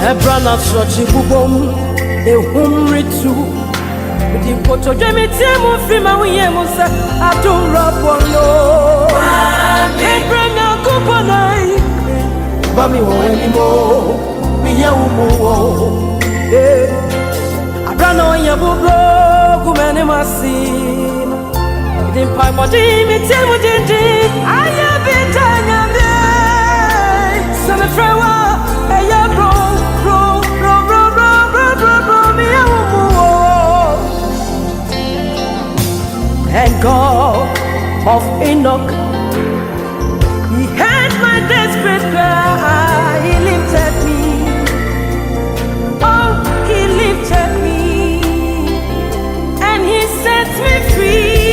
Ebrana sochi bubom ehumritu di Kojo me temu frima wiye musa adura bono Ebrana kuponai bami wo enimo miya umuwo Abrana oya bublo kumene masin di paimodi me temu dindi aya bitanya me sana frewa eya bro and God of Enoch, He heard my desperate cry. He lifted me. Oh, He lifted me, and He set me free.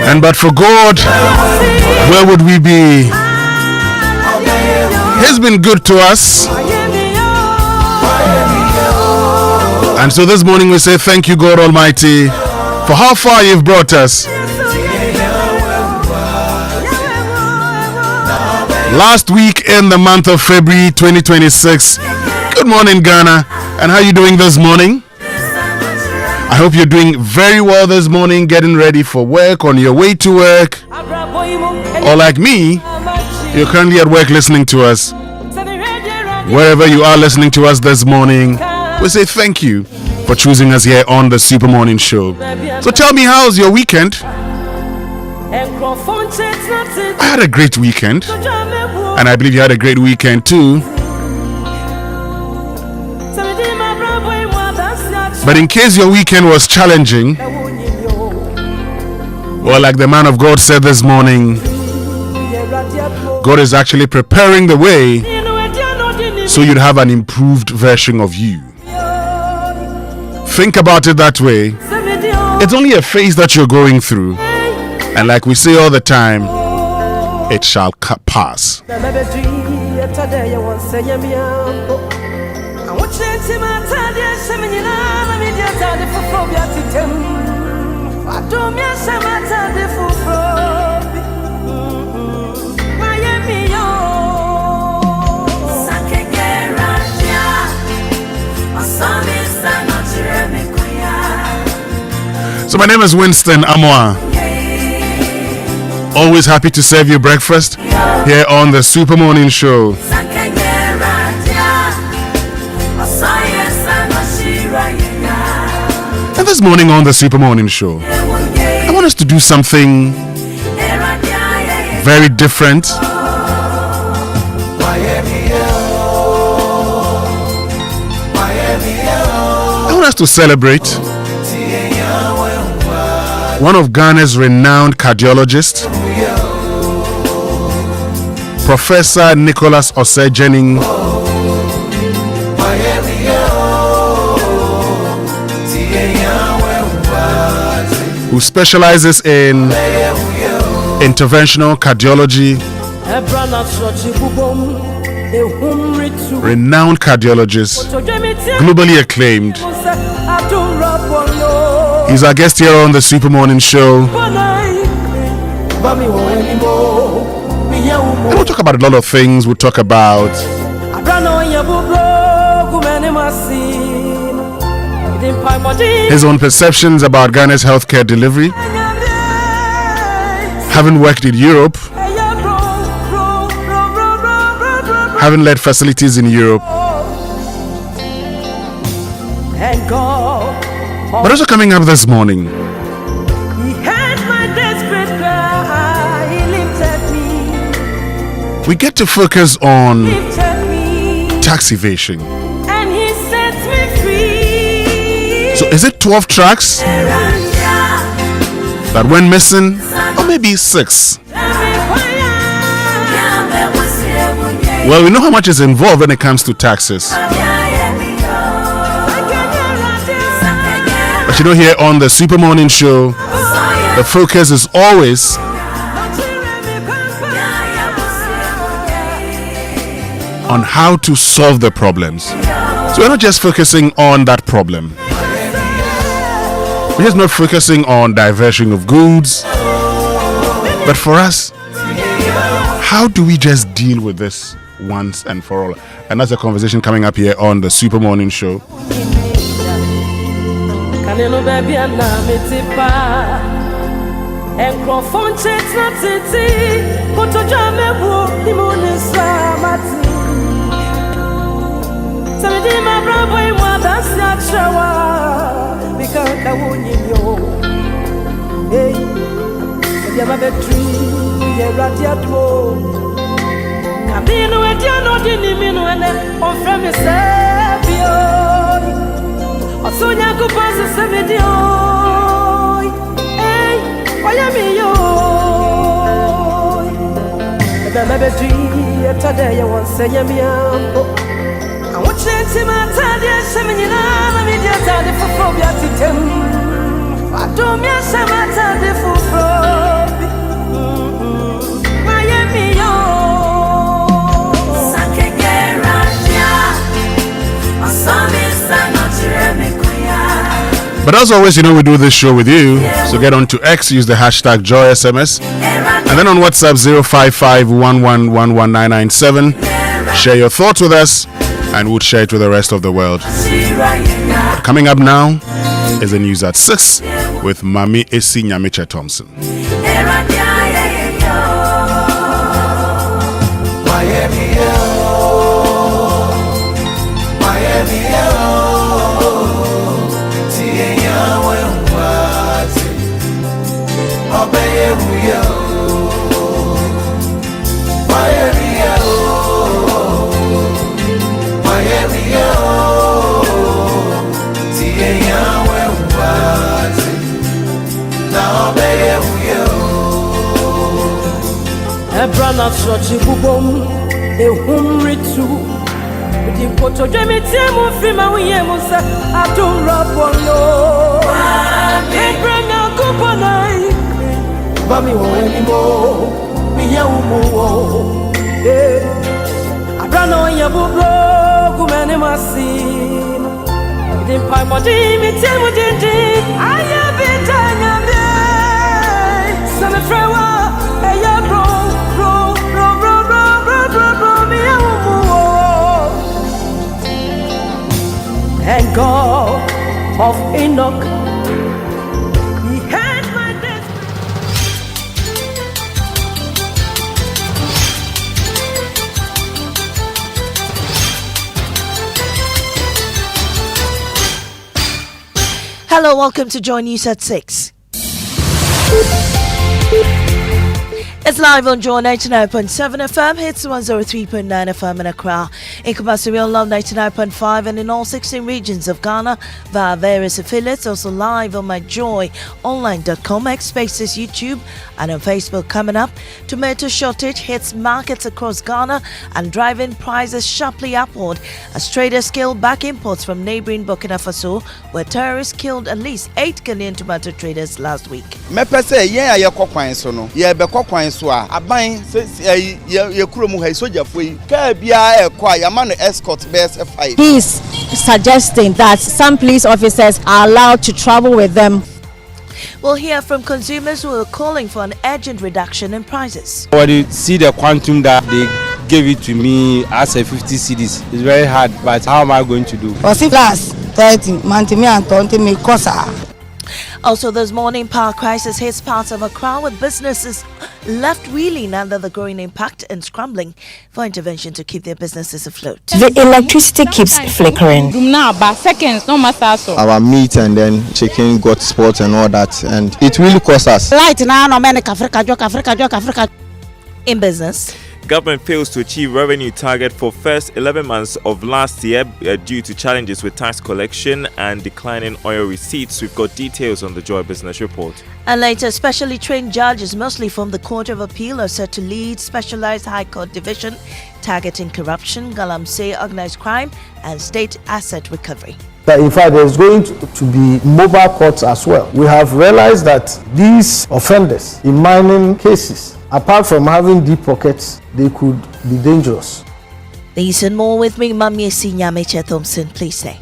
And but for God, where would we be? He's been good to us. And so this morning we say thank you, God Almighty, for how far you've brought us. Last week in the month of February 2026. Good morning, Ghana. And how are you doing this morning? I hope you're doing very well this morning, getting ready for work, on your way to work. Or like me, you're currently at work listening to us. Wherever you are listening to us this morning, we say thank you for choosing us here on the Super Morning Show. So tell me, how's your weekend? I had a great weekend, and I believe you had a great weekend too. But in case your weekend was challenging, well, like the man of God said this morning, God is actually preparing the way so you'd have an improved version of you. Think about it that way. It's only a phase that you're going through. And like we say all the time, it shall pass. So my name is Winston Amoah. Always happy to serve you breakfast here on the Super Morning Show. And this morning on the Super Morning Show, I want us to do something very different. I want us to celebrate one of Ghana's renowned cardiologists, Professor Nicholas Osei-Jennings, who specializes in interventional cardiology, renowned cardiologist, globally acclaimed. He's our guest here on the Super Morning Show. And we'll talk about a lot of things. We'll talk about his own perceptions about Ghana's healthcare delivery, having worked in Europe, having led facilities in Europe, but also coming up this morning, we get to focus on tax evasion. And he set me free. So is it 12 tracks that went missing, or maybe 6? Well, we know how much is involved when it comes to taxes. But you know, here on the Super Morning Show, the focus is always on how to solve the problems. So we're not just focusing on that problem. We're just not focusing on diversion of goods. But for us, how do we just deal with this once and for all? And that's a conversation coming up here on the Super Morning Show. But as always, you know, we do this show with you. So get on to X, use the hashtag JoySMS. And then on WhatsApp 05511119997. Share your thoughts with us and we'll share it with the rest of the world. But coming up now is the news at 6 with Mami Esi Nyamiche Thompson. Brana sochi bubom e humritu di Kojo me tiemu fima wiemu sa adum rapolo e brana kuponai bami wo enimo mi yawu wo abrana ya bubro kumene masin di pai modi mi tiemu dindi aya bitanya me some frewa e ya bro and God of Enoch, He had my death. Hello, welcome to Joy News at 6. It's live on Joy 99.7 FM, hits 103.9 FM in Accra. In Kumasi, we on Love 99.5 and in all 16 regions of Ghana via various affiliates. Also live on my joyonline.com, X Spaces, YouTube, and on Facebook. Coming up, tomato shortage hits markets across Ghana and driving prices sharply upward as traders scale back imports from neighboring Burkina Faso, where terrorists killed at least 8 Ghanaian tomato traders last week. So aban ye kurom ha soja foi ka bia e kwa ya man escort BS5. He's suggesting that some police officers are allowed to travel with them. We'll hear from consumers who are calling for an urgent reduction in prices. When you see the quantum that they gave it to me as a 50 cedis, it's very hard, but how am I going to do? Plus 30 monthly and 20 me cosa. Also this morning, power crisis hits parts of Accra with businesses left reeling under the growing impact and scrambling for intervention to keep their businesses afloat. The electricity keeps flickering. Our meat and then chicken got spots and all that, and it really costs us. In business, Government fails to achieve revenue target for first 11 months of last year due to challenges with tax collection and declining oil receipts. We've got details on the Joy Business Report. And later, specially trained judges, mostly from the Court of Appeal, are set to lead specialized High Court division targeting corruption, galamsey, organized crime, and state asset recovery. In fact, there's going to be mobile courts as well. We have realized that these offenders in mining cases, apart from having deep pockets, they could be dangerous. These and more with me, Mamie Sinyame Thompson. Please stay.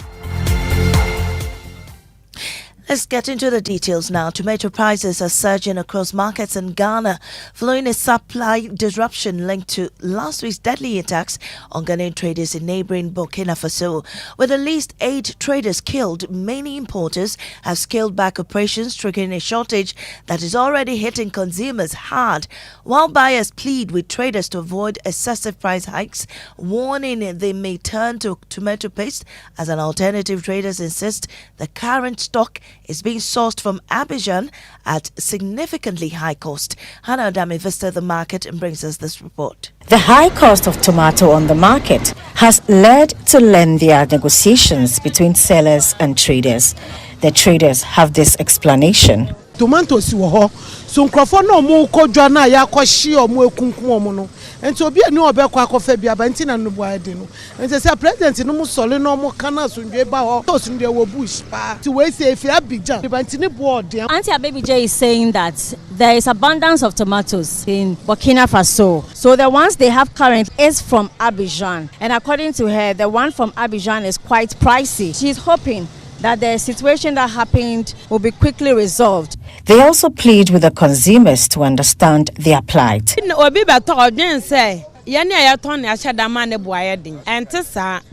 Let's get into the details now. Tomato prices are surging across markets in Ghana, following a supply disruption linked to last week's deadly attacks on Ghanaian traders in neighboring Burkina Faso. With at least 8 traders killed, many importers have scaled back operations, triggering a shortage that is already hitting consumers hard. While buyers plead with traders to avoid excessive price hikes, warning they may turn to tomato paste as an alternative, traders insist the current stock is being sourced from Abidjan at significantly high cost. Hannah Adami visited the market and brings us this report. The high cost of tomato on the market has led to lengthier negotiations between sellers and traders. The traders have this explanation. Tomatoes so nkrofo no mo Kojo na ya kwashi omo ekunkun omo no enti obi ani obekwa akofa bia ba enti na no boade no enti say president no mo sole no mo kana sundwe ba ho sundwe wo bush pa ti we say if Abidjan ba enti ne board. Auntie Baby J is saying that there is abundance of tomatoes in Burkina Faso, so the ones they have current is from Abidjan, and according to her, the one from Abidjan is quite pricey. She's hoping that the situation that happened will be quickly resolved. They also plead with the consumers to understand their plight.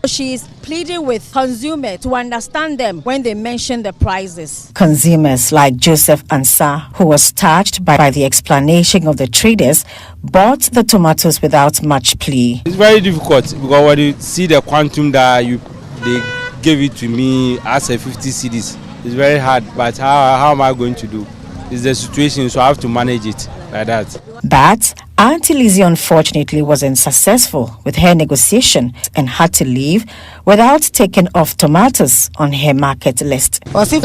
She is pleading with consumers to understand them when they mention the prices. Consumers like Joseph Ansah, who was touched by the explanation of the traders, bought the tomatoes without much plea. It's very difficult because when you see the quantum that they gave it to me as a 50 cedis, it's very hard, but how am I going to do? It's the situation, so I have to manage it like that. But Auntie Lizzie unfortunately wasn't successful with her negotiation and had to leave without taking off tomatoes on her market list. Auntie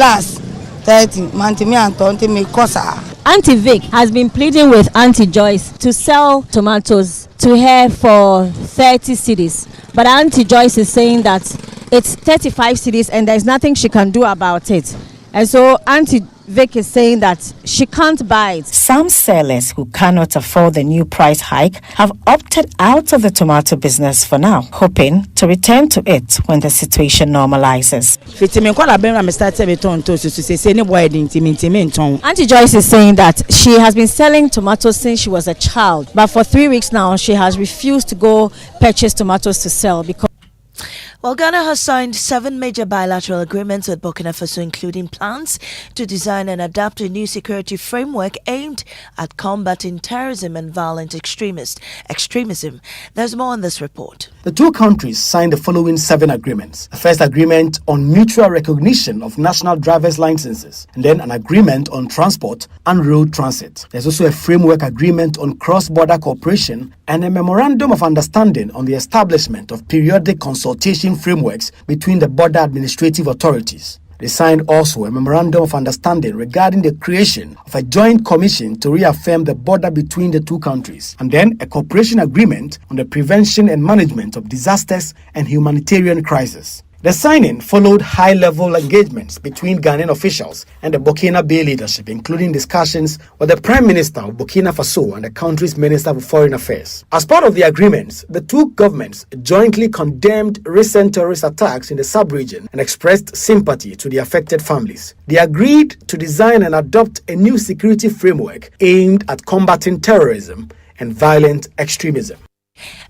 Vic has been pleading with Auntie Joyce to sell tomatoes to her for 30 cedis. But Auntie Joyce is saying that it's 35 cedis and there's nothing she can do about it. And so Auntie Vic is saying that she can't buy it. Some sellers who cannot afford the new price hike have opted out of the tomato business for now, hoping to return to it when the situation normalizes. Auntie Joyce is saying that she has been selling tomatoes since she was a child, but for 3 weeks now she has refused to go purchase tomatoes to sell because Well, Ghana has signed 7 major bilateral agreements with Burkina Faso, including plans to design and adapt a new security framework aimed at combating terrorism and violent extremism. There's more on this report. The two countries signed the following 7 agreements. The first agreement on mutual recognition of national driver's licenses, and then an agreement on transport and road transit. There's also a framework agreement on cross-border cooperation and a memorandum of understanding on the establishment of periodic consultation frameworks between the border administrative authorities. They signed also a memorandum of understanding regarding the creation of a joint commission to reaffirm the border between the two countries, and then a cooperation agreement on the prevention and management of disasters and humanitarian crises. The signing followed high-level engagements between Ghanaian officials and the Burkina Bay leadership, including discussions with the Prime Minister of Burkina Faso and the country's Minister for Foreign Affairs. As part of the agreements, the two governments jointly condemned recent terrorist attacks in the sub-region and expressed sympathy to the affected families. They agreed to design and adopt a new security framework aimed at combating terrorism and violent extremism.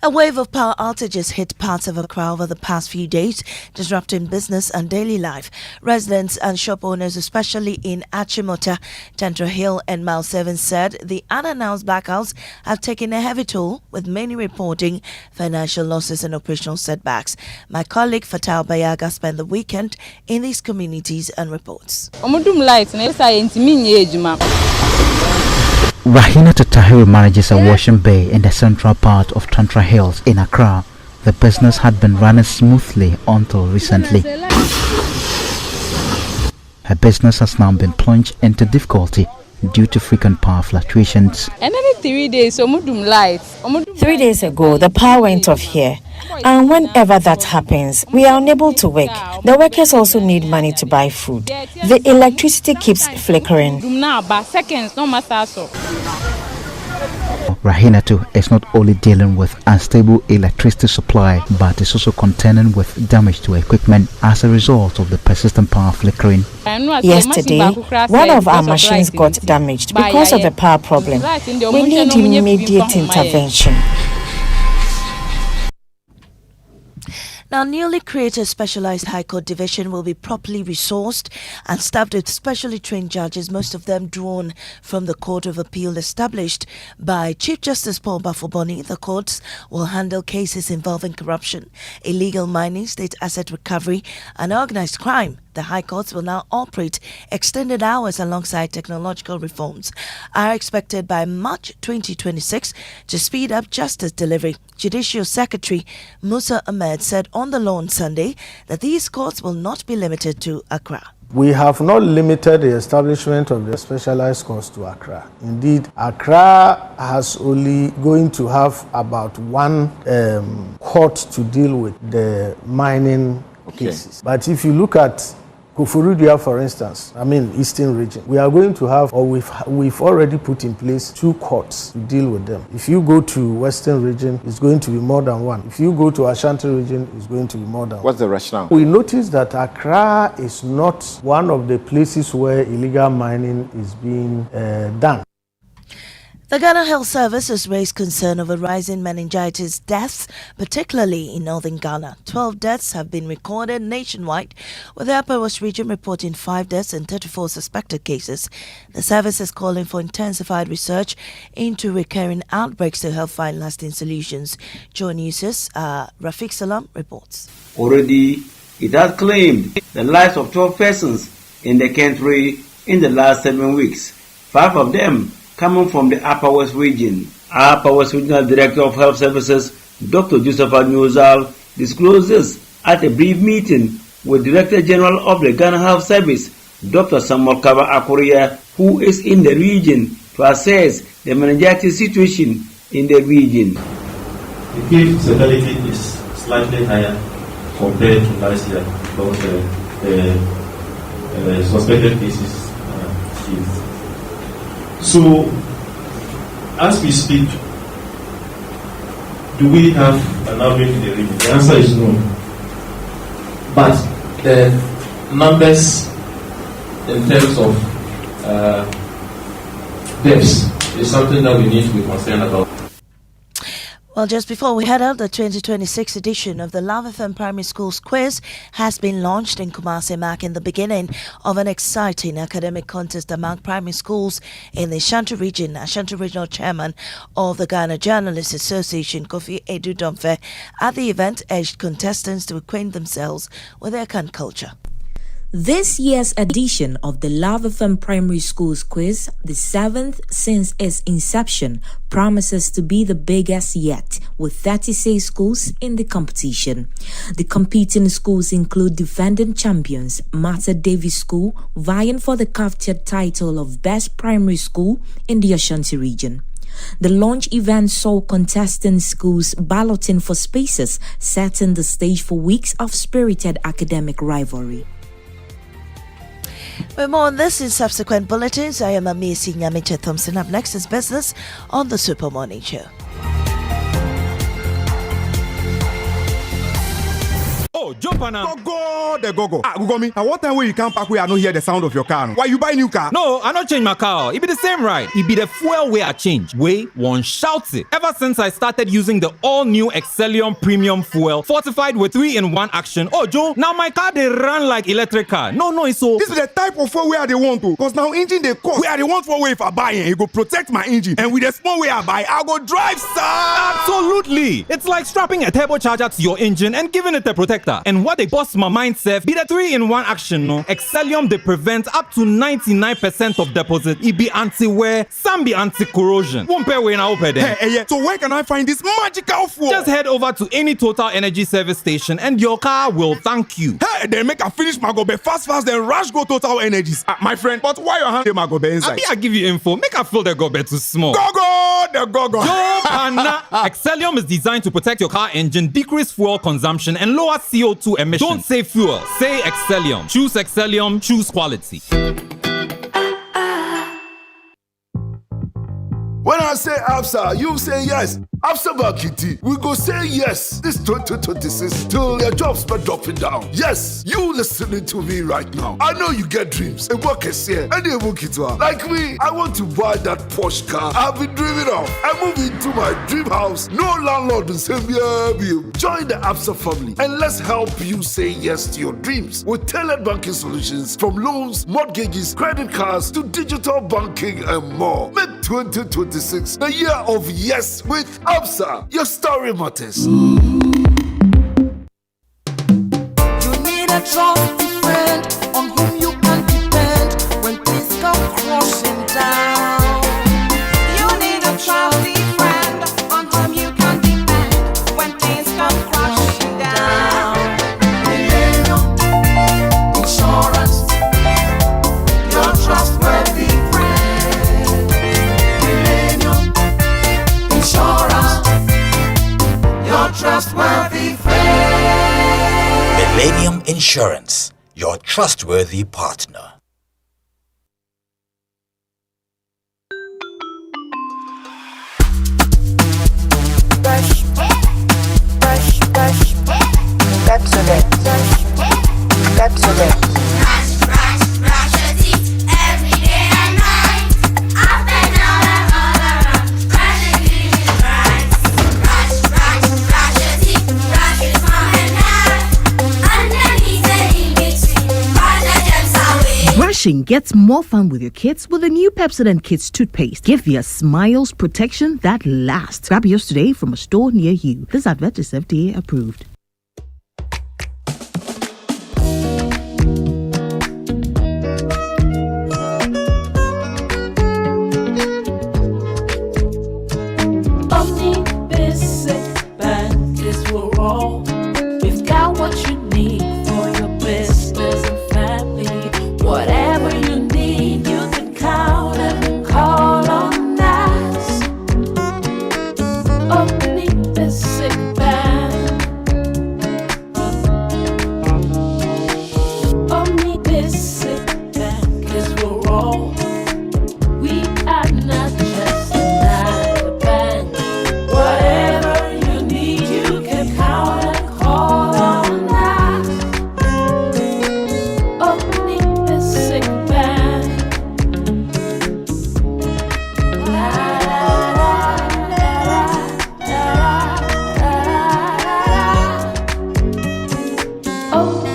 A wave of power outages hit parts of Accra over the past few days, disrupting business and daily life. Residents and shop owners, especially in Achimota, Tentra Hill and Mile 7, said the unannounced blackouts have taken a heavy toll, with many reporting financial losses and operational setbacks. My colleague Fatal Bayaga spent the weekend in these communities and reports. Rahina Tahiru manages a washing bay in the central part of Tantra Hills in Accra. The business had been running smoothly until recently. Her business has now been plunged into difficulty due to frequent power fluctuations. And every 3 days, 3 days ago, the power went off here. And whenever that happens, we are unable to work. The workers also need money to buy food. The electricity keeps flickering. Rahinatu is not only dealing with unstable electricity supply, but is also contending with damage to equipment as a result of the persistent power flickering. Yesterday, one of our machines got damaged because of the power problem. We need immediate intervention. Now, newly created Specialized High Court Division will be properly resourced and staffed with specially trained judges, most of them drawn from the Court of Appeal established by Chief Justice Paul Bafoboni. The courts will handle cases involving corruption, illegal mining, state asset recovery, and organized crime. The High Courts will now operate extended hours alongside technological reforms are expected by March 2026 to speed up justice delivery. Judicial Secretary Musa Ahmed said on the law on Sunday that these courts will not be limited to Accra. We have not limited the establishment of the specialized courts to Accra. Indeed, Accra has only going to have about one court to deal with the mining cases. But if you look at Koforidua, for instance, Eastern region, we are going to have, or we've already put in place 2 courts to deal with them. If you go to Western region, it's going to be more than 1. If you go to Ashanti region, it's going to be more than 1. What's the rationale? We noticed that Accra is not one of the places where illegal mining is being done. The Ghana Health Service has raised concern over rising meningitis deaths, particularly in northern Ghana. 12 deaths have been recorded nationwide, with the Upper West region reporting 5 deaths and 34 suspected cases. The service is calling for intensified research into recurring outbreaks to help find lasting solutions. Joy News' Rafiq Salam reports. Already, it has claimed the lives of 12 persons in the country in the last 7 weeks. 5 of them coming from the Upper West region. Upper West Regional Director of Health Services, Dr. Joseph Anyozal, discloses at a brief meeting with Director General of the Ghana Health Service, Dr. Samuel Kaba Akoria, who is in the region to assess the meningitis situation in the region. The case severity is slightly higher compared to last year because the suspected cases is. So, as we speak, do we have an outbreak in the region? The answer is no. But the numbers in terms of deaths is something that we need to be concerned about. Well, just before we head out, the 2026 edition of the Love FM Primary Schools Quiz has been launched in Kumasi, marking the beginning of an exciting academic contest among primary schools in the Ashanti region. Ashanti Regional Chairman of the Ghana Journalists Association, Kofi Edu Domfe, at the event urged contestants to acquaint themselves with their Kan culture. This year's edition of the Love FM Primary Schools Quiz, the 7th since its inception, promises to be the biggest yet, with 36 schools in the competition. The competing schools include defending champions Mater Davis School, vying for the coveted title of Best Primary School in the Ashanti region. The launch event saw contesting schools balloting for spaces, setting the stage for weeks of spirited academic rivalry. For more on this in subsequent bulletins, I am Amisi Nyamiche Thompson. Up next is business on the Super Morning Show. Oh, jump on now. Go, the go. Google me. Now, what time will you come back where I don't hear the sound of your car? Why you buy new car? No, I not change my car. It be the same ride. It be the fuel way I change. Way one shouts it. Ever since I started using the all-new Excellium Premium Fuel, fortified with 3-in-1 action. Oh, Joe, now my car they run like electric car. No, it's so. This is the type of fuel where they want to. Because now engine they cost. Where they want for way if I buy it, it go protect my engine. And with the small way I buy, I go drive, sir. Absolutely. It's like strapping a turbocharger to your engine and giving it a protector. And what they boss my mind self be the 3-in-1 action no. Excellium they prevent up to 99% of deposit. It be anti-wear, some be anti-corrosion. Won't pay when I open them. Hey, so where can I find this magical fuel? Just head over to any Total Energy service station and your car will thank you. Hey, then make a finish my go be fast then rush go Total Energies. My friend, but why your hand my go be inside? I give you info. Make a fill the go be too small. Go. Yo, Pana. Excellium is designed to protect your car engine, decrease fuel consumption, and lower CO2 emissions. Don't say fuel, say Excellium. Choose Excellium, choose quality. When I say ABSA, you say yes. ABSA Bakiti, we go say yes this 2026 till your jobs start dropping down. Yes, you listening to me right now. I know you get dreams. A work is here, and they work it well. Like me, I want to buy that Porsche car I've been dreaming of. I move into my dream house. No landlord will say me. Join the ABSA family and let's help you say yes to your dreams with tailored banking solutions from loans, mortgages, credit cards to digital banking and more. Make 2026 the year of yes with ABSA. Your story matters. You need a trusty friend on whom you can depend when things come crashing down. You need a trusty friend on whom you can depend when things come crashing down. Millennium Insurance, your trustworthy friend. Millennium Insurance, your trustworthy friend. Millennium Insurance, your trustworthy partner. Brushing gets more fun with your kids with the new Pepsodent Kids toothpaste. Give your smiles protection that lasts. Grab yours today from a store near you. This advert is FDA approved. We've got what you need for your business and family. Whatever you need, you can count and call on us. Omni Basic Bank. Omni Basic Bank is we're all. We are not just another bank. Whatever you need, you can count and call on us. Omni Basic Bank. Omni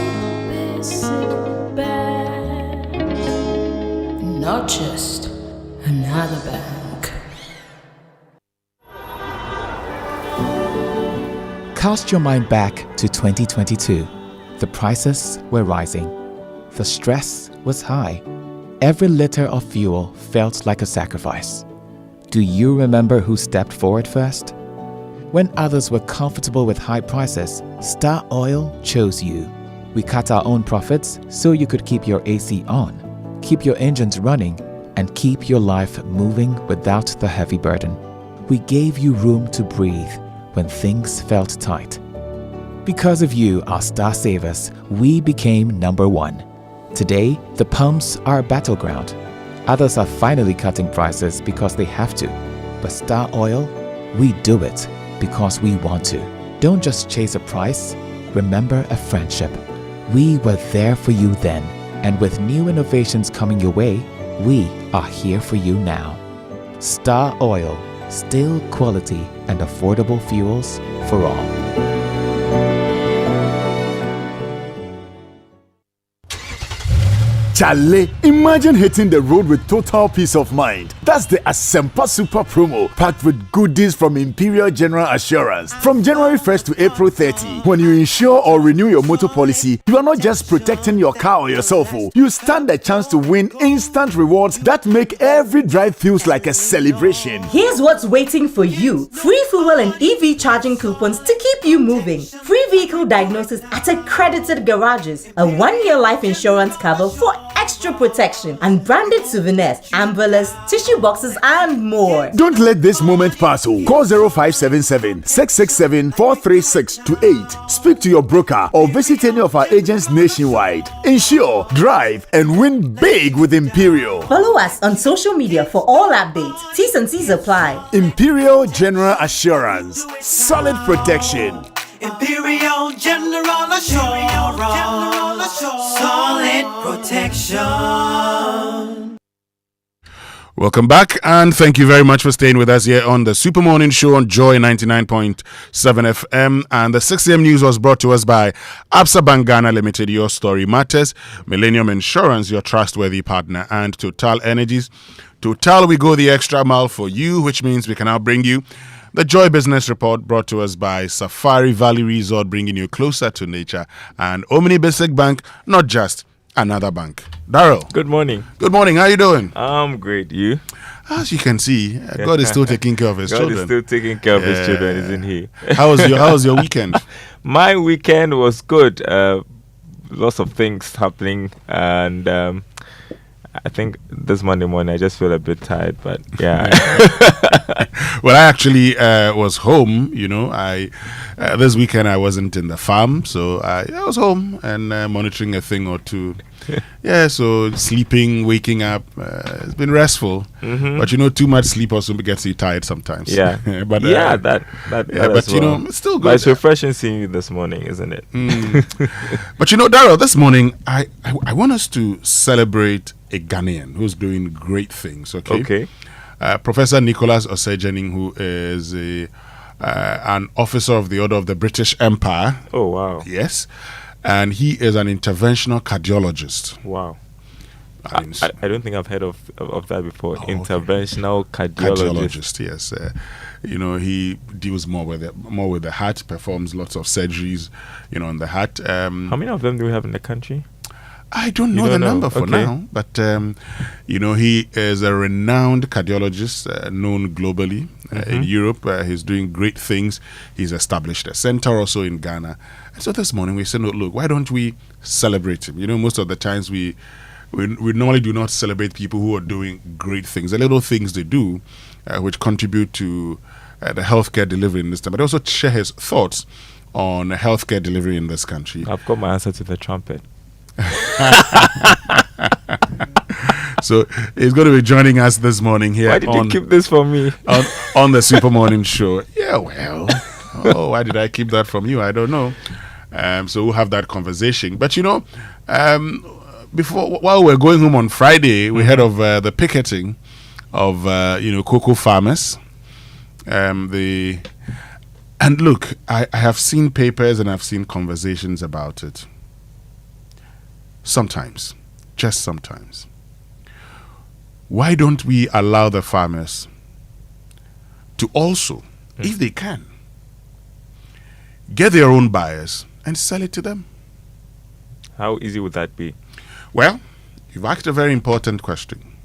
Basic Bank. Not just another bank. Cast your mind back to 2022. The prices were rising. The stress was high. Every liter of fuel felt like a sacrifice. Do you remember who stepped forward first? When others were comfortable with high prices, Star Oil chose you. We cut our own profits so you could keep your AC on, keep your engines running, and keep your life moving without the heavy burden. We gave you room to breathe when things felt tight. Because of you, our star savers, we became number one. Today, the pumps are a battleground. Others are finally cutting prices because they have to. But Star Oil, we do it because we want to. Don't just chase a price, remember a friendship. We were there for you then, and with new innovations coming your way, we are here for you now. Star Oil, still quality and affordable fuels for all. Chale, imagine hitting the road with total peace of mind. That's the Asempa Super promo, packed with goodies from Imperial General Assurance. From January 1st to April 30, when you insure or renew your motor policy, you are not just protecting your car or yourself. You stand a chance to win instant rewards that make every drive feels like a celebration. Here's what's waiting for you. Free fuel and EV charging coupons to keep you moving. Free vehicle diagnosis at accredited garages. A 1-year life insurance cover for extra protection. And branded souvenirs, umbrellas, tissue boxes and more. Don't let this moment pass. Call 0577 667 436 to 8. Speak to your broker or visit any of our agents nationwide. Insure, drive, and win big with Imperial. Follow us on social media for all updates. T's and C's apply. Imperial General Assurance. Solid protection. Imperial General Assurance. Solid protection. Welcome back, and thank you very much for staying with us here on the Super Morning Show on Joy 99.7 FM. And the 6 a.m. news was brought to us by Absa Bank Ghana Limited, your story matters, Millennium Insurance, your trustworthy partner, and Total Energies. Total, we go the extra mile for you, which means we can now bring you the Joy Business Report, brought to us by Safari Valley Resort, bringing you closer to nature, and Omni Basic Bank, not just another bank. Daryl. Good morning. Good morning. How you doing? I'm great. You? As you can see, God is still taking care of his children. God is still taking care of his children, isn't he? How was your weekend? My weekend was good. Lots of things happening, and I think this Monday morning I just feel a bit tired, but yeah. Well, I actually was home. I this weekend I wasn't in the farm, so I was home and monitoring a thing or two. Yeah, so sleeping, waking up, it's been restful. Mm-hmm. But too much sleep also gets you tired sometimes. Yeah, but that but well. It's still good. But it's refreshing seeing you this morning, isn't it? But Daryl, this morning I want us to celebrate a Ghanaian who's doing great things. Okay. Professor Nicholas Osejening, who is an officer of the Order of the British Empire. Oh wow! Yes. And he is an interventional cardiologist. Wow. I don't think I've heard of that before. Interventional cardiologist. Yes. He deals more with the heart, performs lots of surgeries, on the heart. How many of them do we have in the country? I don't know the number for now, but he is a renowned cardiologist, known globally in Europe. He's doing great things. He's established a center also in Ghana. And so this morning we said, no, look, why don't we celebrate him? Most of the times we normally do not celebrate people who are doing great things, the little things they do, which contribute to the healthcare delivery in this time, but also share his thoughts on healthcare delivery in this country. I've got my answer to the trumpet. So he's going to be joining us this morning here. Why did you keep this from me? on the Super Morning Show. Yeah, well. Why did I keep that from you? I don't know. So we'll have that conversation. But while we're going home on Friday, we heard of the picketing of cocoa farmers. And look, I have seen papers and I've seen conversations about it. Sometimes, just sometimes. Why don't we allow the farmers to also, if they can, get their own buyers and sell it to them? How easy would that be? Well, you've asked a very important question.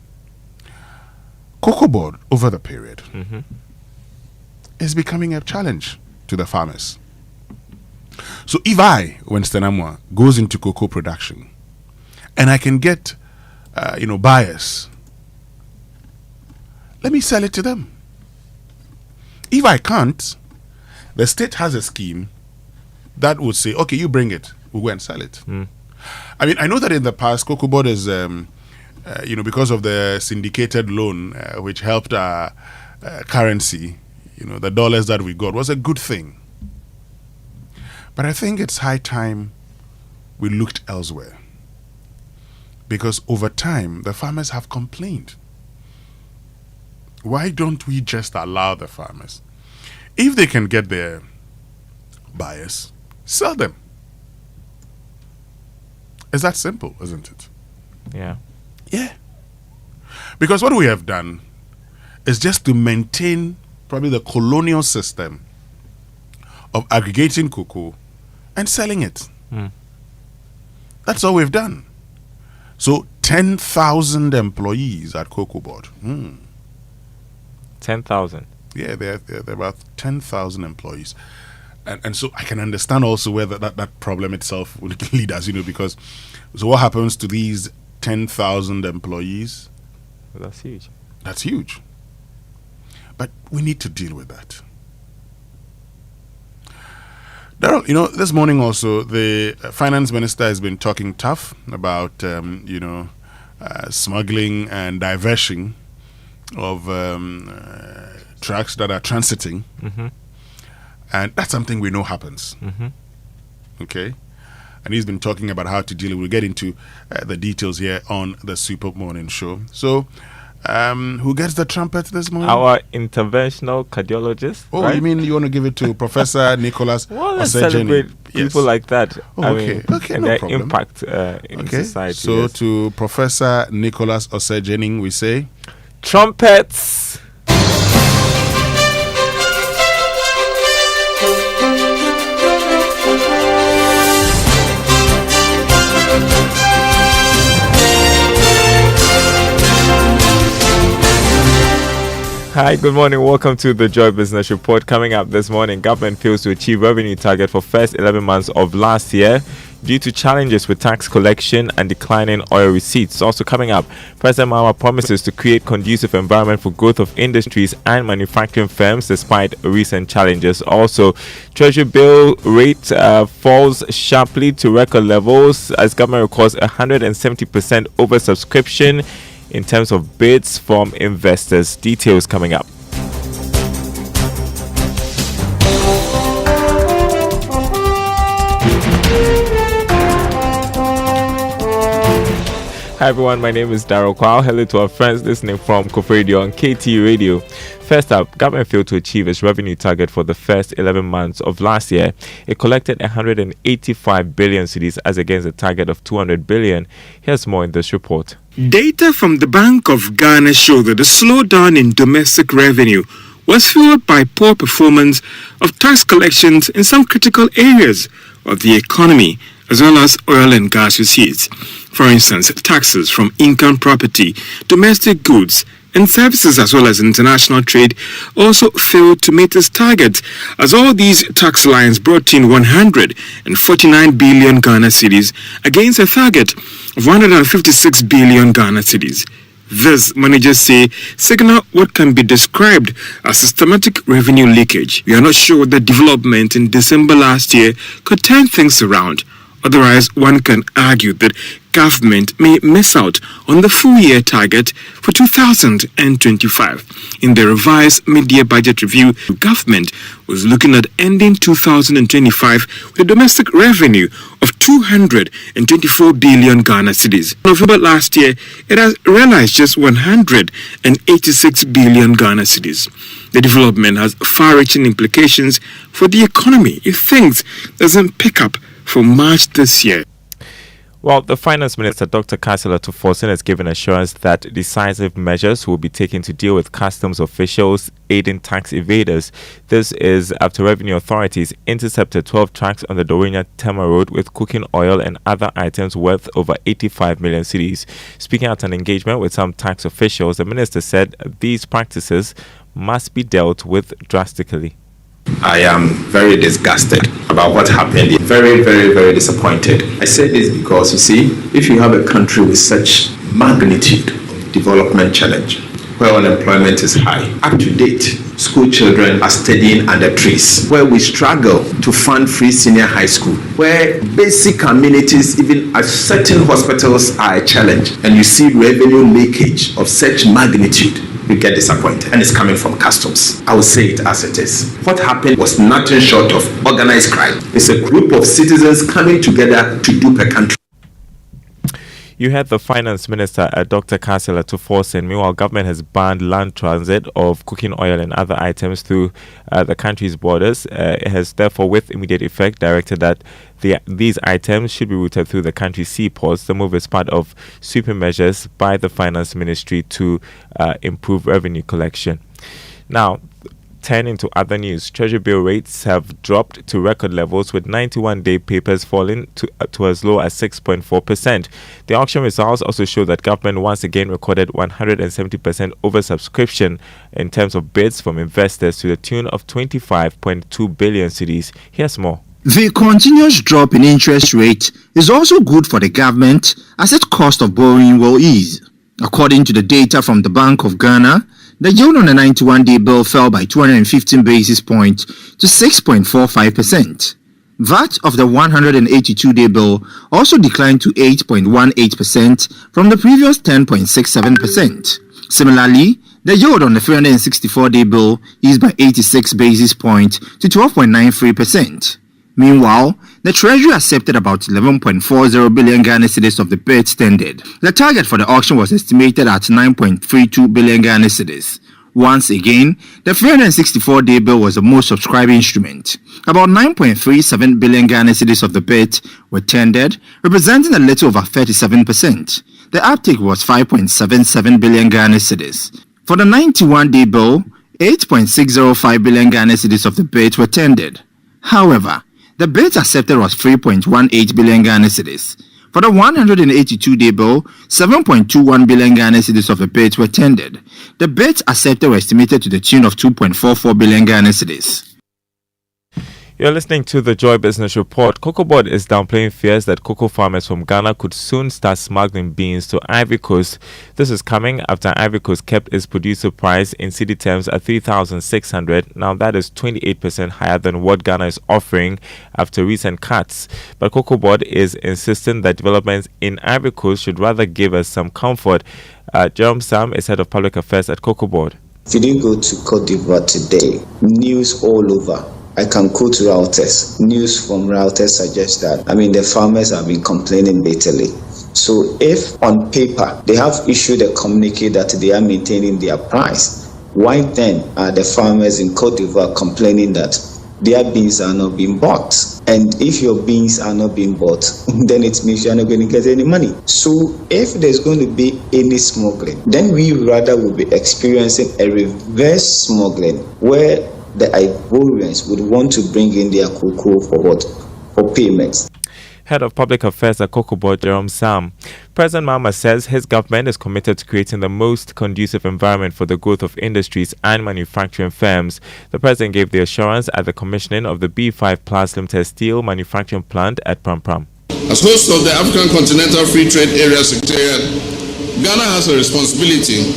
Cocoa board, over the period, is becoming a challenge to the farmers. So if I, Winston Amoah, goes into cocoa production, and I can get, buyers, let me sell it to them. If I can't, the state has a scheme that would say, okay, you bring it, we'll go and sell it. I mean, I know that in the past, Cocoa Board is, because of the syndicated loan, which helped our currency, the dollars that we got, was a good thing. But I think it's high time we looked elsewhere. Because over time, the farmers have complained. Why don't we just allow the farmers? If they can get their buyers, sell them. It's that simple, isn't it? Yeah. Yeah. Because what we have done is just to maintain probably the colonial system of aggregating cocoa and selling it. That's all we've done. So 10,000 employees at Cocoa Board. 10,000. Yeah, they're about 10,000 employees. And so I can understand also where that problem itself would lead us, because so what happens to these 10,000 employees? That's huge. That's huge. But we need to deal with that. Daryl, this morning also the finance minister has been talking tough about, smuggling and diversion of trucks that are transiting. And that's something we know happens. Okay? And he's been talking about how to deal with it. We'll get into the details here on the Super Morning Show. So, who gets the trumpet this morning? Our interventional cardiologist. Oh, right? you mean you want to give it to Professor Nicholas Well, let's Osejeni? celebrate people like that. Okay, and no their problem. impact in society. So yes. to Professor Nicholas Osejeni, we say, trumpets. Hi, good morning. Welcome to the Joy Business Report. Coming up this morning, government fails to achieve revenue target for first 11 months of last year due to challenges with tax collection and declining oil receipts. Also coming up, President Amoah promises to create conducive environment for growth of industries and manufacturing firms despite recent challenges. Also, Treasury bill rate falls sharply to record levels as government records 170% oversubscription in terms of bids from investors. Details coming up. Hi everyone, my name is Daryl Kwao. Hello to our friends listening from Kof Radio and KT Radio. First up, government failed to achieve its revenue target for the first 11 months of last year. It collected 185 billion cedis as against a target of 200 billion. Here's more in this report. Data from the Bank of Ghana show that the slowdown in domestic revenue was fueled by poor performance of tax collections in some critical areas of the economy, as well as oil and gas receipts. For instance, taxes from income property, domestic goods, and services, as well as international trade, also failed to meet its target, as all these tax lines brought in 149 billion Ghana cedis against a target of 156 billion Ghana cedis. This, managers say, signal what can be described as systematic revenue leakage. We are not sure that development in December last year could turn things around. Otherwise, one can argue that government may miss out on the full-year target for 2025. In the revised mid-year budget review, the government was looking at ending 2025 with a domestic revenue of 224 billion Ghana cedis. In November last year, it has realized just 186 billion Ghana cedis. The development has far-reaching implications for the economy if things doesn't pick up for March this year. Well, the Finance Minister, Dr. Kassila Tuforsen, has given assurance that decisive measures will be taken to deal with customs officials aiding tax evaders. This is after revenue authorities intercepted 12 trucks on the Dorinya-Tema Road with cooking oil and other items worth over 85 million cedis. Speaking at an engagement with some tax officials, the minister said these practices must be dealt with drastically. I am very disgusted about what happened. Very, very, very disappointed. I say this because, you see, if you have a country with such magnitude of development challenge, where unemployment is high, up to date, school children are studying under trees, where we struggle to fund free senior high school, where basic amenities, even at certain hospitals, are a challenge, and you see revenue leakage of such magnitude, you get disappointed, and it's coming from customs. I will say it as it is. What happened was nothing short of organized crime. It's a group of citizens coming together to dupe a country. You had the Finance Minister, Dr. Kasela Tuforsen. Meanwhile, government has banned land transit of cooking oil and other items through the country's borders. It has therefore, with immediate effect, directed that these items should be routed through the country's seaports. The move is part of sweeping measures by the Finance Ministry to improve revenue collection. Now, turning to other news, Treasury bill rates have dropped to record levels, with 91-day papers falling to as low as 6.4%. The auction results also show that government once again recorded 170% oversubscription in terms of bids from investors to the tune of 25.2 billion cedis. Here's more. The continuous drop in interest rate is also good for the government, as its cost of borrowing will ease. According to the data from the Bank of Ghana, the yield on the 91-day bill fell by 215 basis points to 6.45%. That of the 182-day bill also declined to 8.18% from the previous 10.67%. Similarly, the yield on the 364-day bill eased by 86 basis points to 12.93%. Meanwhile, the Treasury accepted about 11.40 billion Ghana cedis of the bids tendered. The target for the auction was estimated at 9.32 billion Ghana cedis. Once again, the 364-day bill was the most subscribed instrument. About 9.37 billion Ghana cedis of the bid were tendered, representing a little over 37%. The uptake was 5.77 billion Ghana cedis. For the 91-day bill, 8.605 billion Ghana cedis of the bid were tendered. However, the bids accepted was 3.18 billion Ghana cedis. For the 182-day bill, 7.21 billion Ghana cedis of the bids were tendered. The bids accepted were estimated to the tune of 2.44 billion Ghana cedis. You're listening to the Joy Business Report. Cocoa Board is downplaying fears that cocoa farmers from Ghana could soon start smuggling beans to Ivory Coast. This is coming after Ivory Coast kept its producer price in cedi terms at 3,600. Now that is 28% higher than what Ghana is offering after recent cuts. But Cocoa Board is insisting that developments in Ivory Coast should rather give us some comfort. Jerome Sam is head of public affairs at Cocoa Board. If you didn't go to Cote d'Ivoire today, news all over. I can quote Reuters. News from Reuters suggests that, the farmers have been complaining bitterly. So if on paper they have issued a communique that they are maintaining their price, why then are the farmers in Cote d'Ivoire complaining that their beans are not being bought? And if your beans are not being bought, then it means you're not going to get any money. So if there's going to be any smuggling, then we rather will be experiencing a reverse smuggling where the Ivorians would want to bring in their cocoa for what? For payments. Head of Public Affairs at Cocoa Board, Jerome Sam. President Mahama says his government is committed to creating the most conducive environment for the growth of industries and manufacturing firms. The president gave the assurance at the commissioning of the B5 Plus Limited steel manufacturing plant at Pram Pram. As host of the African Continental Free Trade Area Secretariat, Ghana has a responsibility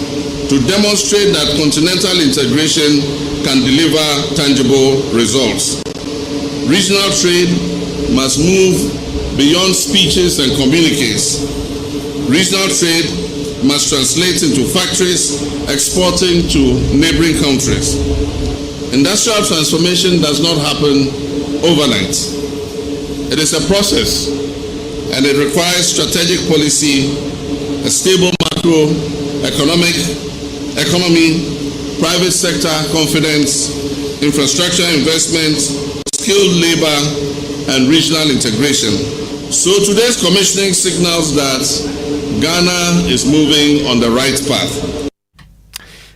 to demonstrate that continental integration can deliver tangible results. Regional trade must move beyond speeches and communiques. Regional trade must translate into factories exporting to neighboring countries. Industrial transformation does not happen overnight. It is a process, and it requires strategic policy, a stable macroeconomic economy, private sector confidence, infrastructure investment, skilled labor, and regional integration. So today's commissioning signals that Ghana is moving on the right path.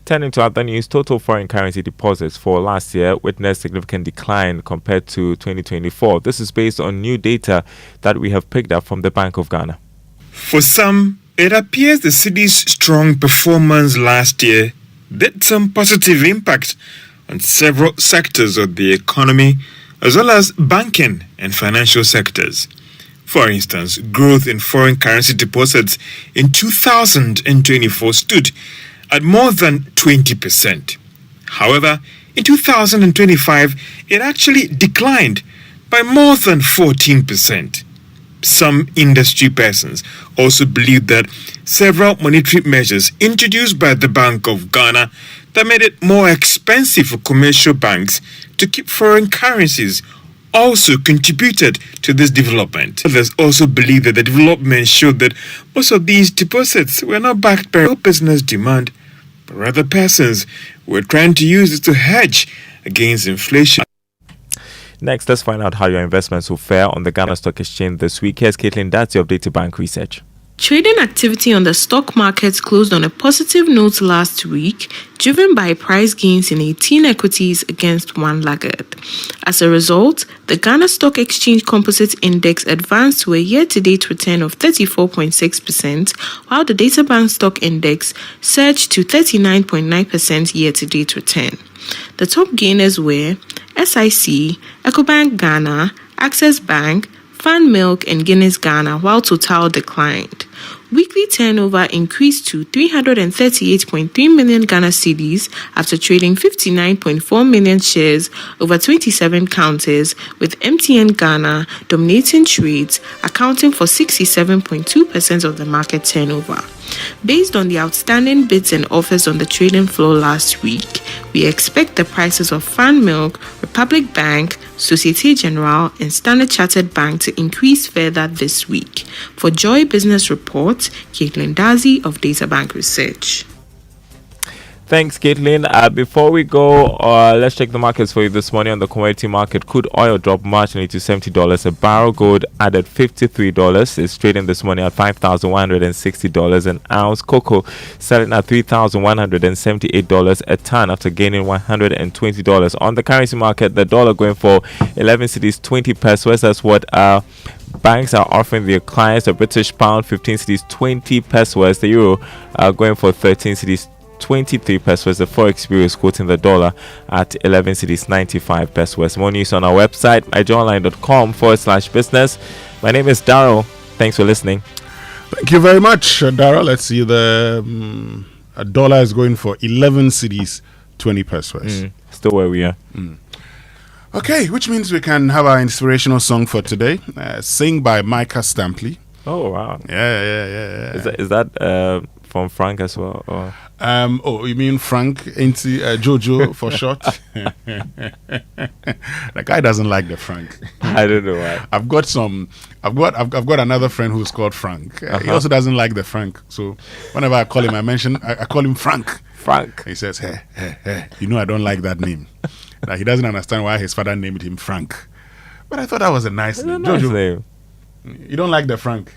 Turning to other news, total foreign currency deposits for last year witnessed significant decline compared to 2024. This is based on new data that we have picked up from the Bank of Ghana. For some, it appears the city's strong performance last year did some positive impact on several sectors of the economy, as well as banking and financial sectors. For instance, growth in foreign currency deposits in 2024 stood at more than 20%. However, in 2025, it actually declined by more than 14%. Some industry persons also believe that several monetary measures introduced by the Bank of Ghana that made it more expensive for commercial banks to keep foreign currencies also contributed to this development. Others also believe that the development showed that most of these deposits were not backed by real business demand, but rather persons who were trying to use it to hedge against inflation. Next, let's find out how your investments will fare on the Ghana Stock Exchange this week. Here's Caitlin, that's your updated bank research. Trading activity on the stock markets closed on a positive note last week, driven by price gains in 18 equities against one laggard. As a result, the Ghana Stock Exchange Composite Index advanced to a year-to-date return of 34.6%, while the DataBank Stock Index surged to 39.9% year-to-date return. The top gainers were SIC, EcoBank Ghana, Access Bank, Fan Milk and Guinness Ghana, while Total declined. Weekly turnover increased to 338.3 million Ghana cedis after trading 59.4 million shares over 27 counters, with MTN Ghana dominating trades, accounting for 67.2% of the market turnover. Based on the outstanding bids and offers on the trading floor last week, we expect the prices of Fan Milk, Republic Bank, Societe Generale, and Standard Chartered Bank to increase further this week. For Joy Business Report, Caitlin Dazi of DataBank Research. Thanks, Caitlin. Before we go, let's check the markets for you this morning. On the commodity market, crude oil dropped marginally to $70 a barrel. Gold added $53. It's trading this morning at $5,160 an ounce. Cocoa selling at $3,178 a ton after gaining $120. On the currency market, the dollar going for 11 cedis 20 pesos. That's what banks are offering their clients. The British pound 15 cedis 20 pesos. The euro going for 13 cedis 23 pesos. The Forex Bureau is quoting the dollar at 11 cedis 95 pesos. More news on our website, ijoonline.com/business. My name is Daryl. Thanks for listening. Thank you very much, Daryl. Let's see, the dollar is going for 11 cedis 20 pesos. Still where we are. Okay, which means we can have our inspirational song for today. Sing by Micah Stampley. Oh, wow. Yeah. Is that from Frank as well? Or? You mean Frank Jojo for short? The guy doesn't like the Frank. I don't know why. I've got another friend who's called Frank. He also doesn't like the Frank. So whenever I call him, I call him Frank. Frank. He says, hey, you know I don't like that name. Like, he doesn't understand why his father named him Frank. But I thought that was a nice name. Jojo, name. You don't like the Frank,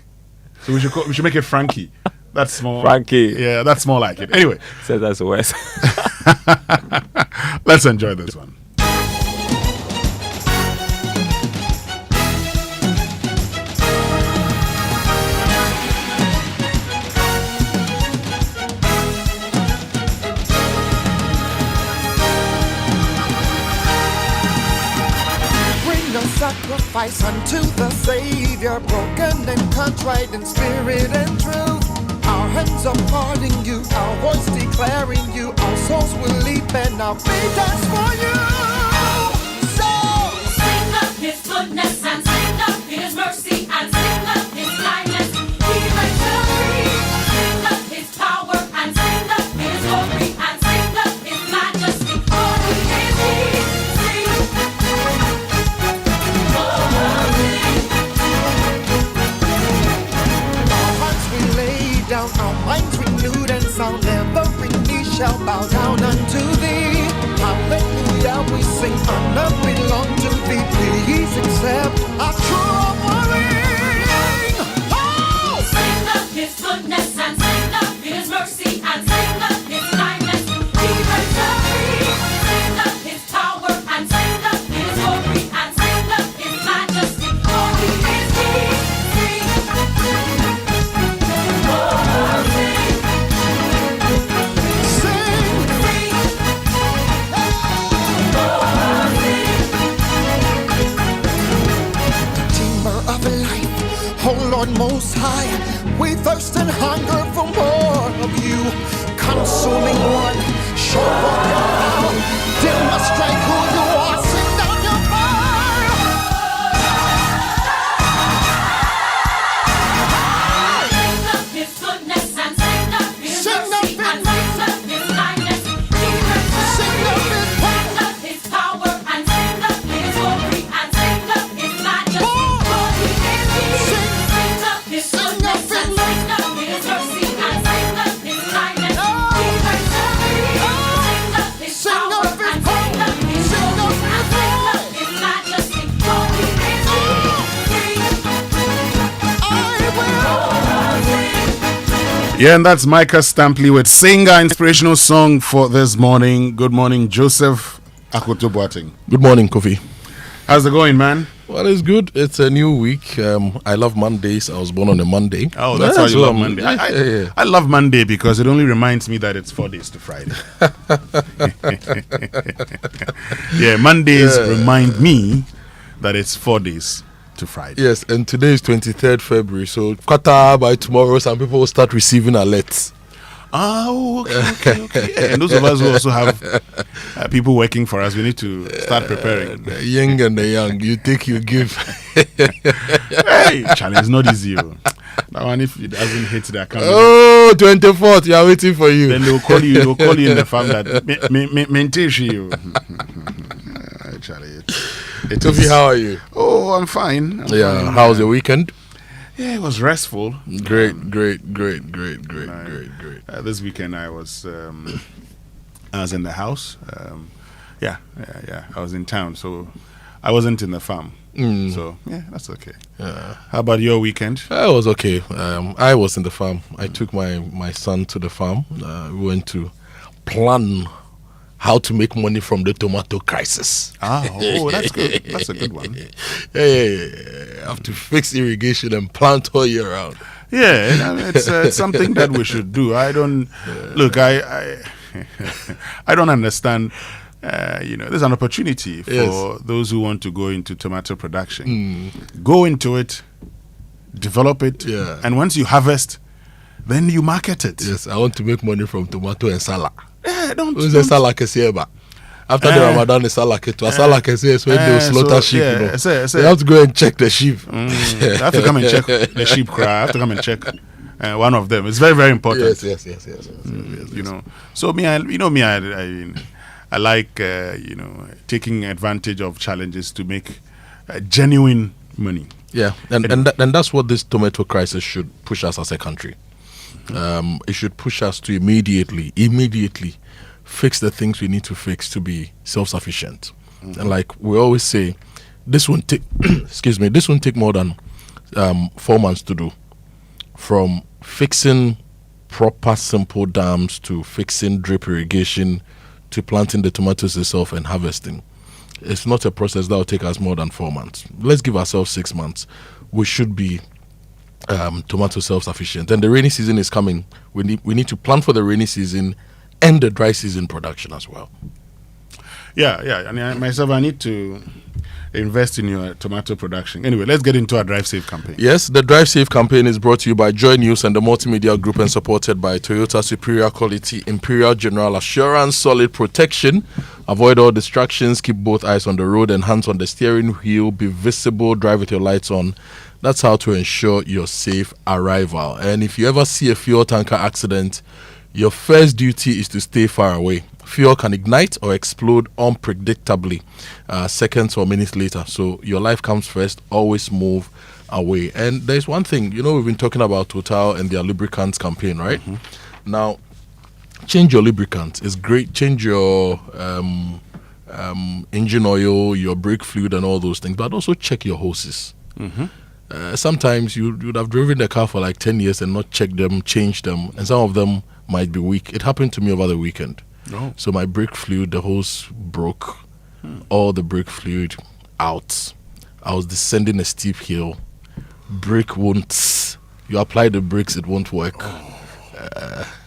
so we should make it Frankie. That's more Frankie. Yeah, that's more like it. Anyway, says that's worse. Let's enjoy this one. Sacrifice unto the Savior, broken and contrite in spirit and truth. Our hands are parting you, our voice declaring you, our souls will leap and our feet dance for you. So sing of His goodness and sing of His mercy and sing of His kindness. He breaks the free. Sing of His power and sing of His glory and sing of His majesty. For He is He. Our minds renewed and sound, every knee shall bow down unto Thee. Hallelujah, we sing, honor belong to Thee. Please accept our true offering. Oh! Sing of His goodness and sing of His mercy and sing of His kindness. He breaks the free. Sing of His power and sing of His glory and sing of His majesty. For He is He. Oh Lord Most High, we thirst and hunger for more of you. Consuming one, show forth your power, demonstrate who you are, sing down your fire. Sing of His goodness and sing of His mercy and sing of His kindness. He breaks the free. Sing of His power and sing of His glory and sing of Yeah, and that's Micah Stampley with Singer inspirational song for this morning. Good morning, Joseph Akoto Boateng. Good morning, Kofi. How's it going, man? Well, it's good. It's a new week. I love Mondays. I was born on a Monday. Oh, that's why you love Monday. I love Monday because it only reminds me that it's 4 days to Friday. Yeah, Mondays remind me that it's 4 days to Friday. Yes, and today is 23rd February. So, by tomorrow, some people will start receiving alerts. Oh, okay. And those of us who also have people working for us, we need to start preparing. The young and the young, you take, you give. Hey, Charlie, it's not easy. That one, if it doesn't hit the account. Oh, 24th, you are waiting for you. Then they'll call you. They'll call you in the farm that maintain you. Charlie, Tofi, how are you? Oh, I'm fine. I'm fine. How was your weekend? Yeah, it was restful. Great. This weekend I was in the house. I was in town, so I wasn't in the farm. So yeah, that's okay. How about your weekend? It was okay. I was in the farm. I took my son to the farm. We went to plan how to make money from the tomato crisis. That's good. That's a good one. Yeah. Have to fix irrigation and plant all year round. Yeah, it's something that we should do. I don't look. I don't understand. There's an opportunity for those who want to go into tomato production. Go into it, develop it, and once you harvest, then you market it. Yes, I want to make money from tomato and salad. Don't. After the Ramadan, the salad is when they slaughter sheep. They have to go and check the sheep. They have to come and check the sheep cry. I have to come and check one of them. It's very, very important. Yes. So I like taking advantage of challenges to make genuine money. Yeah, and that's what this tomato crisis should push us as a country. It should push us to immediately fix the things we need to fix to be self-sufficient. And like we always say, this won't take this won't take more than 4 months to do. From fixing proper simple dams to fixing drip irrigation to planting the tomatoes itself and harvesting. It's not a process that will take us more than 4 months. Let's give ourselves 6 months. We should be tomato self-sufficient. And the rainy season is coming. We need to plan for the rainy season and the dry season production as well. Yeah. I need to invest in your tomato production. Anyway, let's get into our Drive Safe campaign. Yes, the Drive Safe campaign is brought to you by Joy News and the Multimedia Group and supported by Toyota Superior Quality, Imperial General Assurance, Solid Protection. Avoid all distractions, keep both eyes on the road and hands on the steering wheel, be visible, drive with your lights on. That's how to ensure your safe arrival. And if you ever see a fuel tanker accident, your first duty is to stay far away. Fuel can ignite or explode unpredictably seconds or minutes later. So your life comes first. Always move away. And there's one thing, we've been talking about Total and their lubricants campaign, right? Now, change your lubricant. It's great. Change your engine oil, your brake fluid and all those things. But also check your hoses. Sometimes you would have driven the car for like 10 years and not checked them, changed them. And some of them might be weak. It happened to me over the weekend. So my brake fluid, the hose broke, all the brake fluid out. I was descending a steep hill. Brake won't. You apply the brakes, it won't work.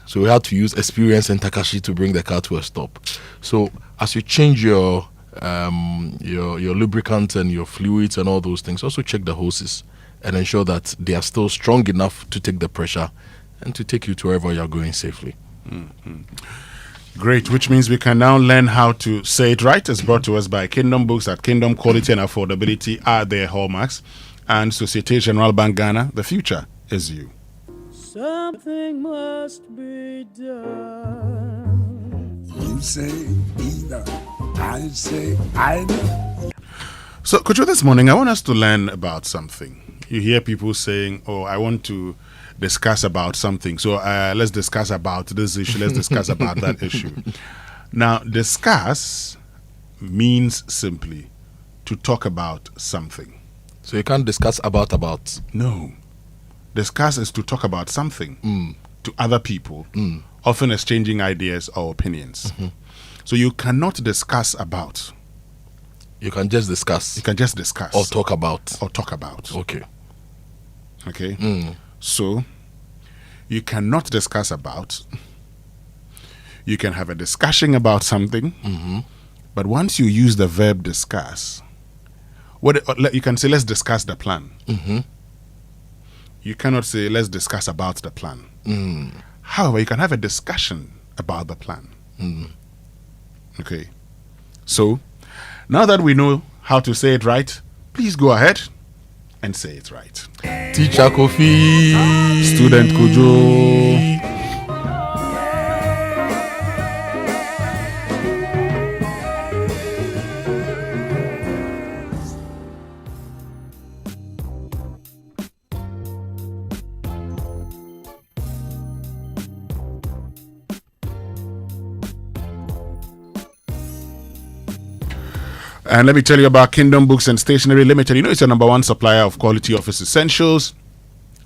So we had to use Experience and Takashi to bring the car to a stop. So as you change your lubricants and your fluids and all those things, also check the hoses and ensure that they are still strong enough to take the pressure and to take you to wherever you're going safely. Great, which means we can now learn how to say it right. It's brought to us by Kingdom Books at Kingdom. Quality and affordability are their hallmarks. And Societe Generale Bank Ghana, the future is you. Something must be done. You say either, I say either. So, Kojo, this morning I want us to learn about something. You hear people saying, I want to discuss about something. So let's discuss about this issue. Let's discuss about that issue. Now, discuss means simply to talk about something. So you can't discuss about. No. Discuss is to talk about something. to other people, often exchanging ideas or opinions. So you cannot discuss about. You can just discuss. You can just discuss. Or talk about. Okay. So you cannot discuss about. You can have a discussion about something, but once you use the verb discuss, you can say, let's discuss the plan. You cannot say, let's discuss about the plan. However, you can have a discussion about the plan. Okay. So, now that we know how to say it right, please go ahead and say it right. Teacher Kofi. Student Kojo. And let me tell you about Kingdom Books and Stationery Limited. You know, it's your number one supplier of quality office essentials,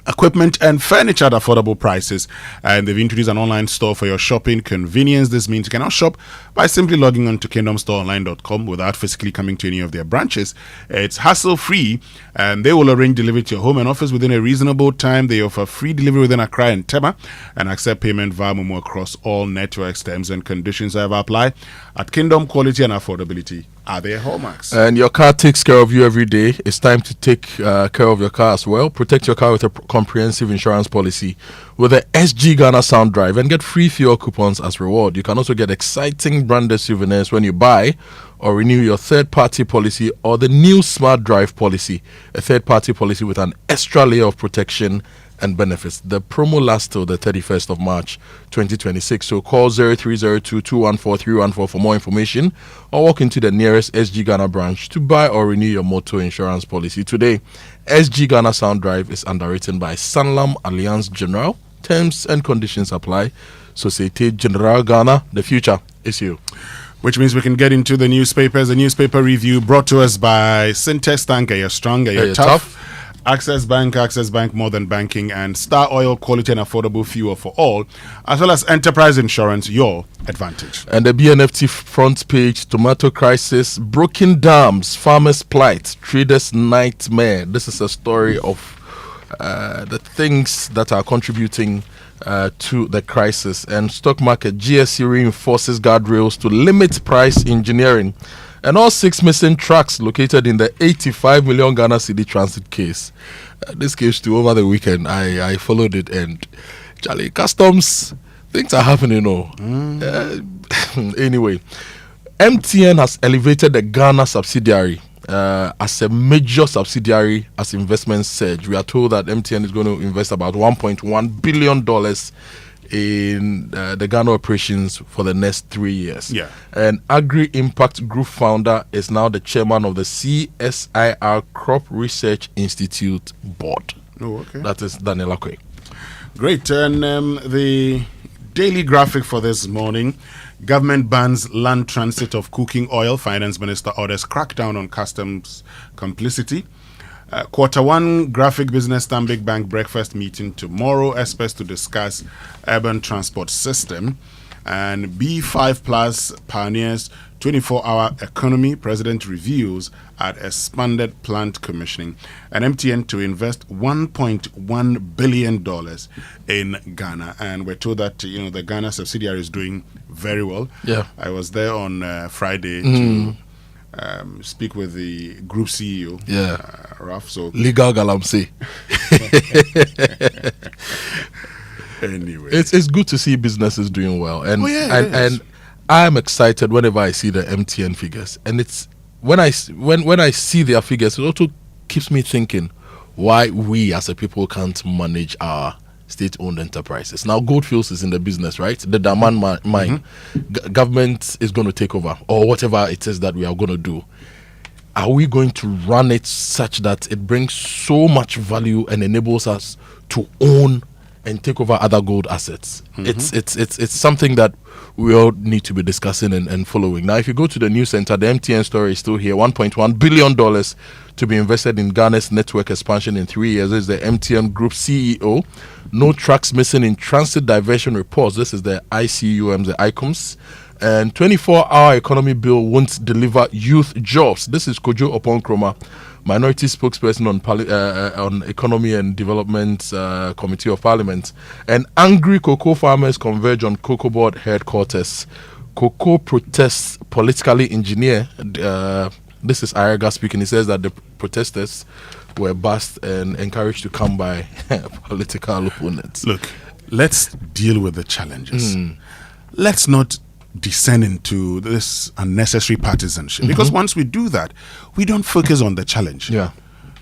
equipment and furniture at affordable prices, and they've introduced an online store for your shopping convenience. This means you can now shop by simply logging on to kingdomstoreonline.com without physically coming to any of their branches. It's hassle-free, and they will arrange delivery to your home and office within a reasonable time. They offer free delivery within Accra and Tema and accept payment via Momo across all networks. Terms and conditions have applied. At Kingdom, quality and affordability are their hallmarks. And your car takes care of you every day. It's time to take care of your car as well. Protect your car with a comprehensive insurance policy with the SG Ghana Sound Drive and get free fuel coupons as reward. You can also get exciting branded souvenirs when you buy or renew your third-party policy or the new Smart Drive policy, a third-party policy with an extra layer of protection and benefits. The promo lasts till the 31st of March 2026. So call 0302-214-314 for more information or walk into the nearest SG Ghana branch to buy or renew your motor insurance policy today. SG Ghana Sound Drive is underwritten by Sanlam Alliance General. Terms and conditions apply. Societe Generale Ghana, the future is you. Which means we can get into the newspapers. The newspaper review brought to us by Syntex Tank. Are you strong? Are you tough? Access Bank, more than banking, and Star Oil, quality and affordable fuel for all, as well as Enterprise Insurance, your advantage. And the BNFT front page, tomato crisis, broken dams, farmers' plight, traders' nightmare. This is a story of the things that are contributing to the crisis. And stock market, GSE reinforces guardrails to limit price engineering. And all 6 missing trucks located in the 85 million Ghana City transit case. This case too, over the weekend, I followed it, and Charlie, customs, things are happening, anyway, MTN has elevated the Ghana subsidiary as a major subsidiary as investment surge. We are told that MTN is going to invest about $1.1 billion in the Ghana operations for the next 3 years. Yeah. And Agri Impact Group founder is now the chairman of the CSIR Crop Research Institute board. Oh, okay. That is Daniel Akwe. Great. And the daily graphic for this morning: government bans land transit of cooking oil. Finance Minister orders crackdown on customs complicity. Q1 graphic business Stanbic Bank breakfast meeting tomorrow. Experts to discuss urban transport system. And B5 Plus pioneers 24-hour economy. President reviews at expanded plant commissioning. And MTN to invest $1.1 billion in Ghana. And we're told that the Ghana subsidiary is doing very well. Yeah, I was there on Friday to speak with the group CEO. Yeah, Raf. So legal galamsey. Anyway, it's good to see businesses doing well, and and I'm excited whenever I see the MTN figures, and it's when I see their figures, it also keeps me thinking why we as a people can't manage our state-owned enterprises. Now, Goldfields is in the business, right? The Daman mine. Government is going to take over, or whatever it is that we are going to do. Are we going to run it such that it brings so much value and enables us to own and take over other gold assets. It's something that we all need to be discussing and following. Now, if you go to the news center, the MTN story is still here. $1.1 billion to be invested in Ghana's network expansion in 3 years. This is the MTN Group CEO. No trucks missing in transit diversion reports. This is the ICUMs, the ICOMs. And 24-hour economy bill won't deliver youth jobs. This is Kojo Oponkroma, minority spokesperson on Economy and Development Committee of Parliament. And angry cocoa farmers converge on Cocoa Board headquarters. Cocoa protests politically engineered. This is Ayaga speaking. He says that the protesters were bussed and encouraged to come by political opponents. Look, let's deal with the challenges. Let's not descend into this unnecessary partisanship, because once we do that, we don't focus on the challenge.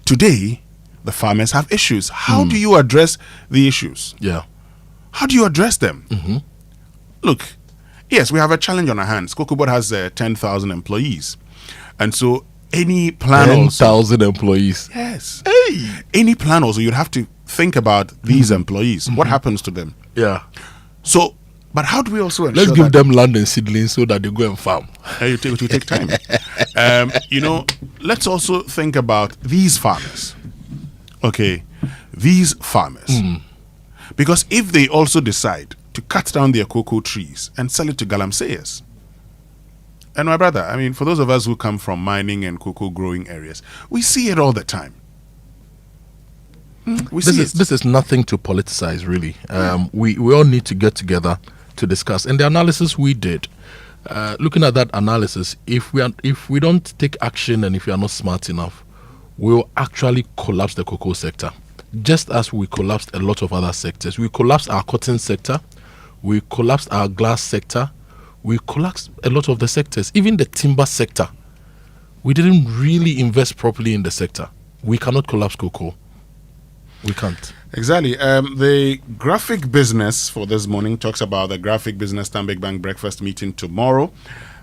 Today, the farmers have issues. How do you address the issues? How do you address them? Look, yes, we have a challenge on our hands. Cocoa Board has 10,000 employees, and so any plan 10,000 employees. Yes. Any plan also, you'd have to think about these employees. What happens to them? So, but how do we also ensure let's give them land and seedlings so that they go and farm? It will take time. Let's also think about these farmers. Okay, these farmers. Because if they also decide to cut down their cocoa trees and sell it to galamseyers, and my brother, I mean, for those of us who come from mining and cocoa growing areas, we see it all the time. This is nothing to politicize, really. We all need to get together to discuss. And the analysis we did, looking at that analysis, if we don't take action and if we are not smart enough, we will actually collapse the cocoa sector, just as we collapsed a lot of other sectors. We collapsed our cotton sector, we collapsed our glass sector, we collapsed a lot of the sectors, even the timber sector. We didn't really invest properly in the sector. We cannot collapse cocoa. We can't. Exactly. The graphic business for this morning talks about the graphic business Stanbic Bank breakfast meeting tomorrow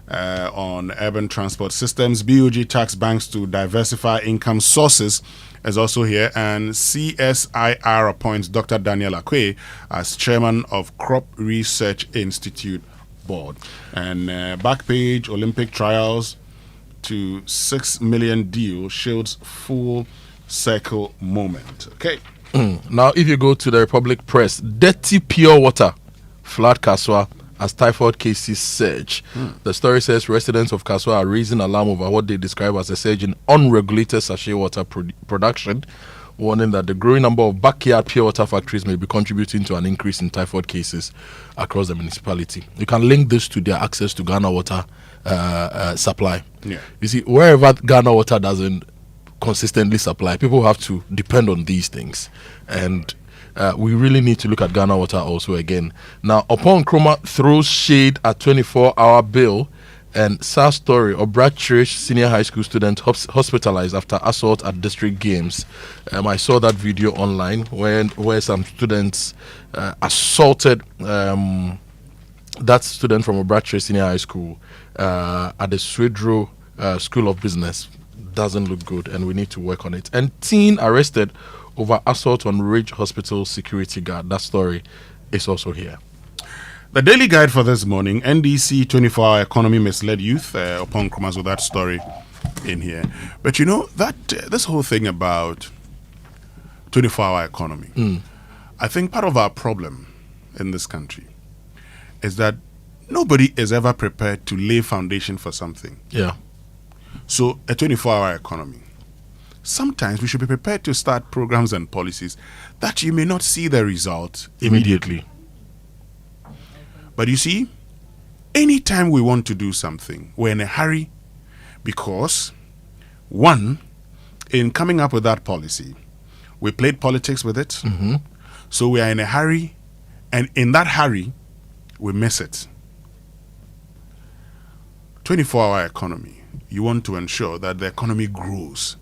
on urban transport systems. BOG tax banks to diversify income sources is also here, and CSIR appoints Dr. Daniel Akwe as chairman of Crop Research Institute board. And back page, Olympic trials to 6 million deal shields full circle moment. Okay. Now, if you go to the Republic Press, dirty pure water flood Kaswa as typhoid cases surge. The story says residents of Kaswa are raising alarm over what they describe as a surge in unregulated sachet water production, warning that the growing number of backyard pure water factories may be contributing to an increase in typhoid cases across the municipality. You can link this to their access to Ghana water supply. You see, wherever Ghana water doesn't consistently supply, people have to depend on these things, and we really need to look at Ghana water also again. Now, Oponkroma throws shade at 24-hour bill, and sad story, Obrachurch senior high school student hospitalized after assault at district games. I saw that video online where some students assaulted that student from Obrachurch senior high school at the Swedro School of Business. Doesn't look good, and we need to work on it. And teen arrested over assault on Ridge Hospital security guard. That story is also here. The daily guide for this morning, NDC 24-hour economy misled youth. Upon Kromas with that story in here. But you know that this whole thing about 24-hour economy, I think part of our problem in this country is that nobody is ever prepared to lay foundation for something. So a 24-hour economy. Sometimes we should be prepared to start programs and policies that you may not see the result immediately. But you see, anytime we want to do something, we're in a hurry because, one, in coming up with that policy, we played politics with it. So we are in a hurry, and in that hurry, we miss it. 24-hour economy. You want to ensure that the economy grows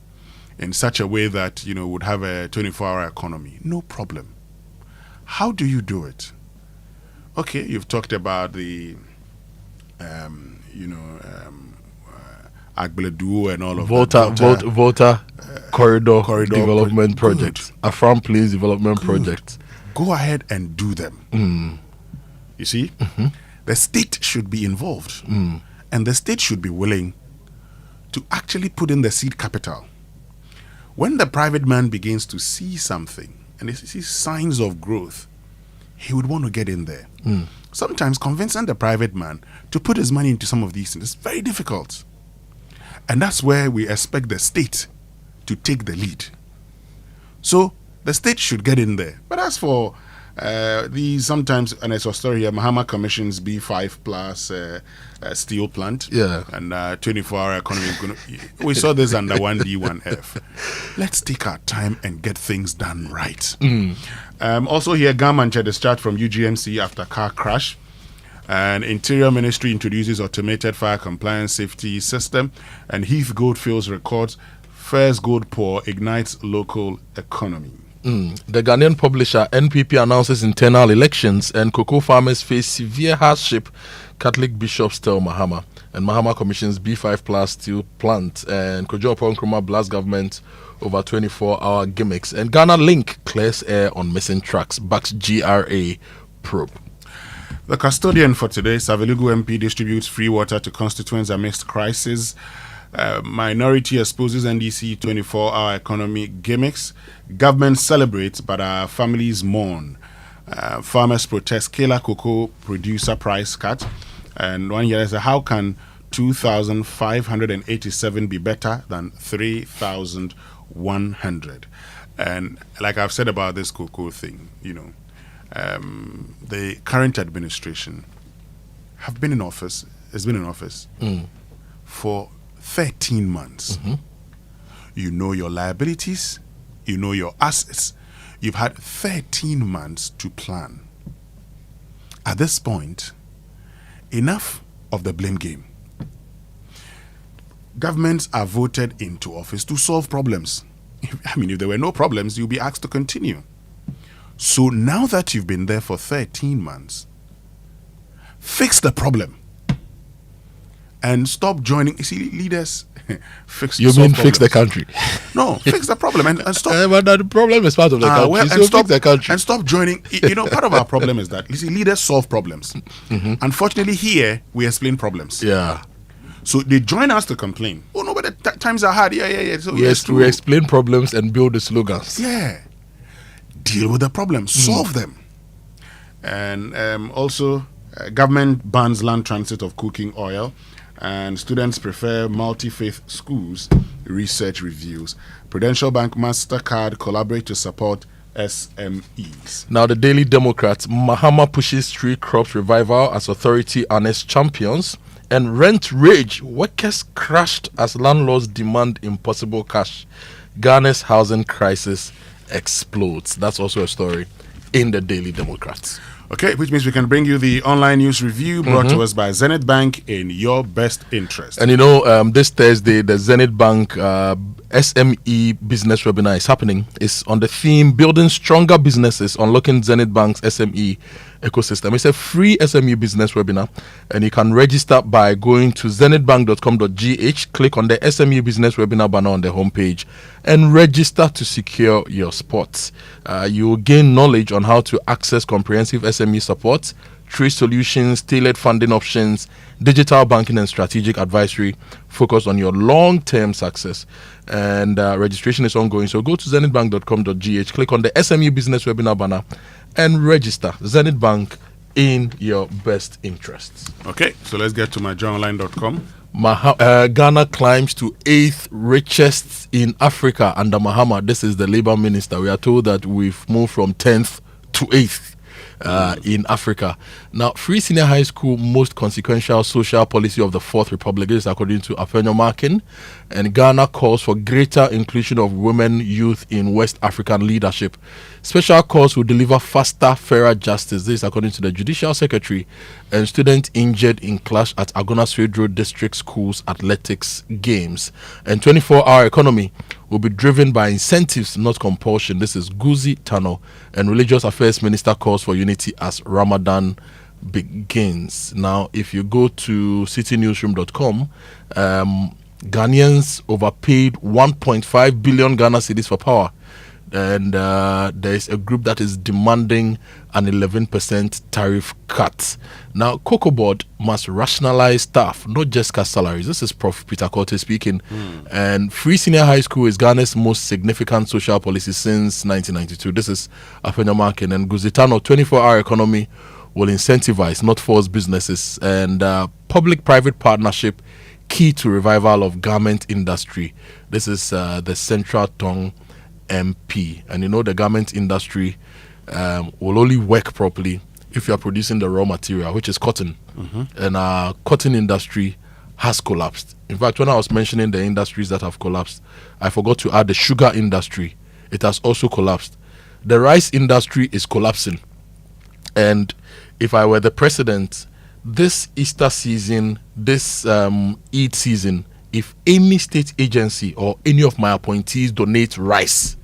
in such a way that, you know, would have a 24-hour economy. No problem. How do you it? Okay, you've talked about the, Agbeledu and all of that. Volta Corridor Development Project. Afram Place Development Project. go ahead and do them. You see, the state should be involved, and the state should be willing to actually put in the seed capital. When the private man begins to see something and he sees signs of growth, he would want to get in there. Sometimes convincing the private man to put his money into some of these things is very difficult. And that's where we expect the state to take the lead. So the state should get in there. But as for these sometimes, and it's a story here, Mahama commissions B5 plus steel plant, and 24-hour economy. We saw this under 1D, 1F. Let's take our time and get things done right. Also here, Garmanche discharged from UGMC after car crash. And Interior Ministry introduces automated fire compliance safety system. And Heath Goldfields records first gold pour ignites local economy. The Ghanaian publisher NPP announces internal elections, and cocoa farmers face severe hardship. Catholic bishops tell Mahama, and Mahama commissions B5 plus steel plant, and Kojo Nkrumah blasts government over 24-hour gimmicks, and Ghana Link clears air on missing trucks, backs GRA probe. The custodian for today, Savelugu MP, distributes free water to constituents amidst crisis. Minority exposes NDC 24-hour economy gimmicks. Government celebrates, but our families mourn. Farmers protest Kela cocoa producer price cut. And one here is how can 2,587 be better than 3,100? And like I've said about this cocoa thing, the current administration has been in office for 13 months. You know your liabilities, you know your assets. You've had 13 months to plan. At this point, enough of the blame game. Governments are voted into office to solve problems. If there were no problems, you'll be asked to continue. So now that you've been there for 13 months, fix the problem. And stop joining. You see, leaders fix. You mean fix the country? No, fix the problem and stop. But the problem is part of the country. So stop fix the country and stop joining. Part of our problem is that leaders solve problems. Unfortunately, here we explain problems. Yeah. So they join us to complain. Oh no, but the times are hard. Yeah. So yes, we explain problems and build the slogans. Yeah. Deal with the problem. Solve them. And also, government bans land transit of cooking oil. And students prefer multi-faith schools, research reviews. Prudential Bank MasterCard collaborate to support SMEs. Now, the Daily Democrat, Mahama pushes tree crops revival as authority honest champions. And rent rage, workers crashed as landlords demand impossible cash. Ghana's housing crisis explodes. That's also a story in the Daily Democrat. Okay, which means we can bring you the online news review brought to us by Zenith Bank in your best interest. And this Thursday, the Zenith Bank SME business webinar is happening. It's on the theme Building Stronger Businesses, Unlocking Zenith Bank's SME Ecosystem. It's a free SME business webinar, and you can register by going to zenithbank.com.gh, click on the SME business webinar banner on the homepage, and register to secure your spot. You will gain knowledge on how to access comprehensive SME support, trade solutions, tailored funding options, digital banking, and strategic advisory focused on your long-term success. And registration is ongoing. So go to zenithbank.com.gh, click on the SME business webinar banner, and register. Zenith Bank in your best interests. Okay, so let's get to myjournalline.com. Ghana climbs to 8th richest in Africa under Mahama. This is the Labour Minister. We are told that we've moved from 10th to 8th. In Africa. Now, free senior high school, most consequential social policy of the Fourth Republic. This is according to Afenyo Markin. And Ghana calls for greater inclusion of women, youth in West African leadership. Special calls will deliver faster, fairer justice. This is according to the Judicial Secretary. And student injured in clash at Agona Swedro District School's athletics games. And 24-hour economy will be driven by incentives, not compulsion. This is Guzi Tano. And Religious Affairs Minister calls for unity as Ramadan begins. Now, if you go to citynewsroom.com, Ghanaians overpaid 1.5 billion Ghana cedis for power. and there's a group that is demanding an 11% tariff cut. Now, Cocoa Board must rationalize staff, not just cut salaries. This is Prof. Peter Akoto speaking. And free senior high school is Ghana's most significant social policy since 1992. This is Afenyamarkin. And Guzitano 24-hour economy will incentivize, not force businesses. And public-private partnership key to revival of garment industry. This is the Central Tongue MP. And you know the garment industry will only work properly if you are producing the raw material, which is cotton. And our cotton industry has collapsed. In fact, when I was mentioning the industries that have collapsed, I forgot to add the sugar industry. It has also collapsed. The rice industry is collapsing. And if I were the president, this Easter season, this Eid season, if any state agency or any of my appointees donate rice,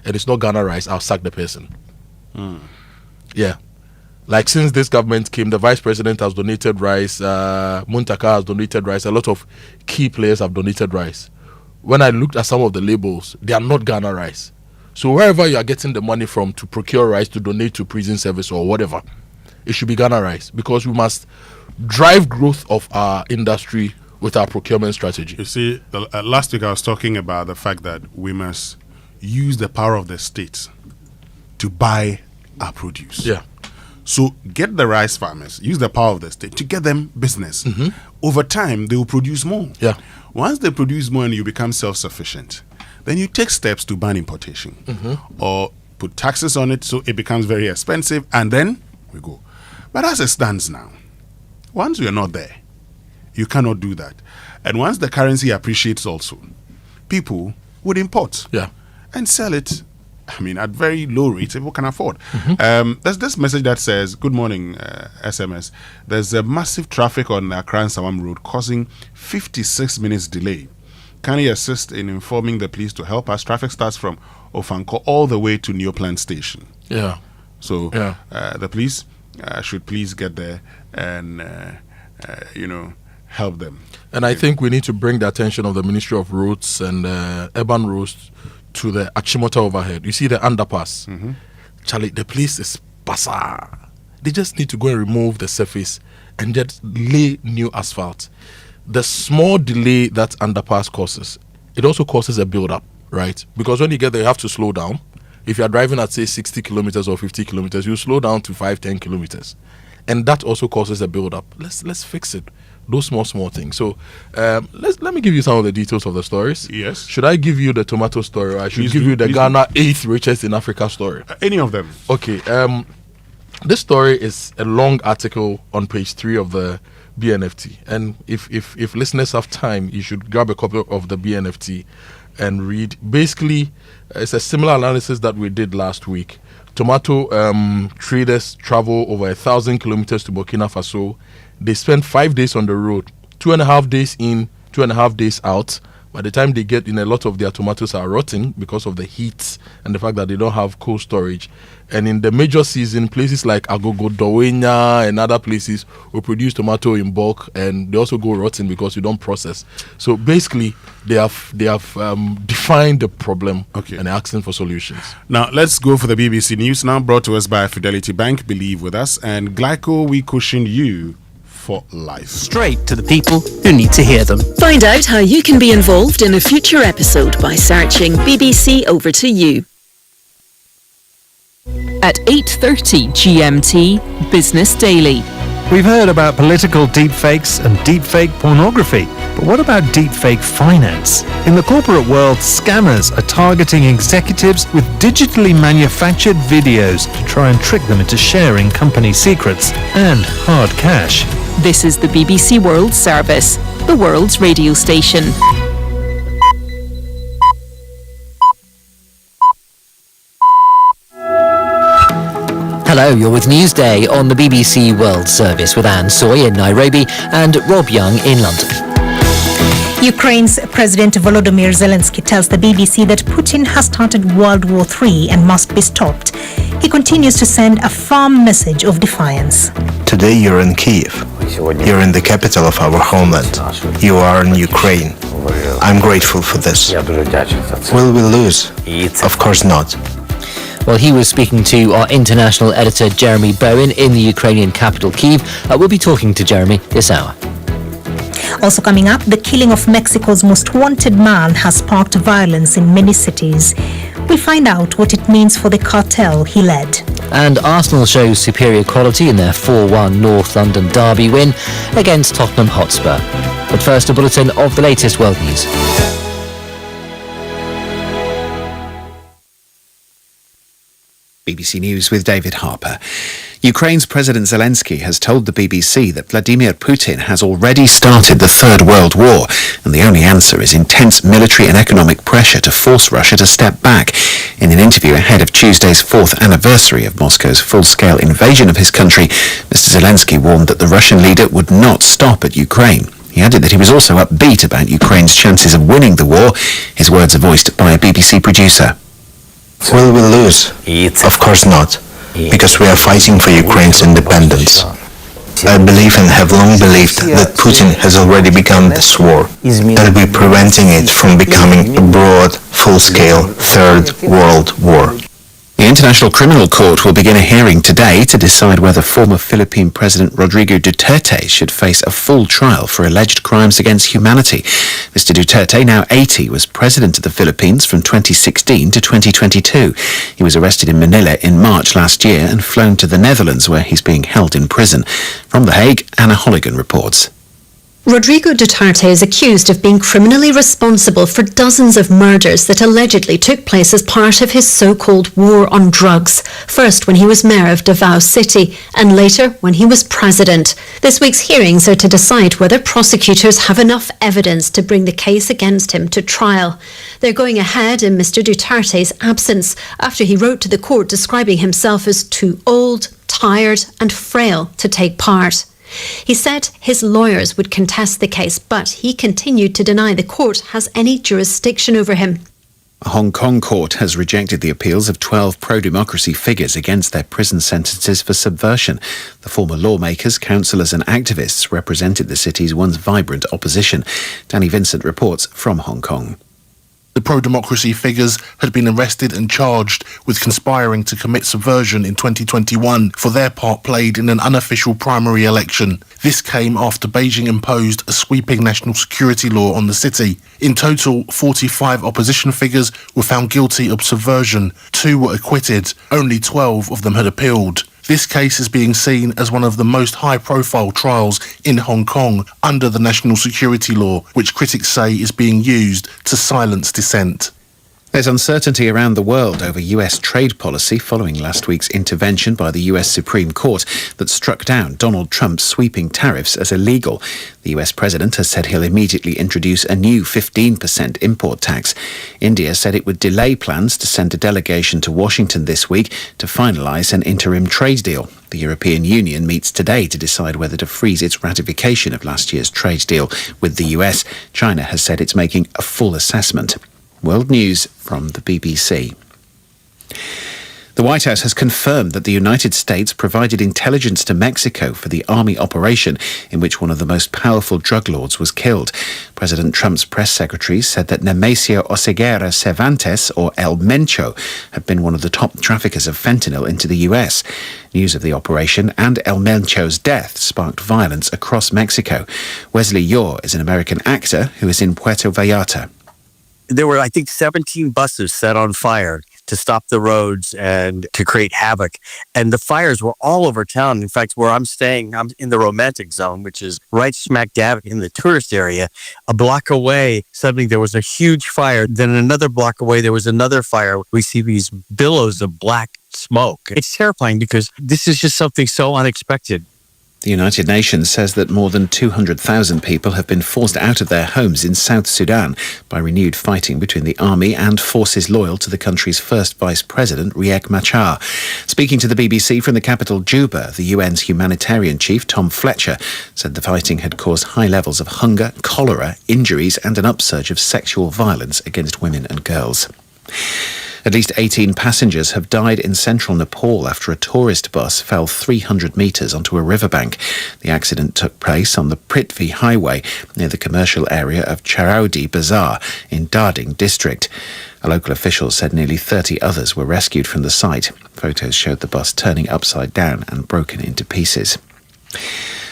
and it's not Ghana rice, I'll sack the person. Yeah. Like since this government came, the vice president has donated rice, Muntaka has donated rice, a lot of key players have donated rice. When I looked at some of the labels, they are not Ghana rice. So wherever you are getting the money from to procure rice to donate to prison service or whatever, it should be Ghana rice, because we must drive growth of our industry with our procurement strategy. You see, last week I was talking about the fact that we must use the power of the state to buy our produce. Yeah. So get the rice farmers, use the power of the state to get them business. Over time, they will produce more. Yeah. Once they produce more and you become self-sufficient, then you take steps to ban importation or put taxes on it so it becomes very expensive, and then we go. But as it stands now, once you're not there, you cannot do that. And once the currency appreciates also, people would import and sell it, I mean, at very low rates people can afford. There's this message that says, good morning, SMS. There's a massive traffic on Accra and Sawam Road causing 56 minutes delay. Can you assist in informing the police to help us? Traffic starts from Ofanko all the way to Neoplant Station. Yeah. So the police should please get there and, help them. And I think we need to bring the attention of the Ministry of Roads and Urban Roads to the Achimota overhead. You see the underpass. Charlie, the place is basa. They just need to go and remove the surface and just lay new asphalt. The small delay that underpass causes, it also causes a build-up, right? Because when you get there, you have to slow down. If you're driving at, say, 60 kilometers or 50 kilometers, you slow down to 5-10 kilometers. And that also causes a build-up. Let's fix it. Those small things. So let me give you some of the details of the stories. Yes. Should I give you the tomato story, or I should give you the Ghana 8th richest in Africa story? Any of them. Okay. This story is a long article on page 3 of the BNFT. And if listeners have time, you should grab a copy of the BNFT and read. Basically, it's a similar analysis that we did last week. Tomato traders travel over 1,000 kilometers to Burkina Faso. They spend 5 days on the road, 2.5 days in, 2.5 days out. By the time they get in, a lot of their tomatoes are rotting because of the heat and the fact that they don't have cold storage. And in the major season, places like Agogo, Dowenya, and other places will produce tomato in bulk, and they also go rotten because you don't process. So basically, they have defined the problem and are asking for solutions. Now let's go for the BBC News now, brought to us by Fidelity Bank. Believe with us, and Glyco, we cushion you for life. Straight to the people who need to hear them. Find out how you can be involved in a future episode by searching BBC Over to You. At 8:30 GMT, Business Daily. We've heard about political deepfakes and deepfake pornography, but what about deepfake finance? In the corporate world, scammers are targeting executives with digitally manufactured videos to try and trick them into sharing company secrets and hard cash. This is the BBC World Service, the world's radio station. Hello, you're with Newsday on the BBC World Service with Anne Soy in Nairobi and Rob Young in London. Ukraine's President Volodymyr Zelensky tells the BBC that Putin has started World War III and must be stopped. He continues to send a firm message of defiance. Today you're in Kyiv. You're in the capital of our homeland. You are in Ukraine. I'm grateful for this. Will we lose? Of course not. Well, he was speaking to our international editor, Jeremy Bowen, in the Ukrainian capital, Kyiv. We'll be talking to Jeremy this hour. Also coming up, the killing of Mexico's most wanted man has sparked violence in many cities. We'll find out what it means for the cartel he led. And Arsenal shows superior quality in their 4-1 North London derby win against Tottenham Hotspur. But first, a bulletin of the latest world news. BBC News with David Harper. Ukraine's President Zelensky has told the BBC that Vladimir Putin has already started the Third World War, and the only answer is intense military and economic pressure to force Russia to step back. In an interview ahead of Tuesday's 4th anniversary of Moscow's full-scale invasion of his country, Mr. Zelensky warned that the Russian leader would not stop at Ukraine. He added that he was also upbeat about Ukraine's chances of winning the war. His words are voiced by a BBC producer. Will we lose? Of course not, because we are fighting for Ukraine's independence. I believe and have long believed that Putin has already begun this war, that we're preventing it from becoming a broad, full-scale Third World War. The International Criminal Court will begin a hearing today to decide whether former Philippine President Rodrigo Duterte should face a full trial for alleged crimes against humanity. Mr. Duterte, now 80, was president of the Philippines from 2016 to 2022. He was arrested in Manila in March last year and flown to the Netherlands, where he's being held in prison. From The Hague, Anna Holligan reports. Rodrigo Duterte is accused of being criminally responsible for dozens of murders that allegedly took place as part of his so-called war on drugs, first when he was mayor of Davao City and later when he was president. This week's hearings are to decide whether prosecutors have enough evidence to bring the case against him to trial. They're going ahead in Mr. Duterte's absence after he wrote to the court describing himself as too old, tired and frail to take part. He said his lawyers would contest the case, but he continued to deny the court has any jurisdiction over him. A Hong Kong court has rejected the appeals of 12 pro-democracy figures against their prison sentences for subversion. The former lawmakers, councillors and activists represented the city's once vibrant opposition. Danny Vincent reports from Hong Kong. The pro-democracy figures had been arrested and charged with conspiring to commit subversion in 2021 for their part played in an unofficial primary election. This came after Beijing imposed a sweeping national security law on the city. In total, 45 opposition figures were found guilty of subversion. 2 were acquitted. Only 12 of them had appealed. This case is being seen as one of the most high-profile trials in Hong Kong under the national security law, which critics say is being used to silence dissent. There's uncertainty around the world over US trade policy following last week's intervention by the US Supreme Court that struck down Donald Trump's sweeping tariffs as illegal. The US president has said he'll immediately introduce a new 15% import tax. India said it would delay plans to send a delegation to Washington this week to finalise an interim trade deal. The European Union meets today to decide whether to freeze its ratification of last year's trade deal with the US. China has said it's making a full assessment. World News from the BBC. The White House has confirmed that the United States provided intelligence to Mexico for the army operation in which one of the most powerful drug lords was killed. President Trump's press secretary said that Nemesio Oseguera Cervantes, or El Mencho, had been one of the top traffickers of fentanyl into the US. News of the operation and El Mencho's death sparked violence across Mexico. Wesley Yore is an American actor who is in Puerto Vallarta. There were, I think, 17 buses set on fire to stop the roads and to create havoc. And the fires were all over town. In fact, where I'm staying, I'm in the romantic zone, which is right smack dab in the tourist area. A block away, suddenly there was a huge fire. Then another block away, there was another fire. We see these billows of black smoke. It's terrifying because this is just something so unexpected. The United Nations says that more than 200,000 people have been forced out of their homes in South Sudan by renewed fighting between the army and forces loyal to the country's first vice president, Riek Machar. Speaking to the BBC from the capital Juba, the UN's humanitarian chief, Tom Fletcher, said the fighting had caused high levels of hunger, cholera, injuries and an upsurge of sexual violence against women and girls. At least 18 passengers have died in central Nepal after a tourist bus fell 300 metres onto a riverbank. The accident took place on the Prithvi Highway near the commercial area of Charaudi Bazaar in Darding district. A local official said nearly 30 others were rescued from the site. Photos showed the bus turning upside down and broken into pieces.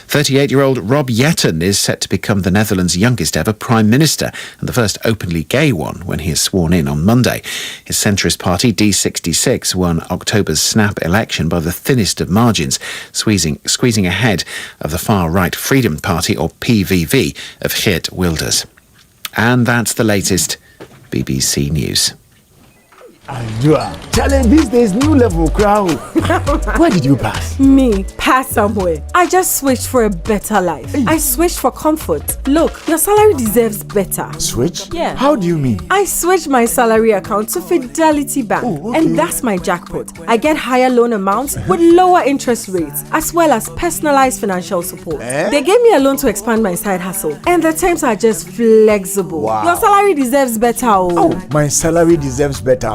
38-year-old Rob Jetten is set to become the Netherlands' youngest ever Prime Minister and the first openly gay one when he is sworn in on Monday. His centrist party, D66, won October's snap election by the thinnest of margins, squeezing ahead of the far-right Freedom Party, or PVV, of Geert Wilders. And that's the latest. BBC News. Challenge these days, new level crowd. Where did you pass? Me, pass somewhere. I just switched for a better life. I switched for comfort. Look, your salary deserves better. Switch? Yeah. How do you mean? I switched my salary account to Fidelity Bank. And that's my jackpot. I get higher loan amounts with lower interest rates, as well as personalized financial support. They gave me a loan to expand my side hustle. And the terms are just flexible. Wow. Your salary deserves better. Oh, my salary deserves better.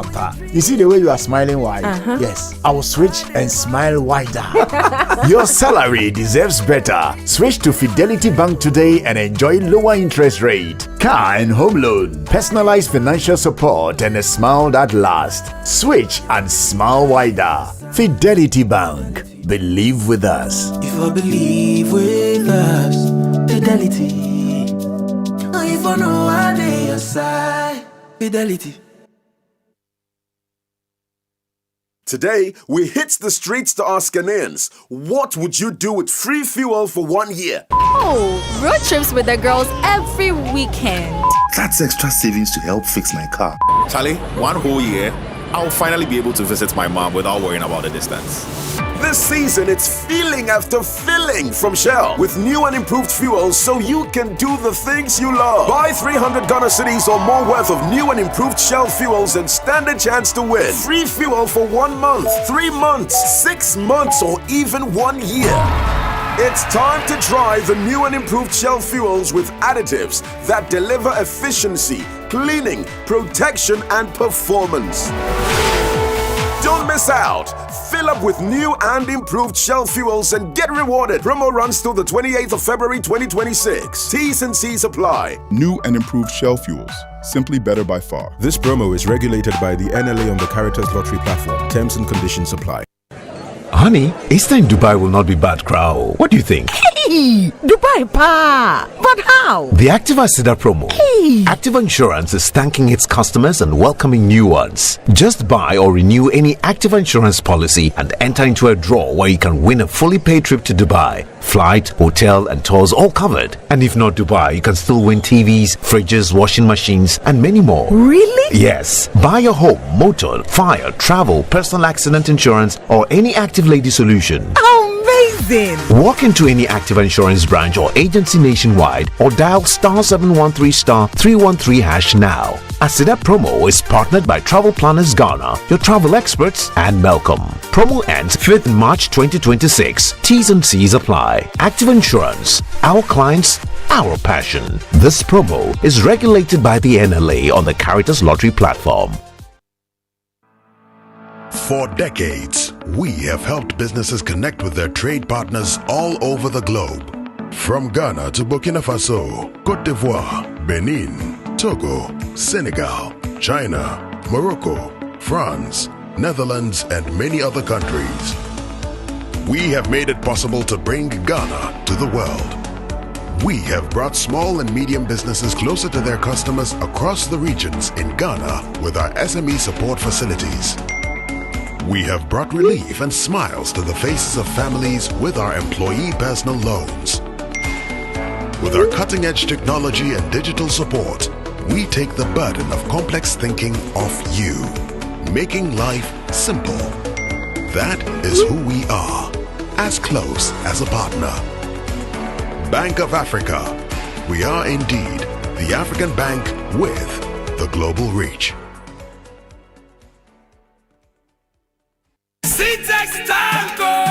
You see the way you are smiling wide? Yes, I will switch and smile wider. Your salary deserves better. Switch to Fidelity Bank today and enjoy lower interest rate, car and home loan, personalized financial support, and a smile that lasts. Switch and smile wider. Fidelity Bank. Believe with us. If I believe with us, Fidelity. If I know I dey your side, Fidelity. Today, we hit the streets to ask Ghanaians, what would you do with free fuel for 1 year? Oh, road trips with the girls every weekend. That's extra savings to help fix my car. Charlie, 1 whole year, I'll finally be able to visit my mom without worrying about the distance. This season, it's feeling after filling from Shell with new and improved fuels so you can do the things you love. Buy 300 Ghana cedis or more worth of new and improved Shell fuels and stand a chance to win. Free fuel for 1 month, 3 months, 6 months, or even 1 year. It's time to try the new and improved Shell fuels with additives that deliver efficiency, cleaning, protection, and performance. Don't miss out. Fill up with new and improved Shell fuels and get rewarded. Promo runs till the 28th of February 2026. T's and C's apply. New and improved Shell fuels. Simply better by far. This promo is regulated by the NLA on the Caritas Lottery platform. Terms and conditions apply. Honey, Easter in Dubai will not be bad, crowd. What do you think? Hey, Dubai pa! But how? The Activa Sida promo. Hey! Activa Insurance is thanking its customers and welcoming new ones. Just buy or renew any Activa Insurance policy and enter into a draw where you can win a fully paid trip to Dubai. Flight, hotel, and tours all covered. And if not Dubai, you can still win TVs, fridges, washing machines, and many more. Really? Yes. Buy your home, motor, fire, travel, personal accident insurance, or any Active Lady solution. Amazing! Walk into any Activa Insurance branch or agency nationwide or dial *713*313# now. Asida promo is partnered by Travel Planners Ghana, your travel experts, and Melcom. Promo ends 5th March 2026. T's and C's apply. Activa Insurance. Our clients, our passion. This promo is regulated by the NLA on the Caritas Lottery platform. For decades, we have helped businesses connect with their trade partners all over the globe. From Ghana to Burkina Faso, Côte d'Ivoire, Benin, Togo, Senegal, China, Morocco, France, Netherlands, and many other countries. We have made it possible to bring Ghana to the world. We have brought small and medium businesses closer to their customers across the regions in Ghana with our SME support facilities. We have brought relief and smiles to the faces of families with our employee personal loans. With our cutting-edge technology and digital support, we take the burden of complex thinking off you, making life simple. That is who we are, as close as a partner. Bank of Africa. We are indeed the African bank with the global reach. Syntax Tango!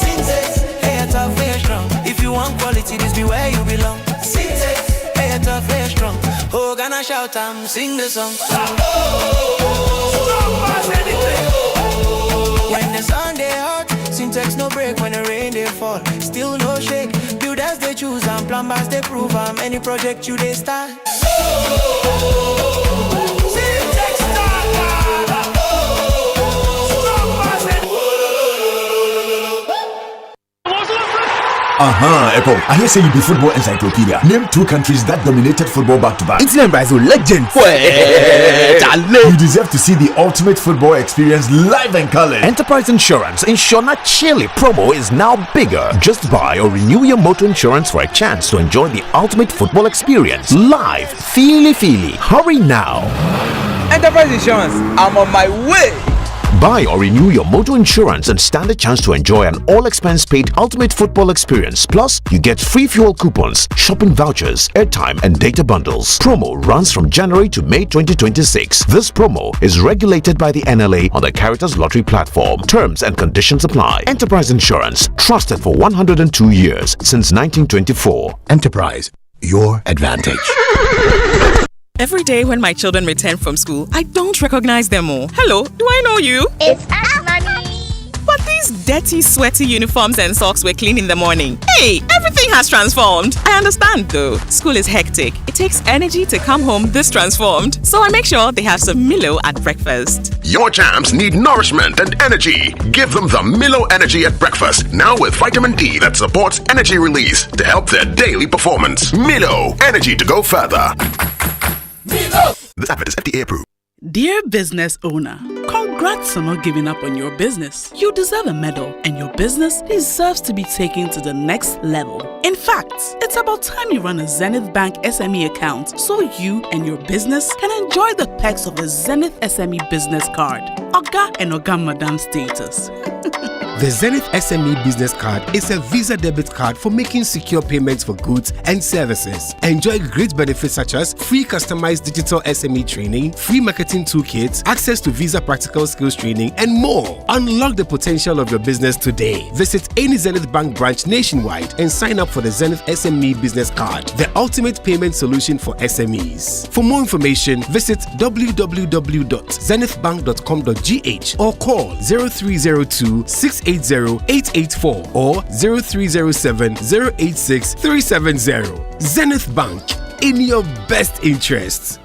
Syntax, hey, it's a fair strong. If you want quality, this be where you belong. Syntax, hey, it's a fair strong. Oh, gonna shout and sing the song. When the sun they hot, Syntax no break. When the rain they fall, still no shake. Builders they choose and plumbers they prove. Any project you they start. Syntax Apple. I hear say you be football encyclopedia. Name 2 countries that dominated football back to back. It's named by the legend. You deserve to see the ultimate football experience live and colored. Enterprise Insurance Insurna Chile promo is now bigger. Just buy or renew your motor insurance for a chance to enjoy the ultimate football experience live. Feely. Hurry now. Enterprise Insurance, I'm on my way. Buy or renew your motor insurance and stand a chance to enjoy an all-expense-paid ultimate football experience. Plus, you get free fuel coupons, shopping vouchers, airtime, and data bundles. Promo runs from January to May 2026. This promo is regulated by the NLA on the Caritas Lottery platform. Terms and conditions apply. Enterprise Insurance, trusted for 102 years since 1924. Enterprise, your advantage. Every day when my children return from school, I don't recognize them all. Hello, do I know you? It's us, Mommy. But these dirty, sweaty uniforms and socks were clean in the morning. Hey, everything has transformed. I understand though. School is hectic. It takes energy to come home this transformed. So I make sure they have some Milo at breakfast. Your champs need nourishment and energy. Give them the Milo Energy at breakfast. Now with vitamin D that supports energy release to help their daily performance. Milo, energy to go further. This advert is FDA approved. Dear business owner, congrats on not giving up on your business. You deserve a medal, and your business deserves to be taken to the next level. In fact, it's about time you run a Zenith Bank SME account so you and your business can enjoy the perks of a Zenith SME business card. Oga and Oga Madam status. The Zenith SME Business Card is a Visa debit card for making secure payments for goods and services. Enjoy great benefits such as free customized digital SME training, free marketing toolkits, access to Visa practical skills training, and more. Unlock the potential of your business today. Visit any Zenith Bank branch nationwide and sign up for the Zenith SME Business Card, the ultimate payment solution for SMEs. For more information, visit www.zenithbank.com.gh or call 0302-680-884 or 0307-086-370. Zenith Bank, in your best interests.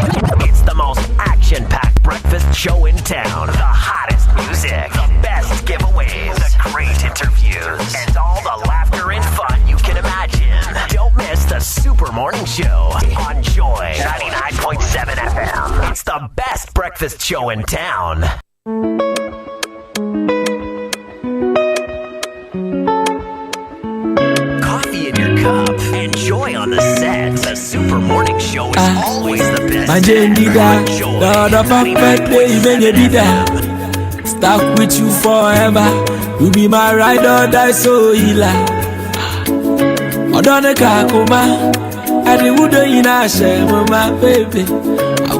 It's the most action-packed breakfast show in town. The hottest music, the best giveaways, the great interviews, and all the laughter and fun you can imagine. Don't miss the Super Morning Show on Joy 99.7 FM. It's the best breakfast show in town. Coffee in your cup. Enjoy on the set. The Super Morning Show is always the best. Stuck with you forever. You be my ride or die, so healer. Odone kakuma. I the wood in a shame, my baby. I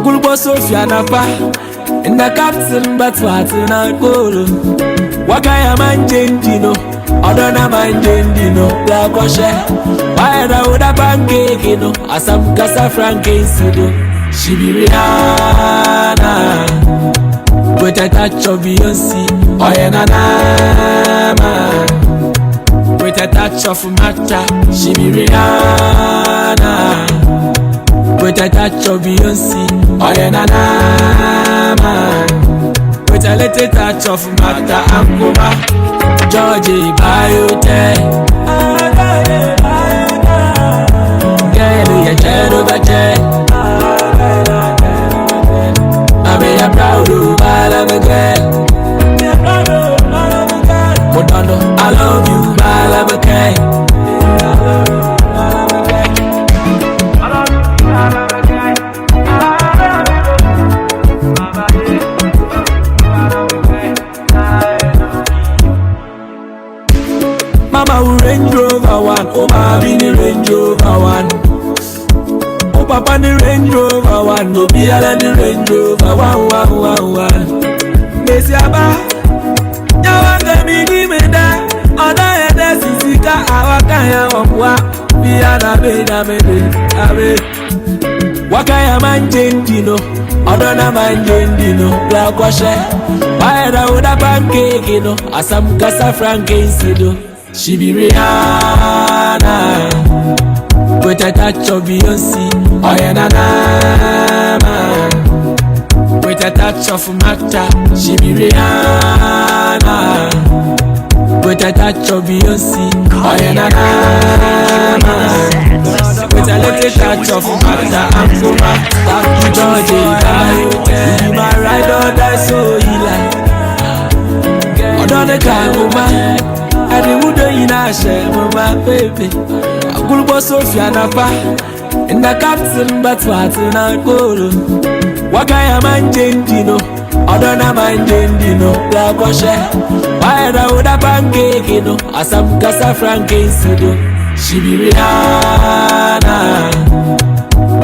could go Sophia Napa. In the captain, but what's in a go? What I am Angelino. Odona Mangelino. La Goshe. Why I would a pancake, you know. As some Casa Frankensido. She be Rihanna. With a touch of Beyonce, oh yeah, man. With a touch of Mata, she be Rihanna. With a touch of Beyonce, oh yeah, man. With a little touch of Mata, Amoah, Georgie, Boateng. Girl, you're Jero Baje. I'm proud of my girl. Modondo, I love you, my girl. Mama will Range Rover one, oh my Bini Range Rover one. Oh papa the Range Rover one, no be ala the Range Rover one. Mesi aba, nyawanga mini meda. Oda ede sisika awakaya wapwa. Biana beda mede, abe. Wakaya manjendino, odona manjendino. La kwashe, waeda uda pancake no. Asam kasa frankensido. She be Rihanna. With a touch of Beyonce, oh yeah, man. With a touch of Mata, she be Rihanna. with a touch of Beyonce. Oh yeah, na na, with a little touch of Mata Akoto. That Georgie, be my ride or die, so he like. I don't know Kagoma, I didn't would in a share, my baby. I could go Sophia Napa, and the captain, but what's in a goal. What I am minding, Dino, I don't know minding, Dino, Black Washer. Why I would a pancake, you know, as some Casa Francis, she be Rihanna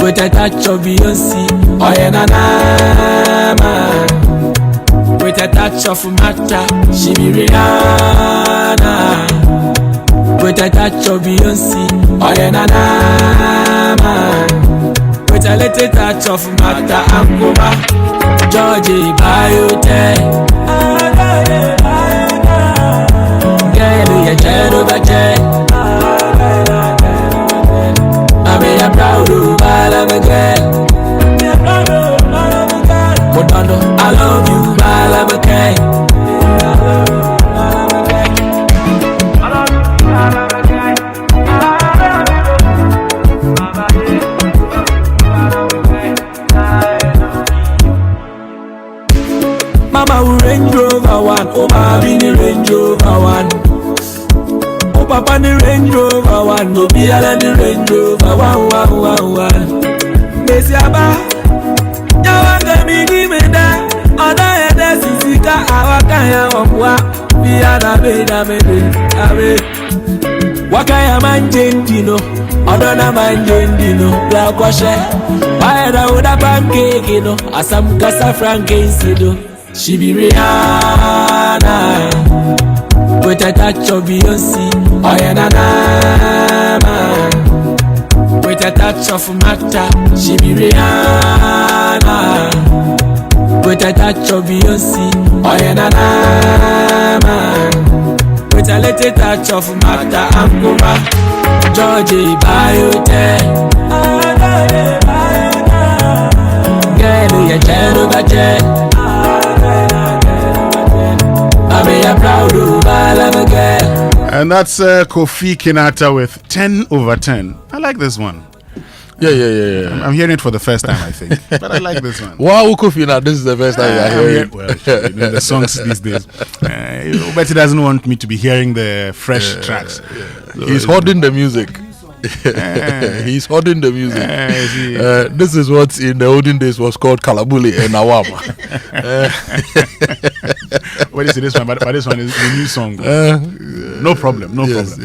with a touch of Beyonce. Oh, yeah, na na, with a touch of Mata, she be Rihanna with a touch of Beyonce. Oh yeah, na na, with a little touch of Mata Akoto. Georgie, Boateng, girl, you jello baje. I'm proud of all of a girl. I love you, I love a king. Mama will Range Rover one, oh my Bini Range Rover one. Oh papa the Range Rover one, no be all the Range Rover one. Messi Abba, yawa me give me that. Oda ede sisika awakaya wapwa biada beda bebe abe wakaya manjendino oda na manjendino black washe waeda uda pancake no asam Casa Francis do she be Rihanna with a touch of Beyonce. Oh yeah, na na, with a touch of Mata, she be Rihanna with a touch of Beyonce. Oh yeah, na na, with a little touch of Mata Akoto. Georgie, Boateng, girl, you jello baje. I'm proud of all of a girl. And that's Kofi Kinata with 10 over 10. I like this one. Yeah. I'm hearing it for the first time, I think. But I like this one. Wow, Kofi, now this is the first time I hear it. Well, sure, you know, the songs these days. Betty doesn't want me to be hearing the fresh tracks. So he's holding the music. He's holding the music. This is what in the olden days was called Kalabuli and Awama. What is this one? But this one is the new song. No problem. Yes.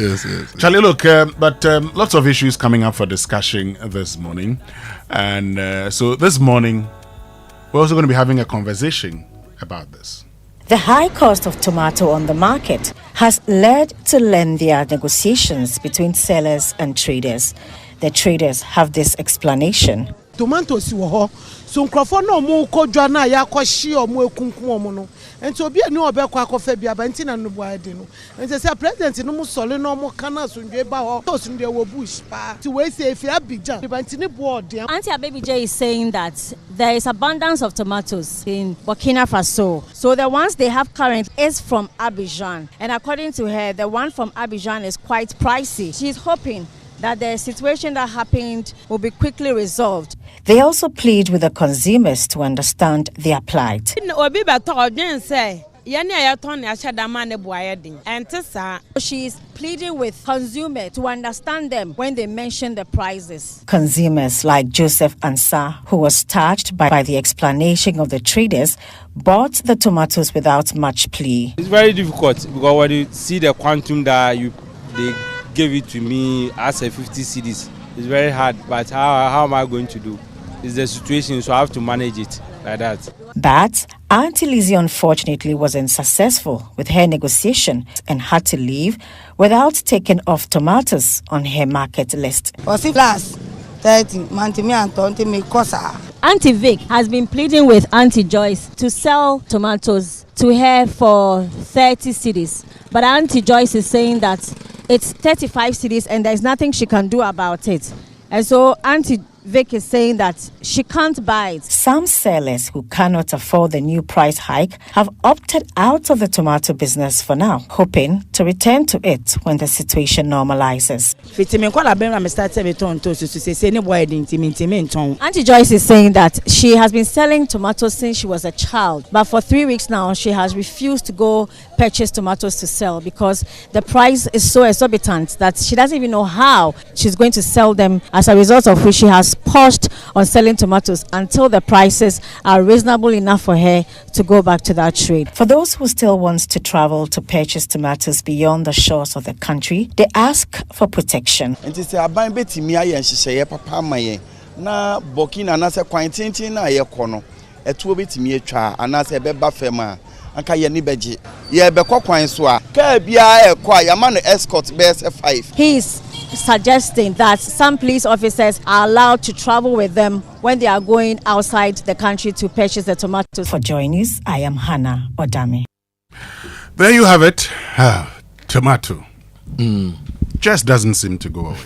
Charlie, look, but lots of issues coming up for discussion this morning. And so this morning, we're also going to be having a conversation about this. The high cost of tomato on the market has led to lengthier negotiations between sellers and traders. The traders have this explanation. Tomatoes so nkrofo no mo Kojo na ya kwashi omo ekunkum omo no enti obi ani obekwa akofa bia ba enti na no buade no enti say president no mo sole no mo kana sondwe ba ho to sondwe wo bush pa ti we say if Abidjan ba enti ne board. Auntie Baby J is saying that there is abundance of tomatoes in Burkina Faso, so the ones they have current is from Abidjan, and according to her the one from Abidjan is quite pricey. She's hoping that the situation that happened will be quickly resolved. They also plead with the consumers to understand their plight. She is pleading with consumers to understand them when they mention the prices. Consumers like Joseph Ansah, who was touched by the explanation of the traders, bought the tomatoes without much plea. It's very difficult because when you see the quantum that they gave it to me as a 50 cedis, it's very hard, but how am I going to do? It's the situation, so I have to manage it like that. But Auntie Lizzie unfortunately wasn't successful with her negotiation and had to leave without taking off tomatoes on her market list. Auntie Vic has been pleading with Auntie Joyce to sell tomatoes to her for 30 cedis, but Auntie Joyce is saying that it's 35 cedis and there's nothing she can do about it. And so Auntie Vic is saying that she can't buy it. Some sellers who cannot afford the new price hike have opted out of the tomato business for now, hoping to return to it when the situation normalizes. Auntie Joyce is saying that she has been selling tomatoes since she was a child, but for 3 weeks now she has refused to go purchase tomatoes to sell because the price is so exorbitant that she doesn't even know how she's going to sell them, as a result of which she has paused on selling tomatoes until the prices are reasonable enough for her to go back to that trade. For those who still want to travel to purchase tomatoes beyond the shores of the country, they ask for protection. Na Burkina na se kwantintin na ye kono etuo betimi atwa anase beba fema anka ye ni beje ye bekọ kwan so a ka bia ekọ ya ma no escort bs 5. He is suggesting that some police officers are allowed to travel with them when they are going outside the country to purchase the tomatoes. For Joy News, I am Hannah Odame. There you have it. Tomato. Just doesn't seem to go away.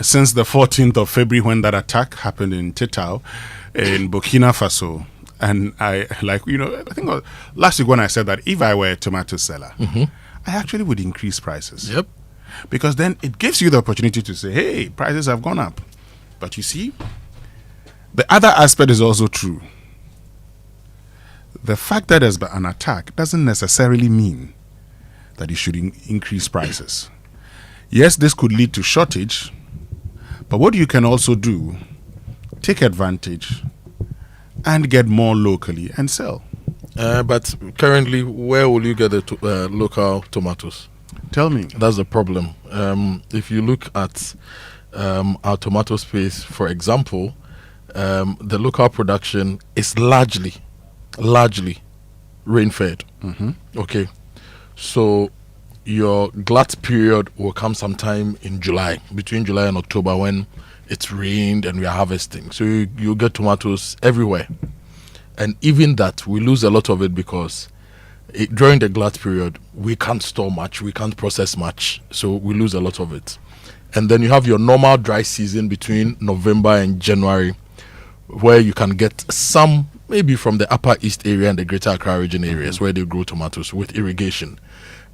Since the 14th of February, when that attack happened in Tetao, in Burkina Faso, and I think last week when I said that if I were a tomato seller, I actually would increase prices. Yep. Because then it gives you the opportunity to say, hey, prices have gone up. But you see, the other aspect is also true. The fact that there's an attack doesn't necessarily mean that you should increase prices. Yes, this could lead to shortage, but what you can also do, take advantage and get more locally and sell. But currently, where will you get the local tomatoes? Tell me. That's the problem. If you look at our tomato space, for example, the local production is largely rain-fed. Okay. So your glut period will come sometime in July, between July and October, when it's rained and we are harvesting. So you get tomatoes everywhere. And even that, we lose a lot of it because during the glut period, we can't store much, we can't process much. So we lose a lot of it. And then you have your normal dry season between November and January, where you can get some, maybe from the Upper East area and the Greater Accra region areas where they grow tomatoes with irrigation.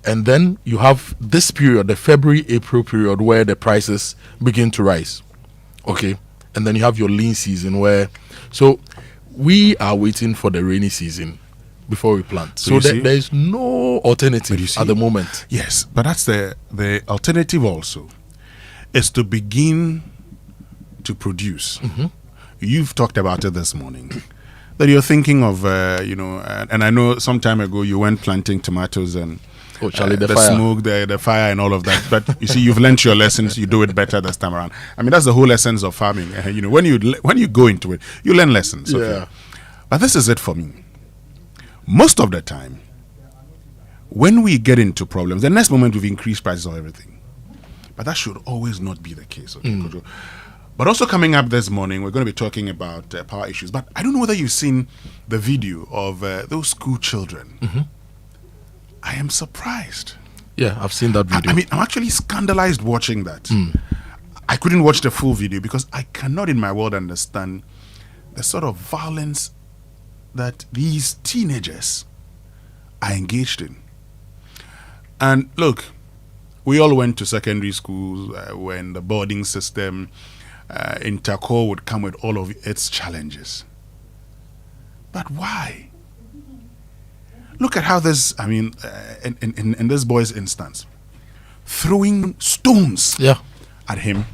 And then you have this period, the February-April period, where the prices begin to rise. Okay? And then you have your lean season where... So we are waiting for the rainy season before we plant. So there is no alternative at the moment. Yes, but that's the alternative also, is to begin to produce. You've talked about it this morning. That you're thinking of, and I know some time ago you went planting tomatoes and the fire. Smoke, the fire and all of that. But you see, you've learned your lessons. You do it better this time around. I mean, that's the whole essence of farming. When you go into it, you learn lessons. Okay? Yeah. But this is it for me. Most of the time, when we get into problems, the next moment we've increased prices of everything. But that should always not be the case. Okay, Kojo? But also coming up this morning, we're going to be talking about power issues. But I don't know whether you've seen the video of those school children. I am surprised. Yeah, I've seen that video. I mean, I'm actually scandalized watching that. I couldn't watch the full video because I cannot in my world understand the sort of violence that these teenagers are engaged in. And look, we all went to secondary schools when the boarding system in Tako would come with all of its challenges. But why? Look at how this, I mean, in this boy's instance, throwing stones at him.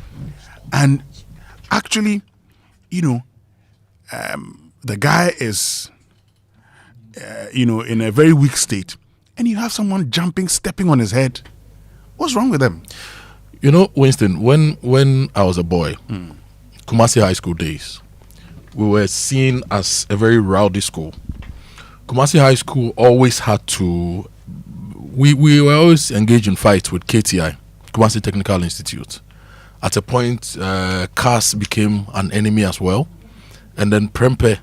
And actually, the guy is, in a very weak state. And you have someone stepping on his head. What's wrong with them? Winston, when I was a boy, Kumasi High School days, we were seen as a very rowdy school. Kumasi High School always had to... We were always engaged in fights with KTI, Kumasi Technical Institute. At a point, CAS became an enemy as well. And then Prempe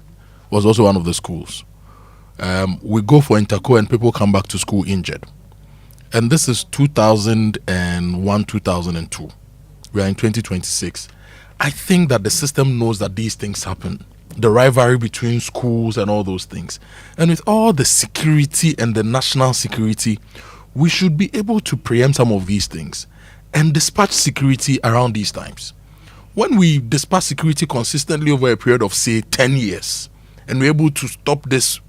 was also one of the schools. We go for Interco and people come back to school injured. And this is 2001, 2002. We are in 2026. I think that the system knows that these things happen. The rivalry between schools and all those things. And with all the security and the national security, we should be able to preempt some of these things and dispatch security around these times. When we dispatch security consistently over a period of, say, 10 years, and we're able to stop this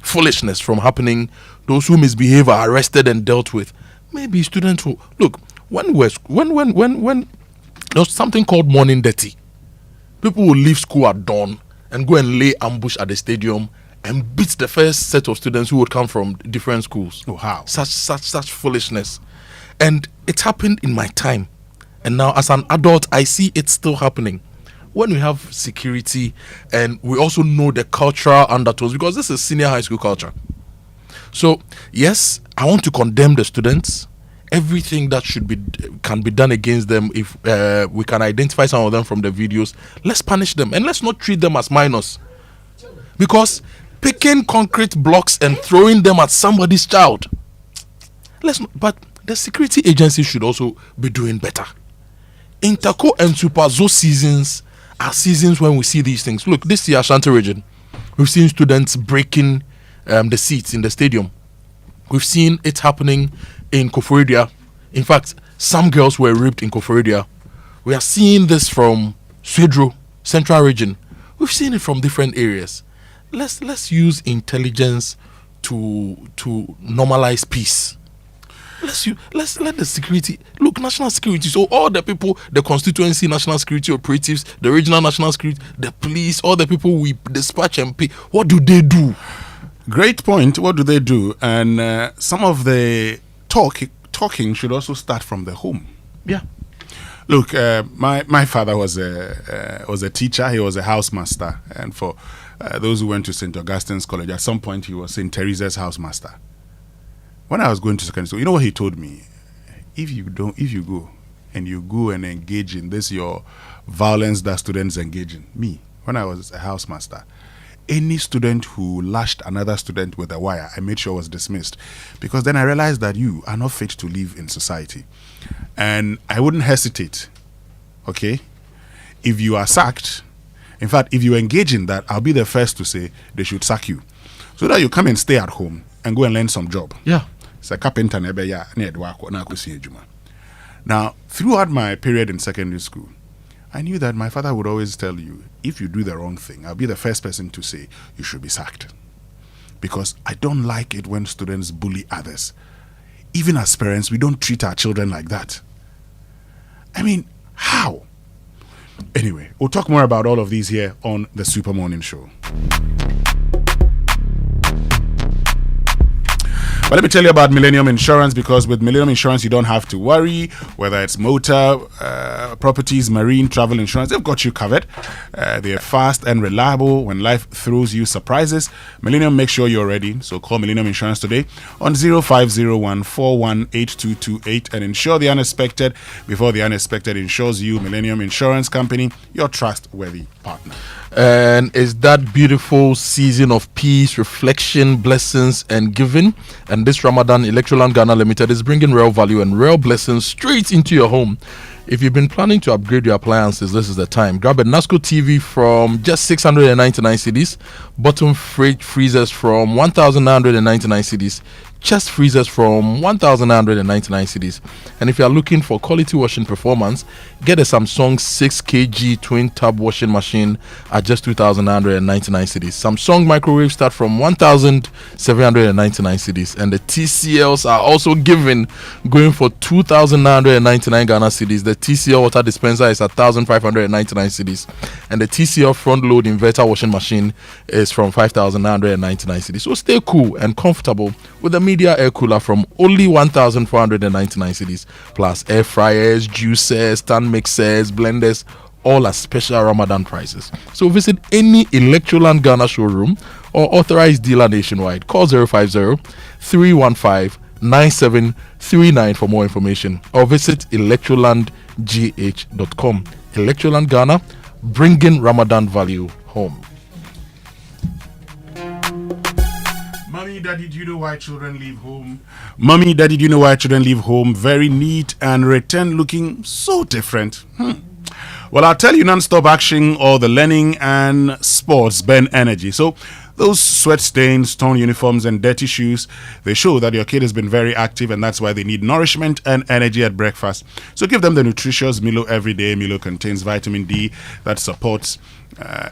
foolishness from happening, those who misbehave are arrested and dealt with, maybe students will... Look, when there's something called morning dirty, people will leave school at dawn and go and lay ambush at the stadium and beat the first set of students who would come from different schools. Oh, how? Such foolishness. And it happened in my time. And now as an adult, I see it still happening. When we have security and we also know the cultural undertones, because this is senior high school culture. So, yes, I want to condemn the students. Everything that can be done against them, if we can identify some of them from the videos, let's punish them and let's not treat them as minors. Because picking concrete blocks and throwing them at somebody's child, but the security agency should also be doing better. Interco and Super Zoo seasons are seasons when we see these things. Look, this year, Ashanti region, we've seen students breaking the seats in the stadium. We've seen it happening in Koforidua. In fact, some girls were raped in Koforidua. We are seeing this from Swedro, Central region. We've seen it from different areas. Let's use intelligence to normalize peace. Let's let the security look, national security. So all the people, the constituency national security operatives, the regional national security, the police, all the people we dispatch and pay. What do they do? Great point. What do they do? And some of the talking should also start from the home. Yeah. Look, my father was a teacher. He was a housemaster, and for those who went to St. Augustine's College, at some point he was St. Teresa's housemaster. When I was going to secondary school, you know what he told me? If you go and engage in this your violence that students engage in. Me, when I was a housemaster, any student who lashed another student with a wire, I made sure was dismissed, because then I realized that you are not fit to live in society, and I wouldn't hesitate. Okay, if you are sacked, in fact, if you engage in that, I'll be the first to say they should sack you, so that you come and stay at home and go and learn some job. Yeah. It's a carpenter. Now, throughout my period in secondary school, I knew that my father would always tell you, if you do the wrong thing, I'll be the first person to say you should be sacked. Because I don't like it when students bully others. Even as parents, we don't treat our children like that. I mean, how? Anyway, we'll talk more about all of these here on the Super Morning Show. But let me tell you about Millennium Insurance, because with Millennium Insurance, you don't have to worry whether it's motor, properties, marine, travel insurance. They've got you covered. They're fast and reliable. When life throws you surprises, Millennium makes sure you're ready. So call Millennium Insurance today on 0501418228 and insure the unexpected before the unexpected insures you. Millennium Insurance Company, your trustworthy partner. And it's that beautiful season of peace, reflection, blessings, and giving. And this Ramadan, Electroland Ghana Limited is bringing real value and real blessings straight into your home. If you've been planning to upgrade your appliances, this is the time. Grab a NASCO TV from just 699 cedis, bottom fridge freezers from 1,999 cedis, chest freezers from 1,999 cedis. And if you are looking for quality washing performance, get a Samsung 6 kg twin tub washing machine at just 2,999 cedis. Samsung microwave start from 1,799 cedis, and the TCLs are also going for 2,999 Ghana cedis. The TCL water dispenser is at 1,599 cedis, and the TCL front load inverter washing machine is from 5,999 cedis. So stay cool and comfortable with the media air cooler from only 1,499 cedis, plus air fryers, juicers, stand mixers, blenders, all at special Ramadan prices. So visit any Electroland Ghana showroom or authorized dealer nationwide. Call 050-315-9739 for more information, or visit electrolandgh.com. Electroland Ghana, bringing Ramadan value home. Mommy, Daddy, do you know why children leave home? Mommy, Daddy, do you know why children leave home very neat and return looking so different? Well, I'll tell you non-stop action or the learning and sports burn energy. So those sweat stains, torn uniforms, and dirty shoes, they show that your kid has been very active, and that's why they need nourishment and energy at breakfast. So give them the nutritious Milo every day. Milo contains vitamin D that supports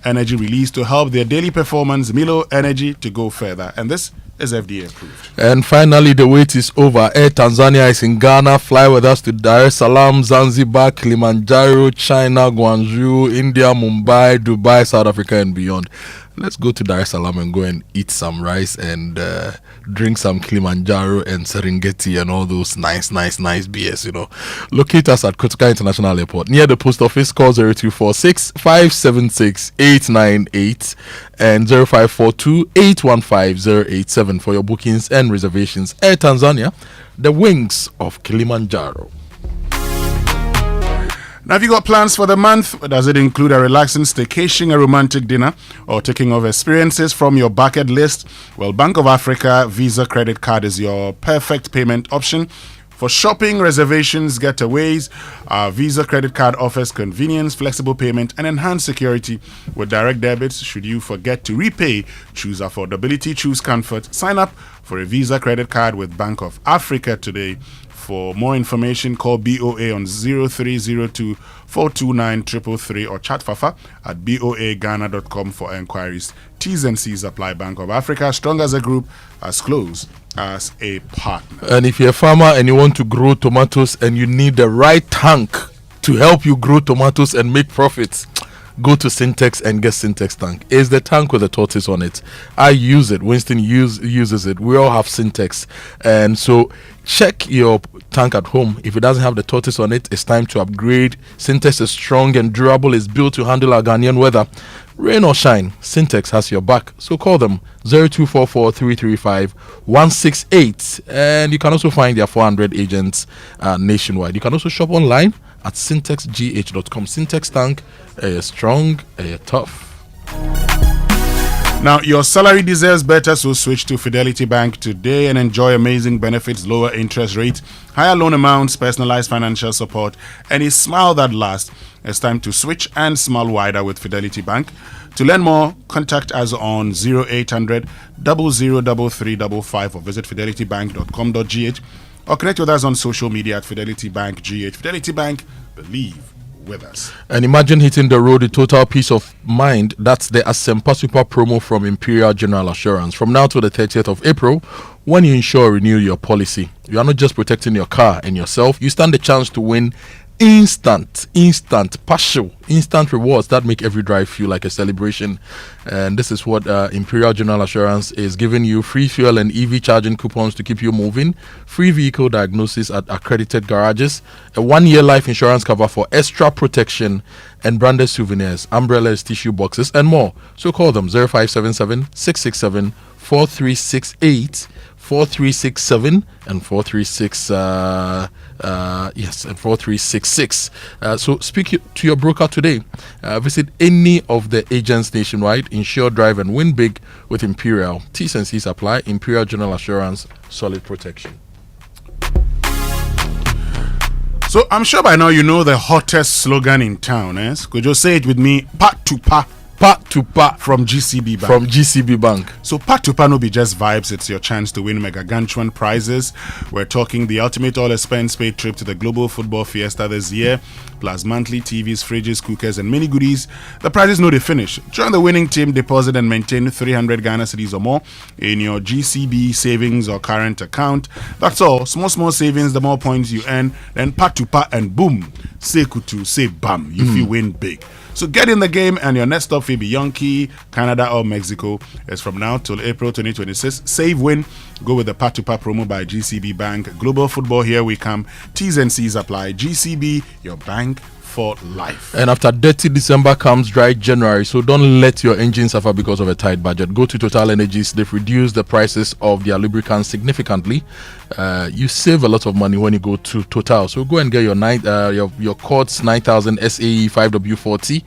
energy release to help their daily performance. Milo Energy to go further. And this is FDA approved. And finally, the wait is over. Air Tanzania is in Ghana. Fly with us to Dar es Salaam, Zanzibar, Kilimanjaro, China, Guangzhou, India, Mumbai, Dubai, South Africa, and beyond. Let's go to Dar es Salaam and go and eat some rice and drink some Kilimanjaro and Serengeti and all those nice beers, you know. Locate us at Kotoka International Airport near the post office. Call 0246 576 898 and 0542 815 087 for your bookings and reservations. Air Tanzania, the wings of Kilimanjaro. Now, have you got plans for the month? Does it include a relaxing staycation, a romantic dinner, or taking off experiences from your bucket list? Well, Bank of Africa Visa credit card is your perfect payment option. For shopping, reservations, getaways, our Visa credit card offers convenience, flexible payment, and enhanced security with direct debits. Should you forget to repay, choose affordability, choose comfort. Sign up for a Visa credit card with Bank of Africa today. For more information, call BOA on 0302 429 333 or chat Fafa at boaghana.com for enquiries. T's and C's apply. Bank of Africa, strong as a group, as close as a partner. And if you're a farmer and you want to grow tomatoes and you need the right tank to help you grow tomatoes and make profits, go to Syntex and get Syntex tank. It's the tank with the tortoise on it. I use it. Winston uses it. We all have Syntex. And so check your tank at home. If it doesn't have the tortoise on it, it's time to upgrade. Syntex is strong and durable. It's built to handle our Ghanaian weather. Rain or shine, Syntex has your back. So call them 0244 335 168. And you can also find their 400 agents nationwide. You can also shop online at syntexgh.com. Syntex tank, strong, tough. Now, your salary deserves better, so switch to Fidelity Bank today and enjoy amazing benefits, lower interest rates, higher loan amounts, personalized financial support, and a smile that lasts. It's time to switch and smile wider with Fidelity Bank. To learn more, contact us on 0800 003355 or visit fidelitybank.com.gh or connect with us on social media at Fidelity Bank GH. Fidelity Bank, believe with us. And imagine hitting the road with total peace of mind. That's the Asempa Super promo from Imperial General Assurance. From now to the 30th of April, when you insure or renew your policy, you are not just protecting your car and yourself, you stand the chance to win instant rewards that make every drive feel like a celebration. And this is what Imperial General Assurance is giving you: free fuel and EV charging coupons to keep you moving, free vehicle diagnosis at accredited garages, a 1-year life insurance cover for extra protection, and branded souvenirs, umbrellas, tissue boxes, and more. So call them 0577 667 4368 4367 and 4366. So speak to your broker today. Visit any of the agents nationwide. Insure, drive, and win big with Imperial. T's and C's apply. Imperial General Assurance, solid protection. So I'm sure by now you know the hottest slogan in town. Kojo, say it with me: part to part. Part to part from GCB Bank. From GCB Bank. So part to part no be just vibes, it's your chance to win mega ganchuan prizes. We're talking the ultimate all expense paid trip to the Global Football Fiesta this year, plus monthly TVs, fridges, cookers, and mini goodies. The prizes know they finish. Join the winning team, deposit and maintain 300 Ghana cedis or more in your GCB savings or current account. That's all. Small savings, the more points you earn. Then part to part and boom, say kutu, say bam, if you win big. So get in the game, and your next stop will be Yankee, Canada, or Mexico. It's from now till April 2026. Save, win. Go with the part to part promo by GCB Bank. Global football, here we come. T's and C's apply. GCB, your bank for life. And after dirty December comes dry January, so don't let your engine suffer because of a tight budget. Go to Total Energies. They've reduced the prices of their lubricants significantly. You save a lot of money when you go to Total. So go and get your Quartz 9000 SAE 5W40.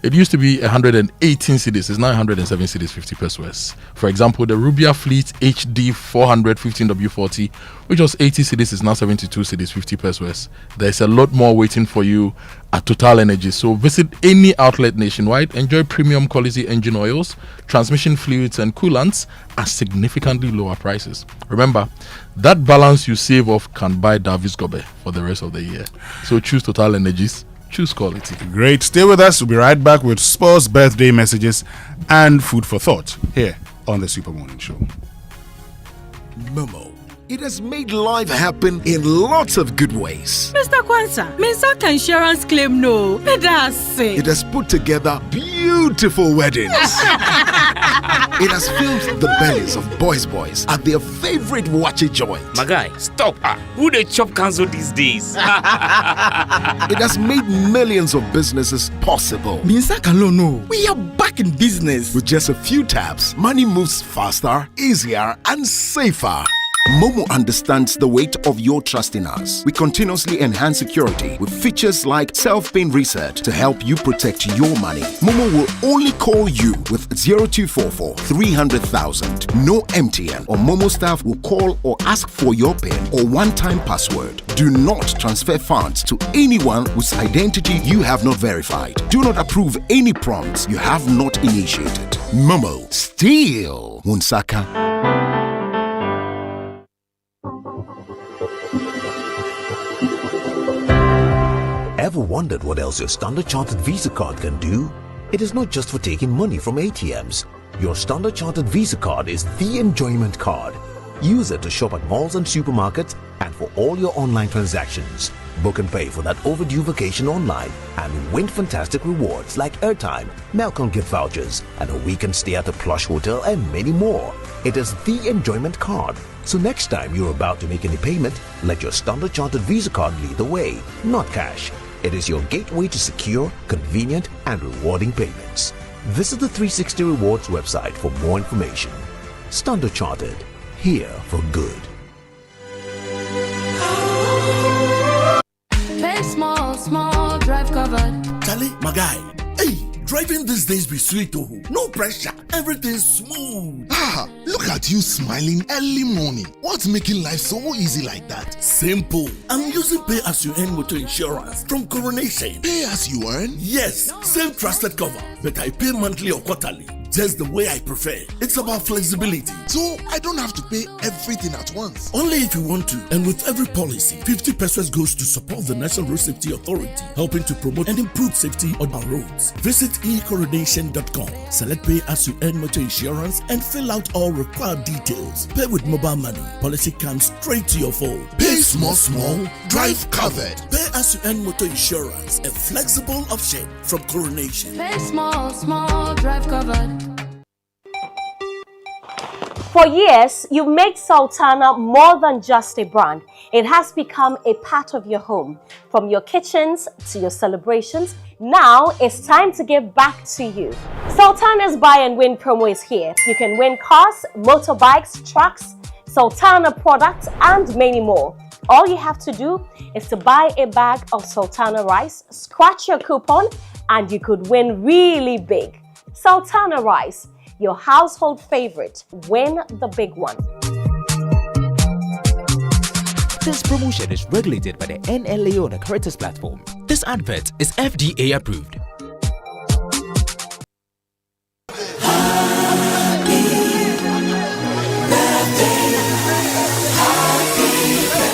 It used to be 118 cedis. It's now 107 cedis 50 pesos. For example, the Rubia Fleet HD 400 15W40 which was 80 cedis, is now 72 cedis, 50 pesos. There's a lot more waiting for you at Total Energy. So visit any outlet nationwide, enjoy premium quality engine oils, transmission fluids and coolants at significantly lower prices. Remember, that balance you save off can buy Davis Gobe for the rest of the year. So choose Total Energies, choose quality. Great. Stay with us. We'll be right back with sports, birthday messages, and food for thought here on the Super Morning Show. Momo. It has made life happen in lots of good ways. Mr. Kwanzaa, Mensaka insurance claim no. It has put together beautiful weddings. It has filled the bellies of boys at their favorite wachi joint. My guy, stop. Who they chop cancel these days? It has made millions of businesses possible. Mensaka no. We are back in business. With just a few taps, money moves faster, easier, and safer. Momo understands the weight of your trust in us. We continuously enhance security with features like self-paying reset to help you protect your money. Momo will only call you with 0244 300,000. No MTN or Momo staff will call or ask for your PIN or one-time password. Do not transfer funds to anyone whose identity you have not verified. Do not approve any prompts you have not initiated. Momo, still Wunsaka. Ever wondered what else your Standard Chartered Visa card can do? It is not just for taking money from ATMs. Your Standard Chartered Visa card is the enjoyment card. Use it to shop at malls and supermarkets and for all your online transactions. Book and pay for that overdue vacation online and win fantastic rewards like airtime, Melcom gift vouchers, and a weekend stay at a plush hotel and many more. It is the enjoyment card. So next time you're about to make any payment, let your Standard Chartered Visa card lead the way, not cash. It is your gateway to secure, convenient, and rewarding payments. Visit the 360 Rewards website for more information. Standard Chartered, here for good. Pay small, drive covered. Charlie, my guy. Hey, driving these days be sweet, oh. No pressure, everything's smooth. Look at you smiling early morning. What's making life so easy like that? Simple. I'm using Pay As You Earn motor insurance from Coronation. Pay as you earn? Yes, same trusted cover, but I pay monthly or quarterly. Just the way I prefer. It's about flexibility. So I don't have to pay everything at once. Only if you want to. And with every policy, 50 pesos goes to support the National Road Safety Authority, helping to promote and improve safety on our roads. Visit ecoronation.com, select Pay As You Earn motor insurance, and fill out all required details. Pay with mobile money. Policy comes straight to your phone. Pay small, drive covered. Pay As You Earn motor insurance, a flexible option from Coronation. Pay small, drive covered. For years, you made Sultana more than just a brand. It has become a part of your home. From your kitchens to your celebrations, now it's time to give back to you. Sultana's Buy and Win promo is here. You can win cars, motorbikes, trucks, Sultana products, and many more. All you have to do is to buy a bag of Sultana rice, scratch your coupon, and you could win really big. Sultana rice, your household favorite. Win the big one. This promotion is regulated by the NLA on the Caritas platform. This advert is FDA approved.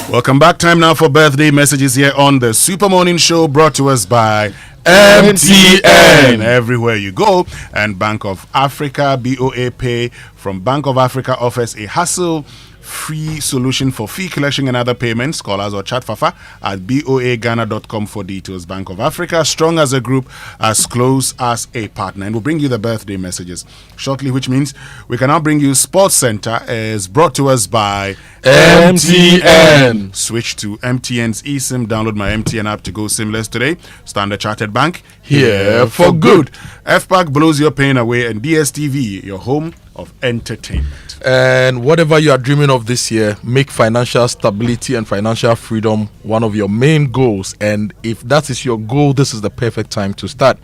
Welcome back. Time now for birthday messages here on the Super Morning Show, brought to us by MTN. Everywhere you go. And Bank of Africa, BOA Pay from Bank of Africa offers a hassle-free solution for fee collection and other payments. Call us or chat Fafa at boaghana.com for details. Bank of Africa, strong as a group, as close as a partner. And we'll bring you the birthday messages shortly, which means we can now bring you Sports Center, is brought to us by MTN. Switch to MTN's eSIM. Download my MTN app to go SIMless today. Standard Chartered Bank, here for good. FPAC blows your pain away, and DSTV, your home of entertainment. And whatever you are dreaming of this year, make financial stability and financial freedom one of your main goals. And if that is your goal, this is the perfect time to start.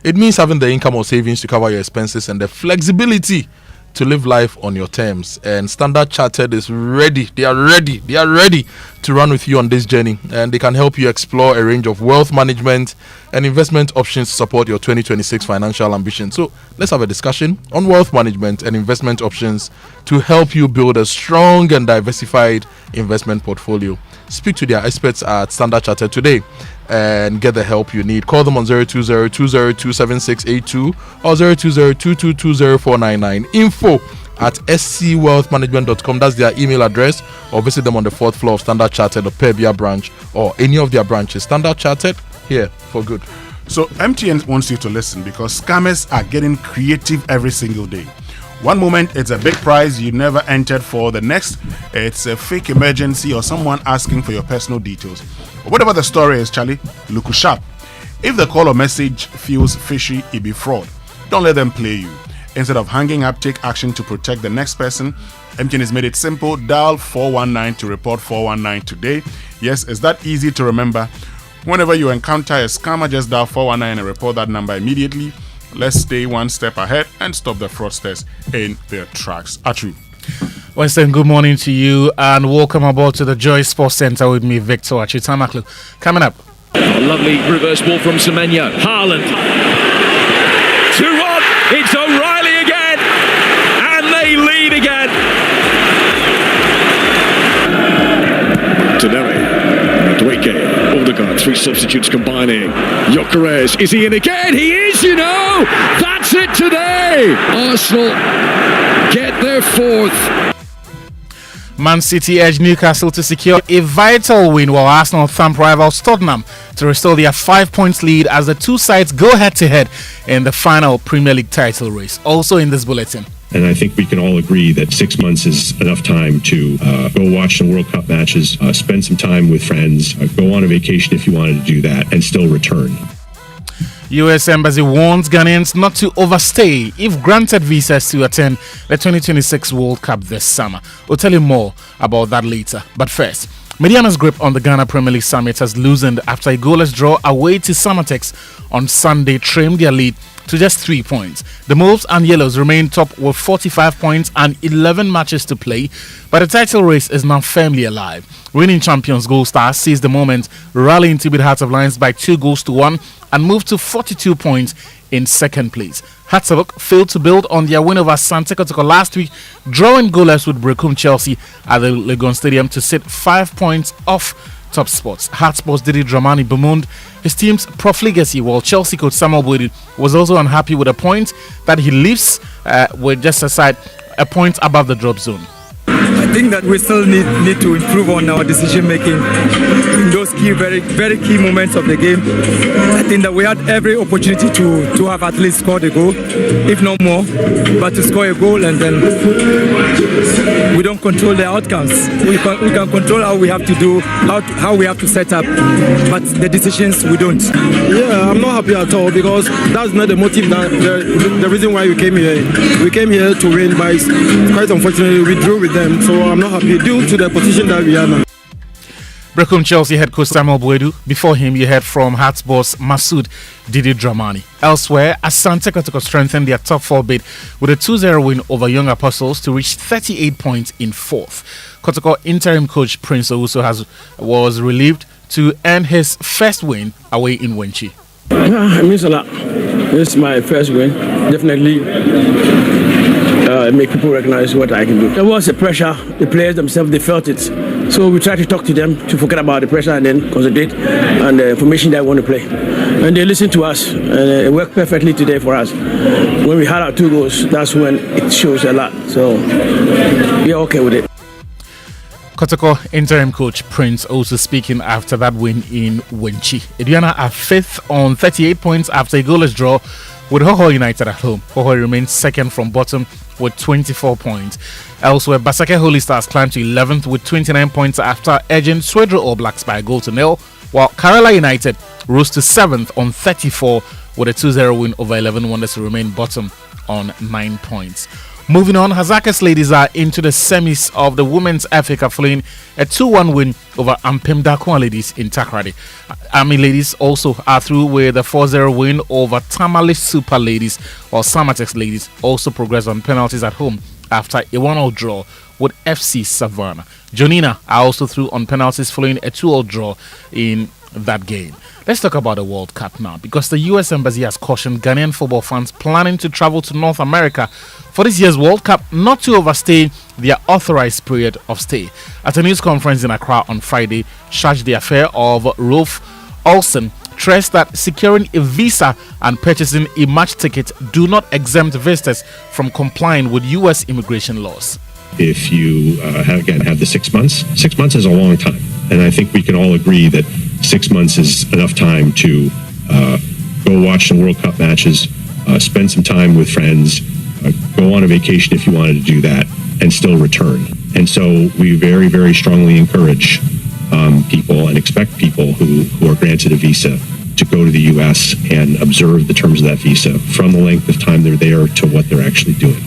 It means having the income or savings to cover your expenses and the flexibility to live life on your terms. And Standard Chartered is ready. They are ready to run with you on this journey. And they can help you explore a range of wealth management and investment options to support your 2026 financial ambition. So let's have a discussion on wealth management and investment options to help you build a strong and diversified investment portfolio. Speak to their experts at Standard Chartered today and get the help you need. Call them on 020-202-7682 or 020-2220-499. info@scwealthmanagement.com. That's their email address, or visit them on the 4th floor of Standard Chartered or Pebia branch or any of their branches. Standard Chartered, here for good. So MTN wants you to listen because scammers are getting creative every single day. One moment it's a big prize you never entered for, the next it's a fake emergency or someone asking for your personal details. But whatever the story is, Charlie, look sharp. If the call or message feels fishy, it be fraud. Don't let them play you. Instead of hanging up, take action to protect the next person. MTN has made it simple. Dial 419 to report 419 today. Yes, it's that easy to remember. Whenever you encounter a scammer, just dial 419 and report that number immediately. Let's stay one step ahead and stop the fraudsters in their tracks. Atru. Winston, good morning to you and welcome aboard to the Joy Sports Center with me, Victor Achitamaklu. Coming up. A lovely reverse ball from Semenyo. Haaland. 2-1. It's O'Reilly again. And they lead again. Toneri. Dweke. Odegaard. 3 substitutes combining. Gyökeres. Is he in again? He is, you know. That's it today. Arsenal get their 4th. Man City edged Newcastle to secure a vital win, while Arsenal thump rivals Tottenham to restore their 5-point lead as the two sides go head-to-head in the final Premier League title race. Also in this bulletin. And I think we can all agree that 6 months is enough time to go watch some World Cup matches, spend some time with friends, go on a vacation if you wanted to do that, and still return. U.S. Embassy warns Ghanaians not to overstay if granted visas to attend the 2026 World Cup this summer. We'll tell you more about that later. But first, Mediana's grip on the Ghana Premier League summit has loosened after a goalless draw away to Samatex on Sunday trimmed their lead to just 3 points. The Wolves and Yellows remain top with 45 points and 11 matches to play, but the title race is now firmly alive. Reigning champions Gold Stars seized the moment, rallying to beat Hearts of Lions by 2-1 and moved to 42 points in second place. Hearts of Oak failed to build on their win over Asante Kotoko last week, drawing goalless with Brecum Chelsea at the Legon Stadium to sit 5 points off top spots. Hearts boss Didi Dramani bemoaned his team's profligacy, while Chelsea coach Samuel Boyd was also unhappy with a point that he leaves with just aside a point above the drop zone. I think that we still need to improve on our decision making in those key, very, very key moments of the game. I think that we had every opportunity to have at least scored a goal, if not more, but to score a goal and then we don't control the outcomes. We can control how we have to do, how we have to set up, but the decisions we don't. Yeah, I'm not happy at all because that's not the motive, the reason why we came here. We came here to win, but it's quite unfortunately we drew with them. So I'm not happy due to the position that we are now. Brecum Chelsea head coach Samuel Boyd. Before him, you heard from Hearts boss Masoud Didi Dramani. Elsewhere, Asante Kotoko strengthened their top 4 bid with a 2-0 win over Young Apostles to reach 38 points in 4th. Kotoko interim coach Prince Owusu was relieved to earn his first win away in Wenchi. It means a lot. This is my first win. Definitely make people recognize what I can do. There was a pressure. The players themselves, they felt it. So we tried to talk to them to forget about the pressure and then concentrate on the information that I want to play. And they listened to us, and it worked perfectly today for us. When we had our 2 goals, that's when it shows a lot. So we are okay with it. Kotoko interim coach Prince also speaking after that win in Wenchi. Aduana are 5th on 38 points after a goalless draw with Hoho United at home. Hoho remains second from bottom with 24 points. Elsewhere, Basake Holy Stars climbed to 11th with 29 points after edging Swedro All Blacks by a 0-0, while Kerala United rose to 7th on 34 with a 2-0 win over 11 Wonders to remain bottom on 9 points. Moving on, Hazakis ladies are into the semis of the Women's FA Cup following a 2-1 win over Ampem Dakwa ladies in Takrady. Army ladies also are through with a 4-0 win over Tamale Super ladies, while Samatex ladies also progress on penalties at home after a 1-0 draw with FC Savannah. Jonina are also through on penalties following a 2-0 draw in that game. Let's talk about the World Cup now, because the U.S. Embassy has cautioned Ghanaian football fans planning to travel to North America for this year's World Cup not to overstay their authorized period of stay. At a news conference in Accra on Friday, charged the affair of Rolf Olsen stressed that securing a visa and purchasing a match ticket do not exempt visitors from complying with U.S. immigration laws. If you have the 6 months, 6 months is a long time. And I think we can all agree that 6 months is enough time to go watch some World Cup matches, spend some time with friends, go on a vacation if you wanted to do that, and still return. And so we very, very strongly encourage people and expect people who are granted a visa to go to the U.S. and observe the terms of that visa from the length of time they're there to what they're actually doing.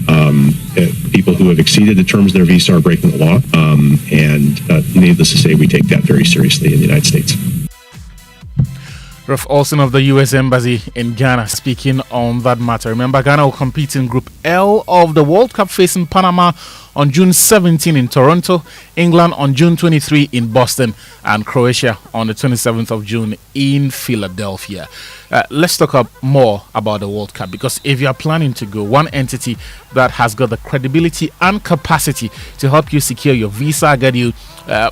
People who have exceeded the terms of their visa are breaking the law, and needless to say, we take that very seriously in the United States. Rolf Olsen of the U.S. Embassy in Ghana speaking on that matter. Remember, Ghana will compete in Group L of the World Cup facing Panama on June 17 in Toronto, England on June 23 in Boston, and Croatia on the 27th of June in Philadelphia. Let's talk more about the World Cup, because if you are planning to go, one entity that has got the credibility and capacity to help you secure your visa, get you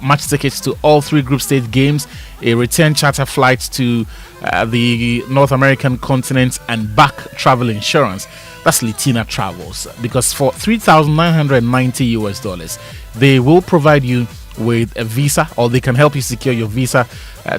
match tickets to all 3 group stage games, a return charter flight to the North American continent, and back travel insurance, that's Litina Travels. Because for $3,990 they will provide you with a visa, or they can help you secure your visa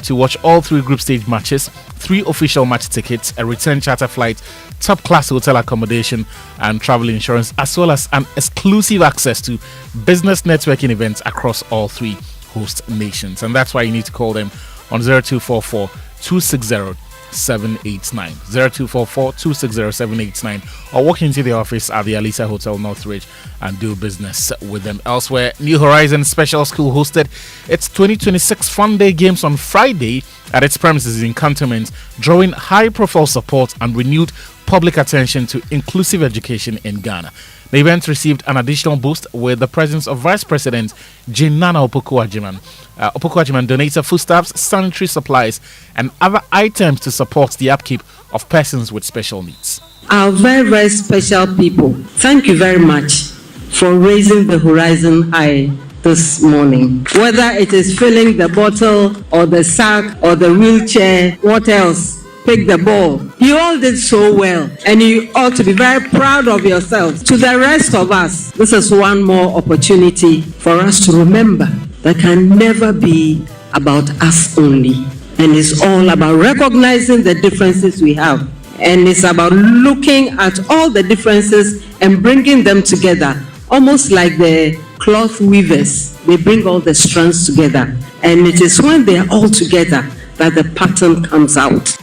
to watch all 3 group stage matches, 3 official match tickets, a return charter flight, top class hotel accommodation and travel insurance, as well as an exclusive access to business networking events across all 3 host nations. And that's why you need to call them on 0244 260 789 0244 260 789, or walk into the office at the Alisa Hotel Northridge and do business with them. Elsewhere, New Horizons Special School hosted its 2026 Fun Day Games on Friday at its premises in Cantonment, drawing high profile support and renewed public attention to inclusive education in Ghana. The event received an additional boost with the presence of Vice President Jinana Opoku-Agyemang. Opoku-Agyemang donated foodstuffs, sanitary supplies, and other items to support the upkeep of persons with special needs. Our very, very special people, thank you very much for raising the horizon high this morning. Whether it is filling the bottle or the sack or the wheelchair, what else? Pick the ball. You all did so well, and you ought to be very proud of yourselves. To the rest of us, this is one more opportunity for us to remember that can never be about us only, and it's all about recognizing the differences we have, and it's about looking at all the differences and bringing them together, almost like the cloth weavers. They bring all the strands together, and it is when they are all together that the pattern comes out.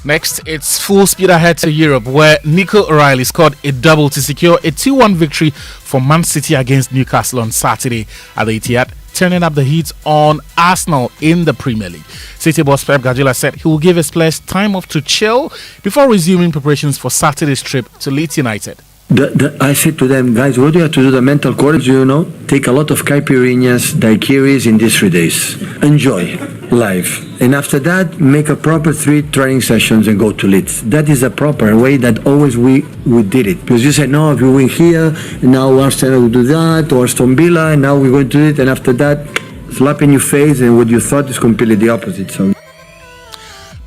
Next, it's full speed ahead to Europe, where Nico O'Reilly scored a double to secure a 2-1 victory for Man City against Newcastle on Saturday at the Etihad, turning up the heat on Arsenal in the Premier League. City boss Pep Guardiola said he will give his players time off to chill before resuming preparations for Saturday's trip to Leeds United. I said to them, guys, what do you have to do? The mental courage, take a lot of caipirinhas, daiquiris in these 3 days. Enjoy life. And after that, make a proper 3 training sessions and go to Leeds. That is a proper way that always we did it. Because you said, no, if we win here, now Arsenal will do that, or Aston Villa, and now we're going to do it. And after that, slap in your face, and what you thought is completely the opposite. So.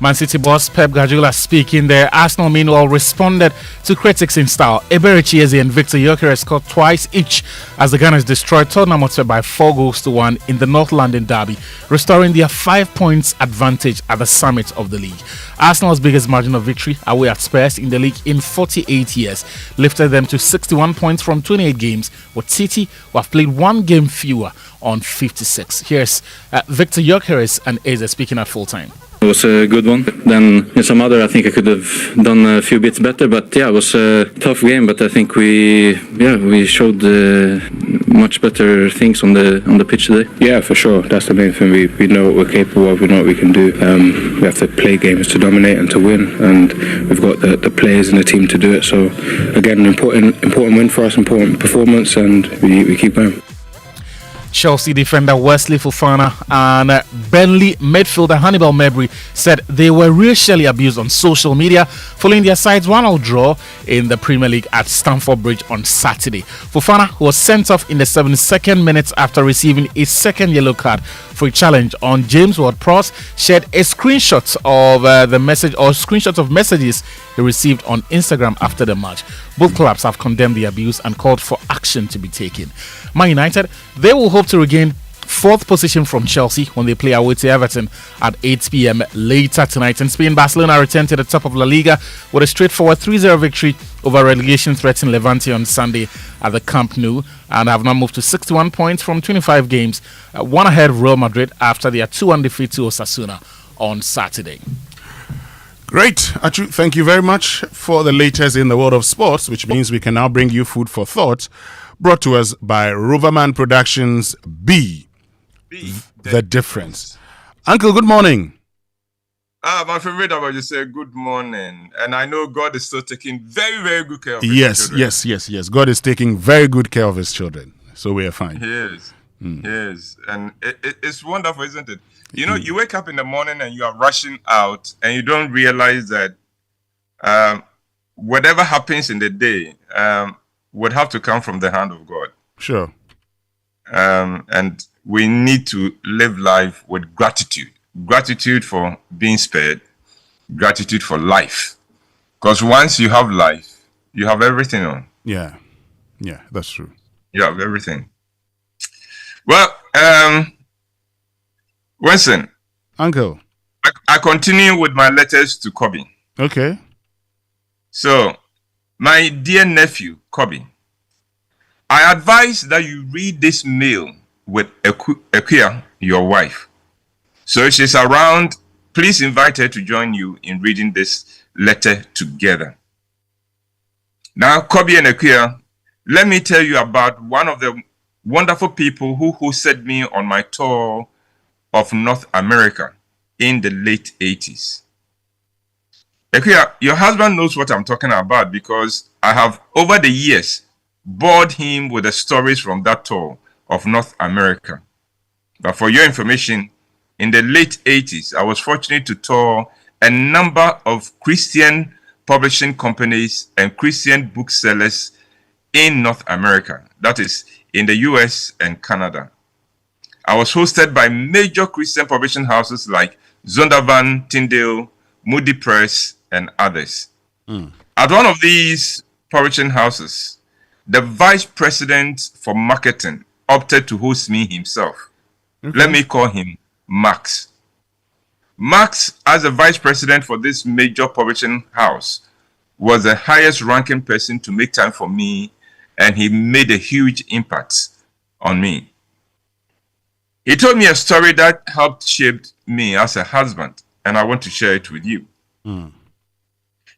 Man City boss Pep Guardiola speaking there. Arsenal meanwhile responded to critics in style. Eberechi Eze and Victor Gyökeres scored twice each as the Gunners destroyed Tottenham Hotspur by 4-1 in the North London derby, restoring their 5 points advantage at the summit of the league. Arsenal's biggest margin of victory away at Spurs in the league in 48 years lifted them to 61 points from 28 games, with City who have played 1 game fewer on 56. Here's Victor Gyökeres and Eze speaking at full time. It was a good one. Then in some other, I think I could have done a few bits better. But yeah, it was a tough game. But I think we showed much better things on the pitch today. Yeah, for sure. That's the main thing. We know what we're capable of. We know what we can do. We have to play games to dominate and to win, and we've got the players in the team to do it. So again, an important win for us, important performance, and we keep going. Chelsea defender Wesley Fofana and Burnley midfielder Hannibal Mabry said they were racially abused on social media following their side's 1-0 draw in the Premier League at Stamford Bridge on Saturday. Fofana, who was sent off in the 72nd minute after receiving a second yellow card for a challenge on James Ward-Prowse, shared a screenshot of screenshots of messages he received on Instagram after the match. Both clubs have condemned the abuse and called for action to be taken. Man United, they will hope to regain 4th position from Chelsea when they play away to Everton at 8 p.m. later tonight. In Spain, Barcelona returned to the top of La Liga with a straightforward 3-0 victory over relegation-threatened Levante on Sunday at the Camp Nou and have now moved to 61 points from 25 games, one ahead of Real Madrid after their 2-1 defeat to Osasuna on Saturday. Great. Achu, thank you very much for the latest in the world of sports, which means we can now bring you food for thought, brought to us by Roverman Productions. Be the difference. Uncle, good morning. My favorite about you say good morning, and I know God is still taking very, very good care of his children. Yes. God is taking very good care of his children, so we are fine. He is. Yes, and it's wonderful, isn't it? You know, you wake up in the morning and you are rushing out, and you don't realize that whatever happens in the day would have to come from the hand of God. Sure. And we need to live life with gratitude. Gratitude for being spared. Gratitude for life. Because once you have life, you have everything on. Yeah, that's true. You have everything. Well, Winston. Uncle. I continue with my letters to Kobe. Okay. So, my dear nephew, Kobe, I advise that you read this mail with Akia, your wife. So if she's around, please invite her to join you in reading this letter together. Now, Kobe and Akia, let me tell you about one of the wonderful people who hosted me on my tour of North America in the late 80s. Akia, your husband knows what I'm talking about because I have, over the years, bored him with the stories from that tour of North America. But for your information, in the late 80s, I was fortunate to tour a number of Christian publishing companies and Christian booksellers in North America, that is, in the US and Canada. I was hosted by major Christian publishing houses like Zondervan, Tyndale, Moody Press, and others. At one of these publishing houses, the vice president for marketing opted to host me himself. Okay. Let me call him Max. Max, as a vice president for this major publishing house, was the highest ranking person to make time for me, and he made a huge impact on me. He told me a story that helped shape me as a husband, and I want to share it with you.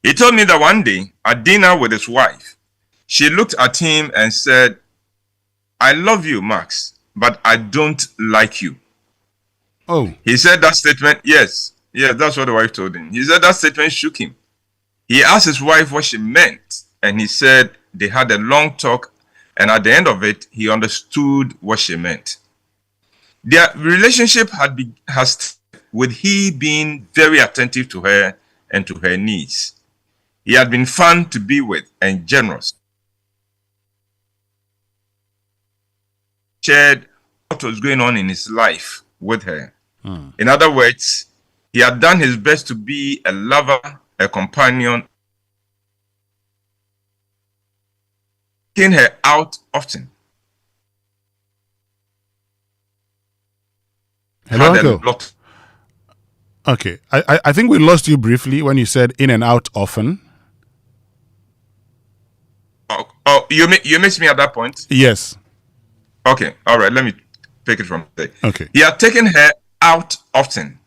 He told me that one day at dinner with his wife, she looked at him and said, "I love you, Max, but I don't like you." Oh. He said that statement, yes, that's what the wife told him. He said that statement shook him. He asked his wife what she meant, and he said they had a long talk, and at the end of it, he understood what she meant. Their relationship has with he being very attentive to her and to her needs. He had been fun to be with and generous. Shared what was going on in his life with her. In other words, he had done his best to be a lover, a companion, taking her out often. Hello, Uncle. Okay, I think we lost you briefly when you said in and out often. Oh, you missed me at that point? Yes. Okay, all right, let me take it from there. Okay. He had taken her out often.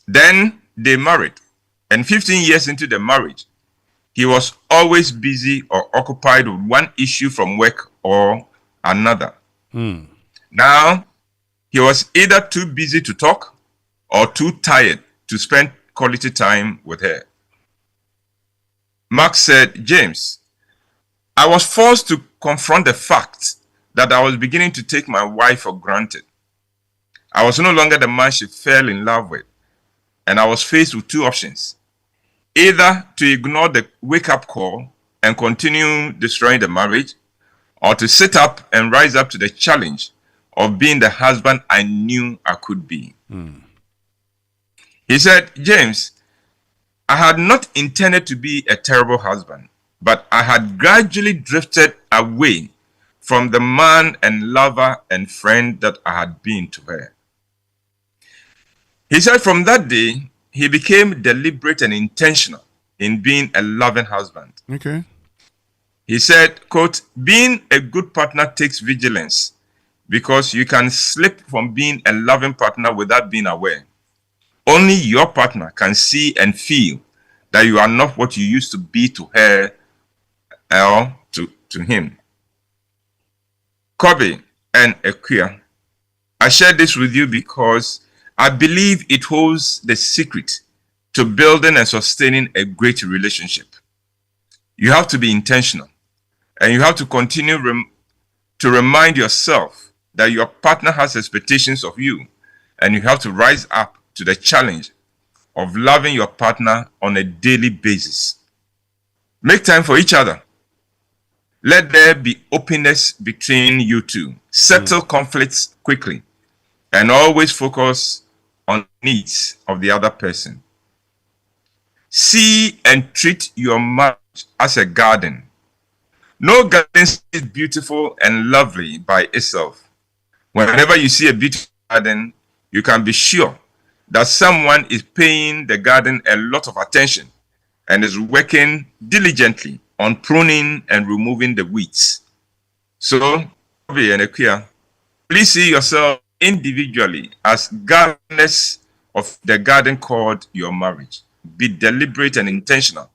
Then they married. And 15 years into the marriage, he was always busy or occupied with one issue from work or another. Now, he was either too busy to talk or too tired to spend quality time with her. Mark said, James, I was forced to confront the fact that I was beginning to take my wife for granted. I was no longer the man she fell in love with, and I was faced with two options. Either to ignore the wake-up call and continue destroying the marriage, or to sit up and rise up to the challenge of being the husband I knew I could be. He said, James, I had not intended to be a terrible husband, but I had gradually drifted away from the man and lover and friend that I had been to her. He said from that day, he became deliberate and intentional in being a loving husband. Okay. He said, quote, being a good partner takes vigilance because you can slip from being a loving partner without being aware. Only your partner can see and feel that you are not what you used to be to her or to him. Kobe and Akoto, I share this with you because I believe it holds the secret to building and sustaining a great relationship. You have to be intentional, and you have to continue to remind yourself that your partner has expectations of you, and you have to rise up to the challenge of loving your partner on a daily basis. Make time for each other. Let there be openness between you two. Settle conflicts quickly, and always focus on needs of the other person. See and treat your marriage as a garden. No garden is beautiful and lovely by itself. Whenever you see a beautiful garden, you can be sure that someone is paying the garden a lot of attention and is working diligently on pruning and removing the weeds. So, Kobe and Akoto, please see yourself individually as gardeners of the garden called your marriage. Be deliberate and intentional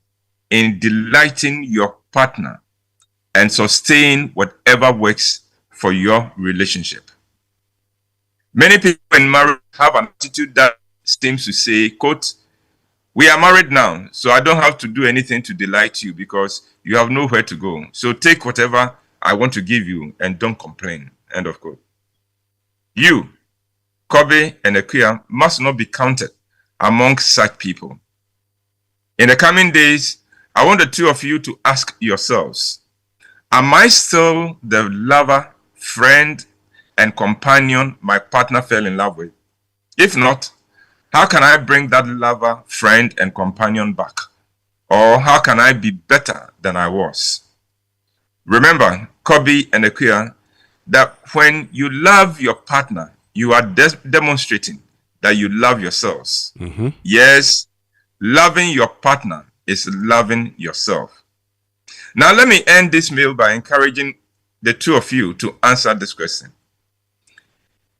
in delighting your partner and sustain whatever works for your relationship. Many people in marriage have an attitude that seems to say, quote, we are married now, so I don't have to do anything to delight you because you have nowhere to go. So take whatever I want to give you and don't complain. End of quote. You, Kobe and Akoto, must not be counted among such people. In the coming days, I want the two of you to ask yourselves, am I still the lover, friend, and companion my partner fell in love with? If not, how can I bring that lover, friend, and companion back? Or how can I be better than I was? Remember, Kobe and Akoto, that when you love your partner, you are demonstrating that you love yourselves. Yes, loving your partner is loving yourself. Now, let me end this meal by encouraging the two of you to answer this question.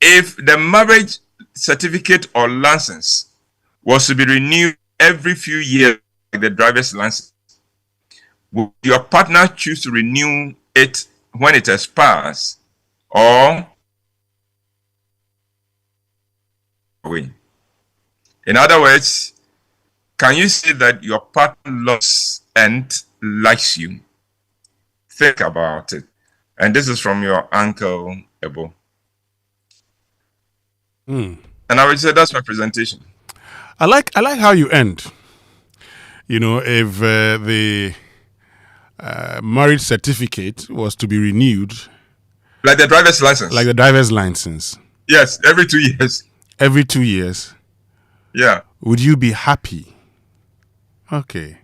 If the marriage certificate or license was to be renewed every few years, like the driver's license, would your partner choose to renew it when it expires or away? In other words, can you say that your partner loves and likes you? Think about it. And this is from your uncle, Ebo. And I would say that's my presentation. I like how you end. You know, if the marriage certificate was to be renewed, like the driver's license. Yes, every 2 years. Every 2 years. Yeah. Would you be happy? Okay.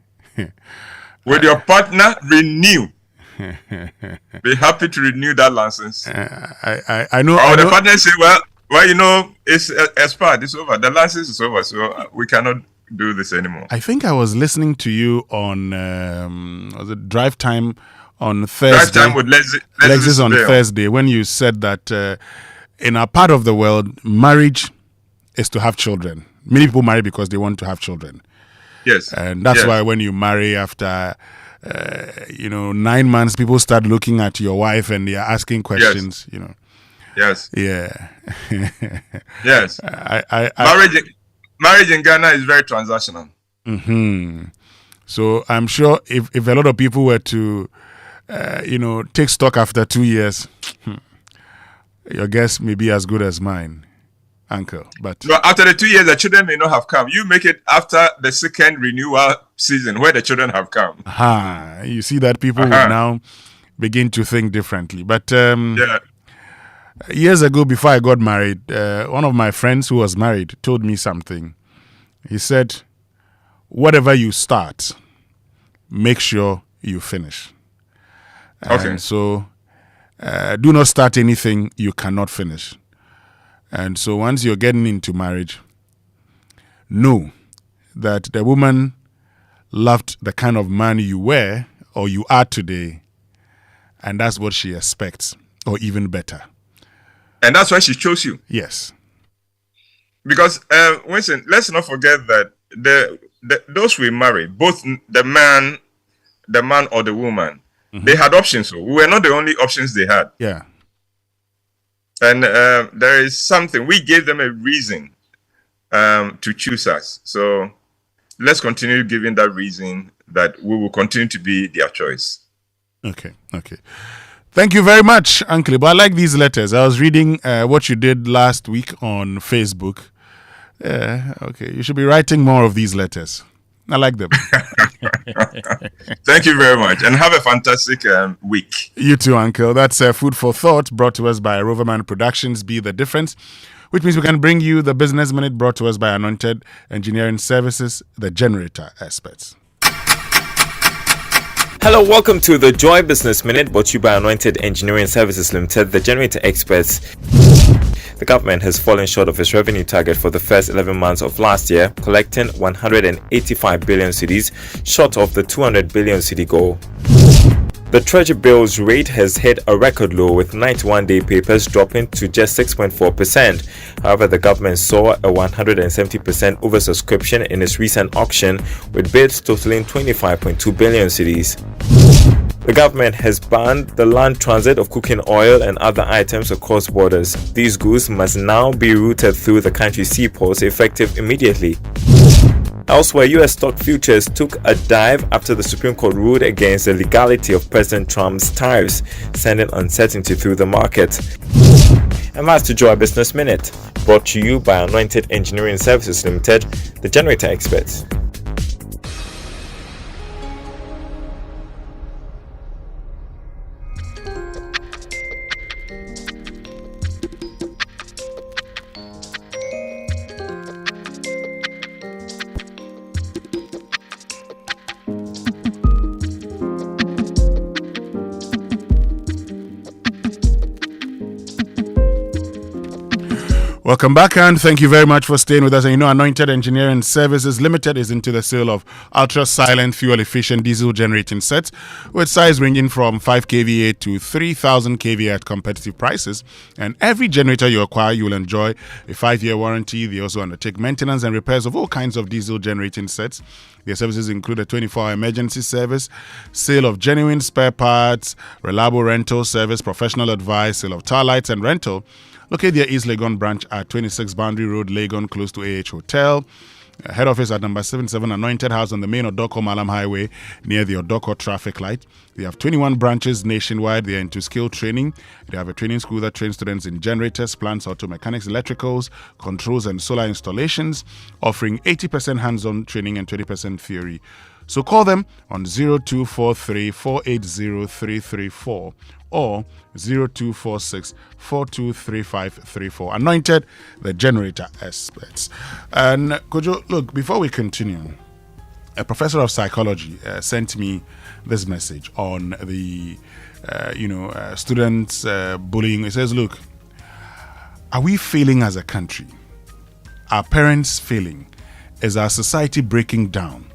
Would your partner renew? Be happy to renew that license. I know. Or the partner say, well, you know, it's expired. It's over. The license is over, so we cannot do this anymore. I think I was listening to you on was it Drive Time on Thursday? Drive Time with Lexus on Thursday, when you said that in a part of the world, marriage is to have children. Many people marry because they want to have children. Yes. And that's why when you marry after, 9 months, people start looking at your wife and they are asking questions, Yes. Yeah. Yes. Marriage in Ghana is very transactional. Mm-hmm. So I'm sure if a lot of people were to, take stock after 2 years, your guess may be as good as mine, Uncle. But after the 2 years, the children may not have come. You make it after the second renewal season where the children have come. You see that people will now begin to think differently. But years ago, before I got married, one of my friends who was married told me something. He said, whatever you start, make sure you finish. Okay. And so do not start anything you cannot finish. And so once you're getting into marriage, know that the woman loved the kind of man you were or you are today, and that's what she expects, or even better. And that's why she chose you. Yes. Because, Winston, let's not forget that those we married, both the man or the woman, they had options. So we were not the only options they had. Yeah. And there is something. We gave them a reason to choose us. So let's continue giving that reason that we will continue to be their choice. Okay. Thank you very much, Uncle. But I like these letters. I was reading what you did last week on Facebook. Okay. You should be writing more of these letters. I like them. Thank you very much. And have a fantastic week. You too, Uncle. That's Food for Thought, brought to us by Roverman Productions, Be the Difference, which means we can bring you the Business Minute, brought to us by Anointed Engineering Services, the generator experts. Hello, welcome to the Joy Business Minute, brought to you by Anointed Engineering Services Limited, the generator experts. The government has fallen short of its revenue target for the first 11 months of last year, collecting 185 billion cedis, short of the 200 billion cedi goal. The Treasury bills rate has hit a record low, with 91-day papers dropping to just 6.4%. However, the government saw a 170% oversubscription in its recent auction, with bids totaling 25.2 billion cedis. The government has banned the land transit of cooking oil and other items across borders. These goods must now be routed through the country's seaports, effective immediately. Elsewhere, U.S. stock futures took a dive after the Supreme Court ruled against the legality of President Trump's tariffs, sending uncertainty through the market. And that's the Joy Business Minute, brought to you by Anointed Engineering Services Limited, the generator experts. Welcome back, and thank you very much for staying with us. And Anointed Engineering Services Limited is into the sale of ultra-silent, fuel-efficient diesel generating sets with size ranging from 5 kVA to 3,000 kVA at competitive prices. And every generator you acquire, you will enjoy a 5-year warranty. They also undertake maintenance and repairs of all kinds of diesel generating sets. Their services include a 24-hour emergency service, sale of genuine spare parts, reliable rental service, professional advice, sale of tar lights and rental. Locate their East Legon branch at 26 Boundary Road, Legon, close to AH Hotel. Head office at number 77 Anointed House on the main Odoko Malam Highway near the Odoko traffic light. They have 21 branches nationwide. They are into skill training. They have a training school that trains students in generators, plants, auto mechanics, electricals, controls, and solar installations, offering 80% hands-on training and 20% theory. So call them on 0243 480 334 or 0246 423534. Anointed, the generator experts. And Kojo, look, before we continue, a professor of psychology sent me this message on the students bullying. It says, look, are we failing as a country? Are parents failing? Is our society breaking down?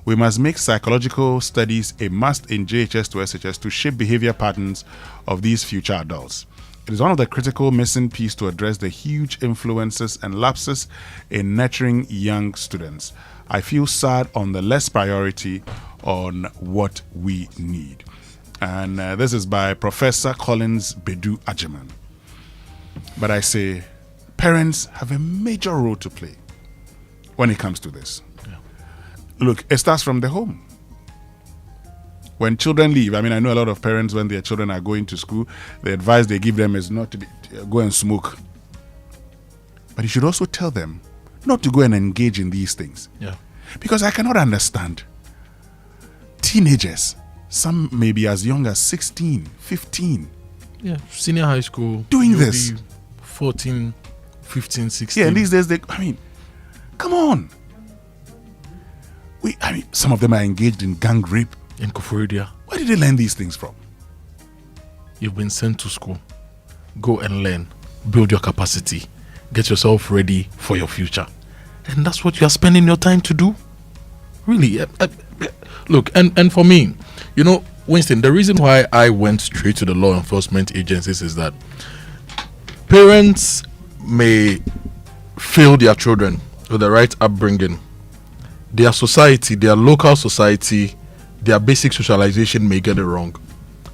We must make psychological studies a must in JHS to SHS to shape behavior patterns of these future adults. It is one of the critical missing pieces to address the huge influences and lapses in nurturing young students. I feel sad on the less priority on what we need. And this is by Professor Collins Bedu Ajiman. But I say parents have a major role to play when it comes to this. Yeah. Look, it starts from the home. When children leave, I mean, I know a lot of parents, when their children are going to school, the advice they give them is not to go and smoke. But you should also tell them not to go and engage in these things. Yeah. Because I cannot understand teenagers, some maybe as young as 16, 15. Yeah, senior high school. Doing this. 14, 15, 16. Yeah, and these days, come on. Some of them are engaged in gang rape. In Koforidua. Where did they learn these things from? You've been sent to school. Go and learn. Build your capacity. Get yourself ready for your future. And that's what you are spending your time to do? Really? Look, and for me, you know, Winston, the reason why I went straight to the law enforcement agencies is that parents may fail their children with the right upbringing. Their society, their local society, their basic socialization may get it wrong,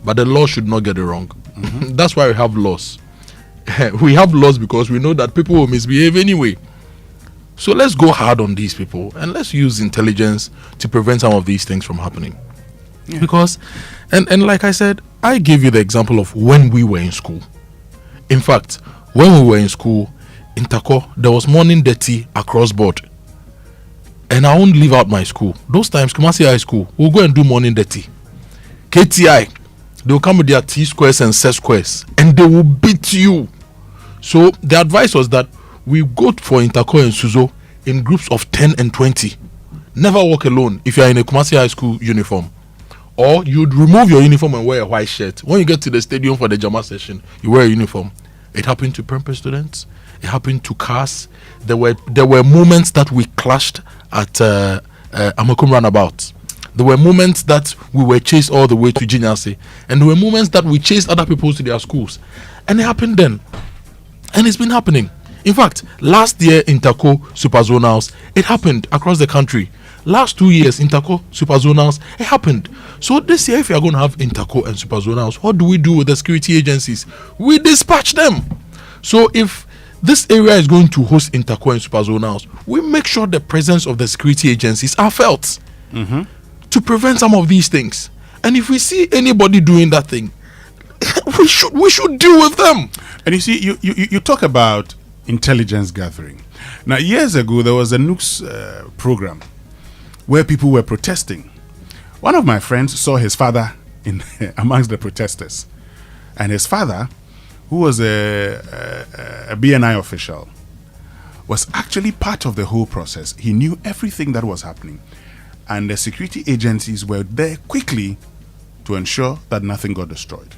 but the law should not get it wrong. Mm-hmm. That's why we have laws. We have laws because we know that people will misbehave anyway. So let's go hard on these people and let's use intelligence to prevent some of these things from happening. Yeah. Because, and like I said, I gave you the example of when we were in school. In fact, when we were in school, in Tako, there was morning dirty across board. And I won't leave out my school. Those times, Kumasi High School, we'll go and do morning dirty. KTI, they will come with their T squares and set squares, and they will beat you. So the advice was that we go for Intako and Suzo in groups of 10 and 20. Never walk alone if you are in a Kumasi High School uniform. Or you'd remove your uniform and wear a white shirt. When you get to the stadium for the Jama session, you wear a uniform. It happened to Prempeh students. It happened to cars. There were moments that we clashed at Amakum Roundabout. There were moments that we were chased all the way to Jinyase. And there were moments that we chased other people to their schools. And it happened then. And it's been happening. In fact, last year in Tako Superzonals, it happened across the country. Last 2 years in Tako Superzonals, it happened. So this year, if you are going to have Intako and Superzonals, what do we do with the security agencies? We dispatch them. So if this area is going to host Intako and Superzonals, we make sure the presence of the security agencies are felt to prevent some of these things. And if we see anybody doing that thing, we should deal with them. And you see, you talk about intelligence gathering. Now, years ago, there was a NUCS program where people were protesting. One of my friends saw his father in amongst the protesters, and his father, who was a BNI official, was actually part of the whole process. He knew everything that was happening, and the security agencies were there quickly to ensure that nothing got destroyed.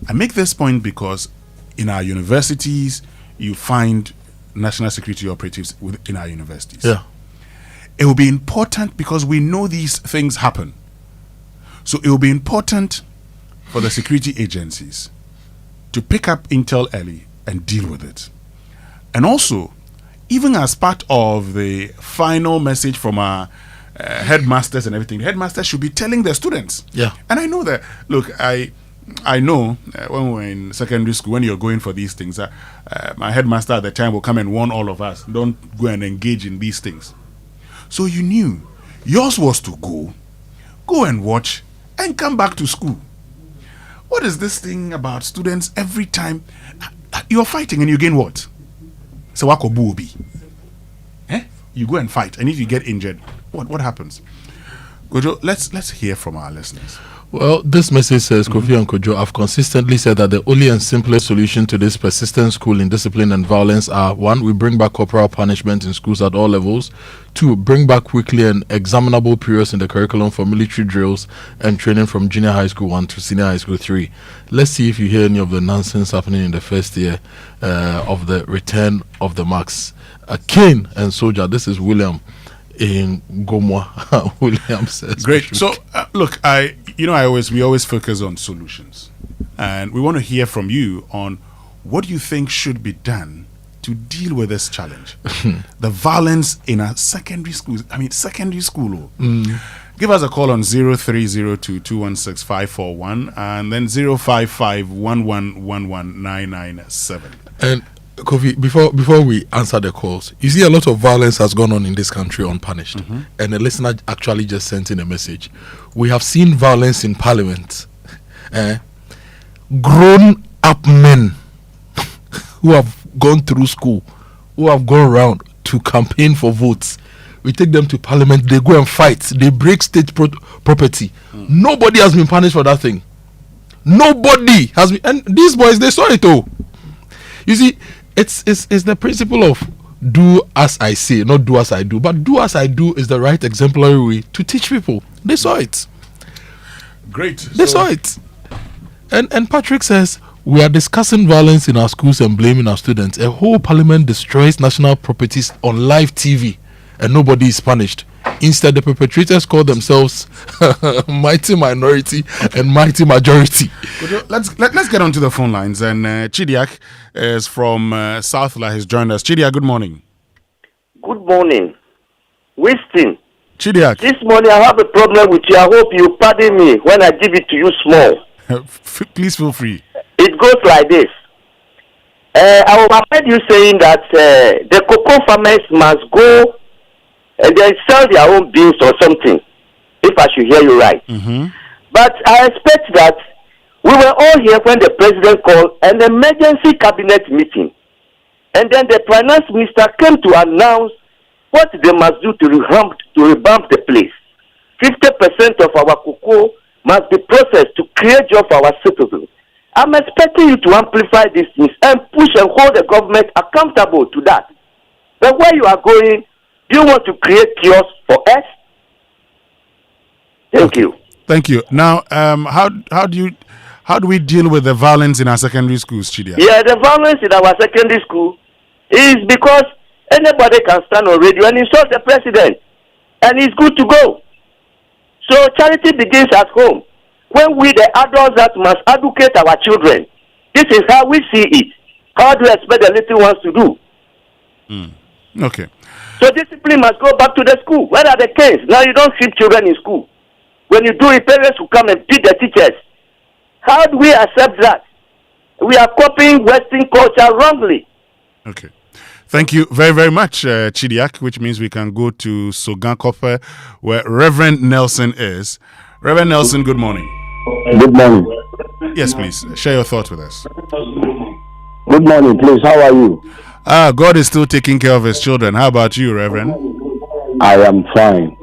I make this point because in our universities, you find national security operatives within our universities. Yeah. It will be important because we know these things happen. So it will be important for the security agencies to pick up intel early and deal with it. And also, even as part of the final message from our headmasters and everything, the headmasters should be telling their students. Yeah. And I know that, look, I know when we were in secondary school, when you're going for these things, my headmaster at the time will come and warn all of us, don't go and engage in these things. So you knew yours was to go and watch and come back to school. What is this thing about students every time you're fighting and you gain what? So wakobuobi. You go and fight, and if you get injured, what happens? Kojo, let's hear from our listeners. Well, this message says, Kofi and Kojo, I've consistently said that the only and simplest solution to this persistent school indiscipline and violence are: 1, we bring back corporal punishment in schools at all levels; 2, bring back weekly and examinable periods in the curriculum for military drills and training from junior high school 1 to senior high school 3. Let's see if you hear any of the nonsense happening in the first year of the return of the marks. Kane and Soldier, this is William in Gomwa. William says. Great. So look, we always focus on solutions, and we want to hear from you on what do you think should be done to deal with this challenge? The violence in a secondary school. Secondary school. Give us a call on 0302-216-541 and then 055-1111-997. And Kofi, before we answer the calls, you see a lot of violence has gone on in this country unpunished. And a listener actually just sent in a message. We have seen violence in parliament. Grown up men who have gone through school, who have gone around to campaign for votes. We take them to parliament, they go and fight, they break state property. Nobody has been punished for that thing. Nobody has been, and these boys, they saw it all. You see, it's the principle of do as I say, not do as I do. But do as I do is the right exemplary way to teach people. They saw it. Great. They saw it. And Patrick says, we are discussing violence in our schools and blaming our students. A whole parliament destroys national properties on live TV and nobody is punished. Instead, the perpetrators call themselves mighty minority and mighty majority. Let's get onto the phone lines. And Chidiak is from Southla. Has joined us. Chidiak, good morning. Good morning. Winston. Chidiak. This morning I have a problem with you. I hope you pardon me when I give it to you small. Please feel free. It goes like this. I heard you saying that the cocoa farmers must go and they sell their own beans or something, if I should hear you right. But I expect that we were all here when the president called an emergency cabinet meeting. And then the finance minister came to announce what they must do to revamp the place. 50% of our cocoa must be processed to create jobs for our citizens. I'm expecting you to amplify these things and push and hold the government accountable to that. But where you are going, do you want to create chaos for us? Thank you. Thank you. Now, how do we deal with the violence in our secondary schools, Chidia? Yeah, the violence in our secondary school is because anybody can stand on radio and insult the president, and it's good to go. So charity begins at home. When we, the adults, that must educate our children, this is how we see it. How do you expect the little ones to do? Okay. So discipline must go back to the school. Where are the kids? Now you don't feed children in school. When you do it, parents will come and beat the teachers. How do we accept that? We are copying Western culture wrongly. Okay. Thank you very, very much, Chidiak, which means we can go to Sogankope, where Reverend Nelson is. Reverend Nelson, good morning. Good morning. Yes, please. Share your thoughts with us. Good morning, please. How are you? God is still taking care of his children. How about you, Reverend? I am fine.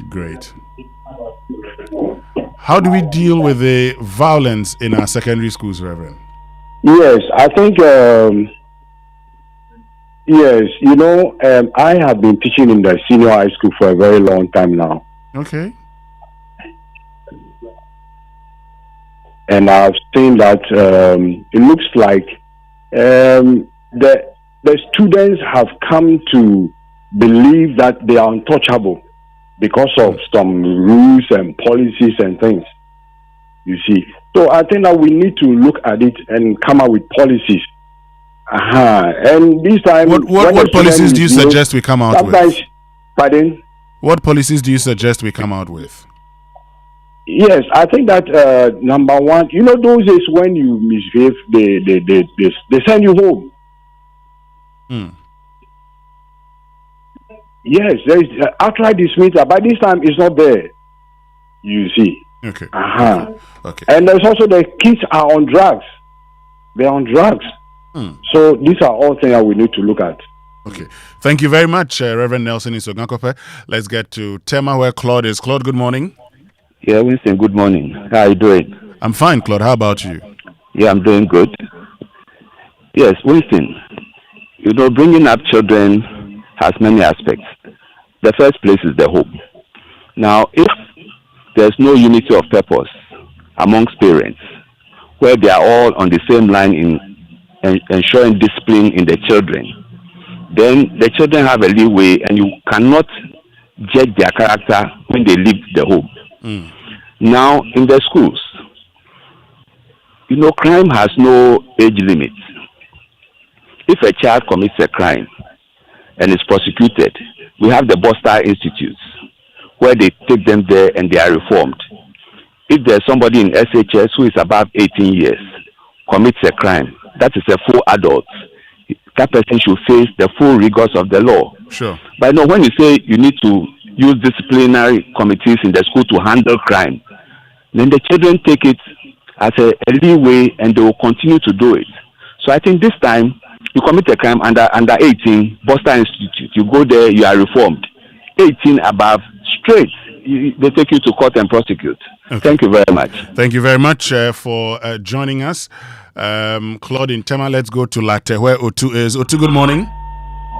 Great. How do we deal with the violence in our secondary schools, Reverend? Yes, I think, I have been teaching in the senior high school for a very long time now. Okay. And I've seen that it looks like the students have come to believe that they are untouchable because of some rules and policies and things, you see. So I think that we need to look at it and come up with policies. And this time... What policies do you suggest we come out with? Pardon? What policies do you suggest we come out with? Yes, I think that number one, those days when you misbehave, they send you home. Yes, there is outright dismissal. By this time, it's not there. You see. Okay. Okay. And there's also the kids are on drugs. They're on drugs. So these are all things that we need to look at. Okay. Thank you very much, Reverend Nelson Isogankope. Let's get to Tema, where Claude is. Claude, good morning. Yeah, Winston, good morning. How are you doing? I'm fine, Claude. How about you? Yeah, I'm doing good. Yes, Winston, bringing up children has many aspects. The first place is the home. Now, if there's no unity of purpose amongst parents, where they are all on the same line in ensuring discipline in the children, then the children have a leeway and you cannot judge their character when they leave the home. Now, in the schools, crime has no age limit. if a child commits a crime and is prosecuted, we have the Bosta Institutes where they take them there and they are reformed. If there's somebody in SHS who is above 18 years, commits a crime, that is a full adult, that person should face the full rigors of the law. Sure. But no, when you say you need to use disciplinary committees in the school to handle crime, then the children take it as a leeway and they will continue to do it. So I think this time, you commit a crime under 18, Bosta Institute, you go there, you are reformed. 18 above, straight, they take you to court and prosecute. Okay. Thank you very much. Thank you very much for joining us. Claude in Tema, let's go to Latte, where O2 is. O2, good morning.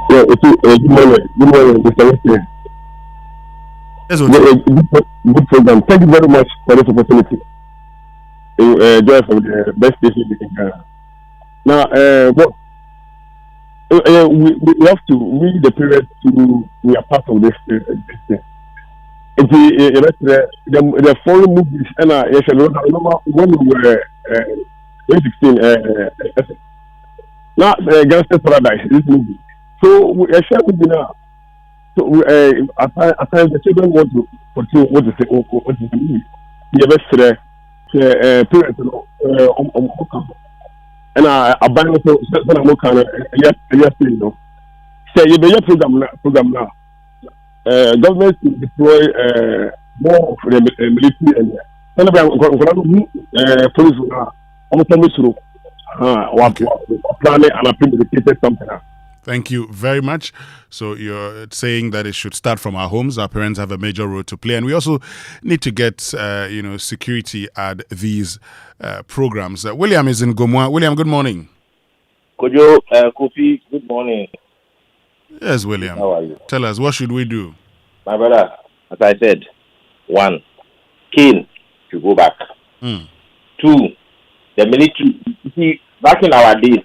Yeah, O2, good morning. Good morning, Mr. Winston. Yes, O2. Good program. Thank you very much for this opportunity. Joy from the best station in Ghana. Now, we have to read the parents who we are part of this thing. The foreign movies and when we were 2016 now Gangster Paradise, this movie. So we share with you now. So at times the children want to continue what is the movie. The best parents and I buy also when I'm looking yes you know. Say you be your program now. Government to deploy more of the military and police planning and premeditated something. Thank you very much. So you're saying that it should start from our homes. Our parents have a major role to play, and we also need to get security at these programs. William is in Gomwa. William, good morning. Kojo, Kofi, good morning. Yes, William. How are you? Tell us, what should we do? My brother, as I said, 1, Kane should go back. 2, the military. You see, back in our days,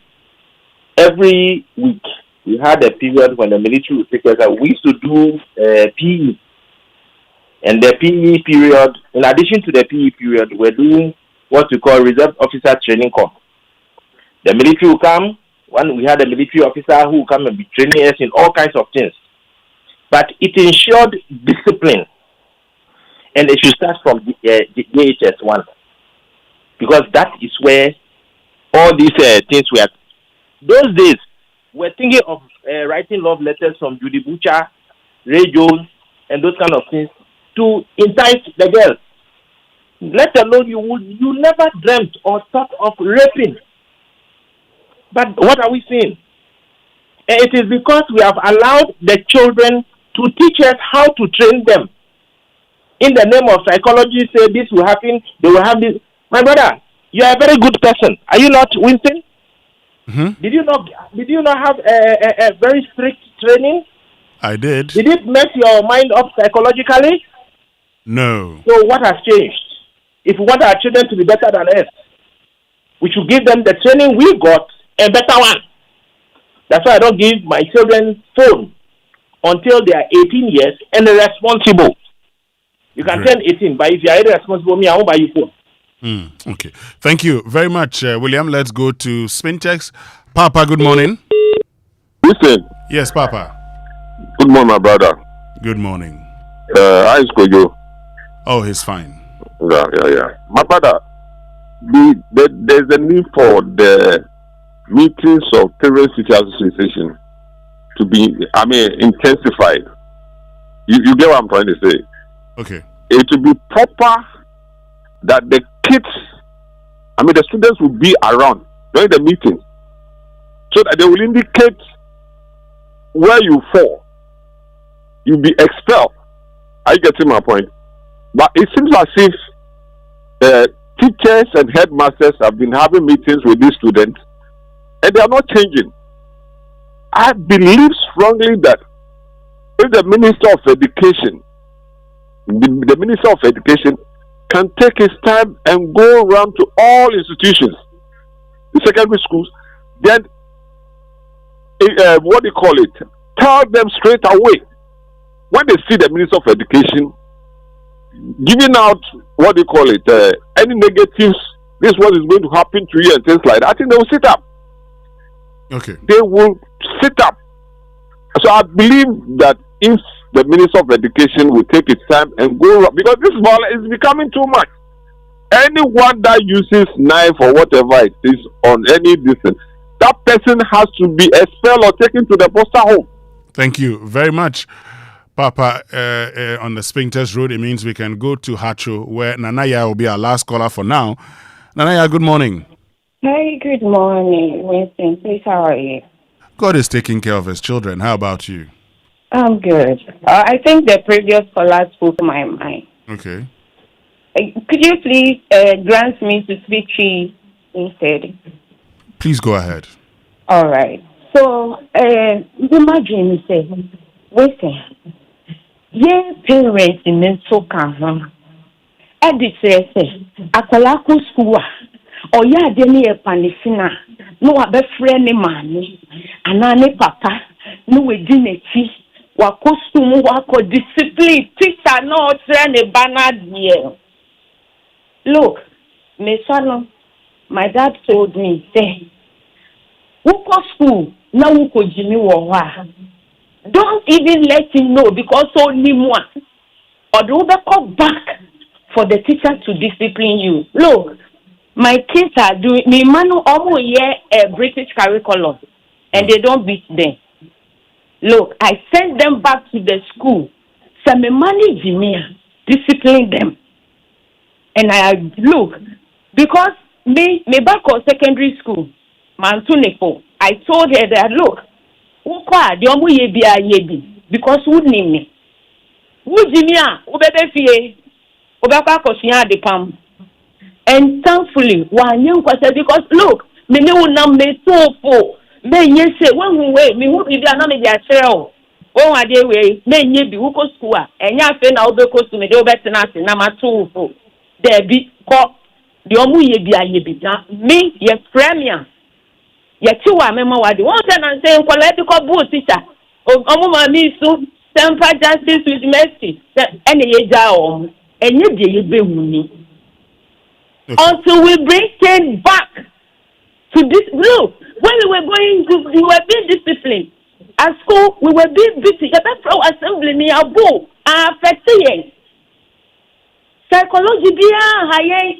every week we had a period when the military would take us out. We used to do PE. And the PE period, in addition to the PE period, we're doing what we call Reserve Officer Training Corps. The military will come. One, we had a military officer who will come and be training us in all kinds of things. But it ensured discipline. And it should start from the DHS 1. Because that is where all these things were. Those days, we're thinking of writing love letters from Judy Butcher, Ray Jones, and those kind of things to entice the girls. Let alone you never dreamt or thought of raping. But what are we seeing? It is because we have allowed the children to teach us how to train them. In the name of psychology, say this will happen, they will have this. My brother, you are a very good person. Are you not, Winston? Mm-hmm. Did you not have a very strict training? I did. Did it mess your mind up psychologically? No. So what has changed? If we want our children to be better than us, we should give them the training we got, a better one. That's why I don't give my children phone until they are 18 years and responsible. You can turn 18, but if you are irresponsible, I won't buy you phone. Okay. Thank you very much, William. Let's go to Spintex. Papa, good morning. Listen. Yes, Papa. Good morning, my brother. Good morning. How is Kojo? Oh, he's fine. Yeah. My brother, there's a need for the meetings of parents teacher association to be, intensified. You get what I'm trying to say? Okay. It will be proper that the kids, the students will be around during the meeting so that they will indicate where you fall. You'll be expelled. Are you getting my point? But it seems as if teachers and headmasters have been having meetings with these students and they are not changing. I believe strongly that if the Minister of Education, the Minister of Education can take his time and go around to all institutions, the secondary schools, then tell them straight away when they see the Minister of Education giving out any negatives, this is what is going to happen to you and things like that. I think they will sit up. Okay. They will sit up. So I believe that if the Minister of Education will take its time and go, because this violence is becoming too much. Anyone that uses knife or whatever it is on any distance, that person has to be expelled or taken to the foster home. Thank you very much, Papa. On the Spintex Road, it means we can go to Hacho, where Nanaya will be our last caller for now. Nanaya, good morning. Hi, good morning, Winston. Please, how are you? God is taking care of his children. How about you? I'm good. I think the previous caller spoke my mind. Okay. Could you please grant me to speak Tree instead? Please go ahead. All right. So, imagine say, Winston, your parents in Menso Kama, Eddie says, Akwalaku school, or ya deni e panisina, no abe friend money, anane papa, no we dineti, wakostumu wako discipline, teacher no train a banner dear. Look, my dad told me, say, Wuko school, na wuko Jimmy Wawa. Don't even let him know because only one. Or do we come back for the teacher to discipline you? Look, my kids are doing me manu almost a British curriculum and they don't beat them. Look, I sent them back to the school. So me manage me, discipline them. And I look, because me back on secondary school, Mantuneko, I told her that look, because who name me? And thankfully, because look, me no nam me so for me say when we wait, me who be na me dia chero. Oh ade we me nye bi who school and ya fe na obeko to me de obetena ase na ma to for. There be ko the omu ye bi na me ye premier. Ye ti wa me ma wa de. One say and say nkola bi ko bu teacher. Omu ma mi so temper justice with mercy. Any ye ja om. Enye de ye be hu ni. Until we bring things back to this. Look, when we were going to, we were being disciplined. At school, we were being beaten. The best pro assembly me abu affected. Psychology be high.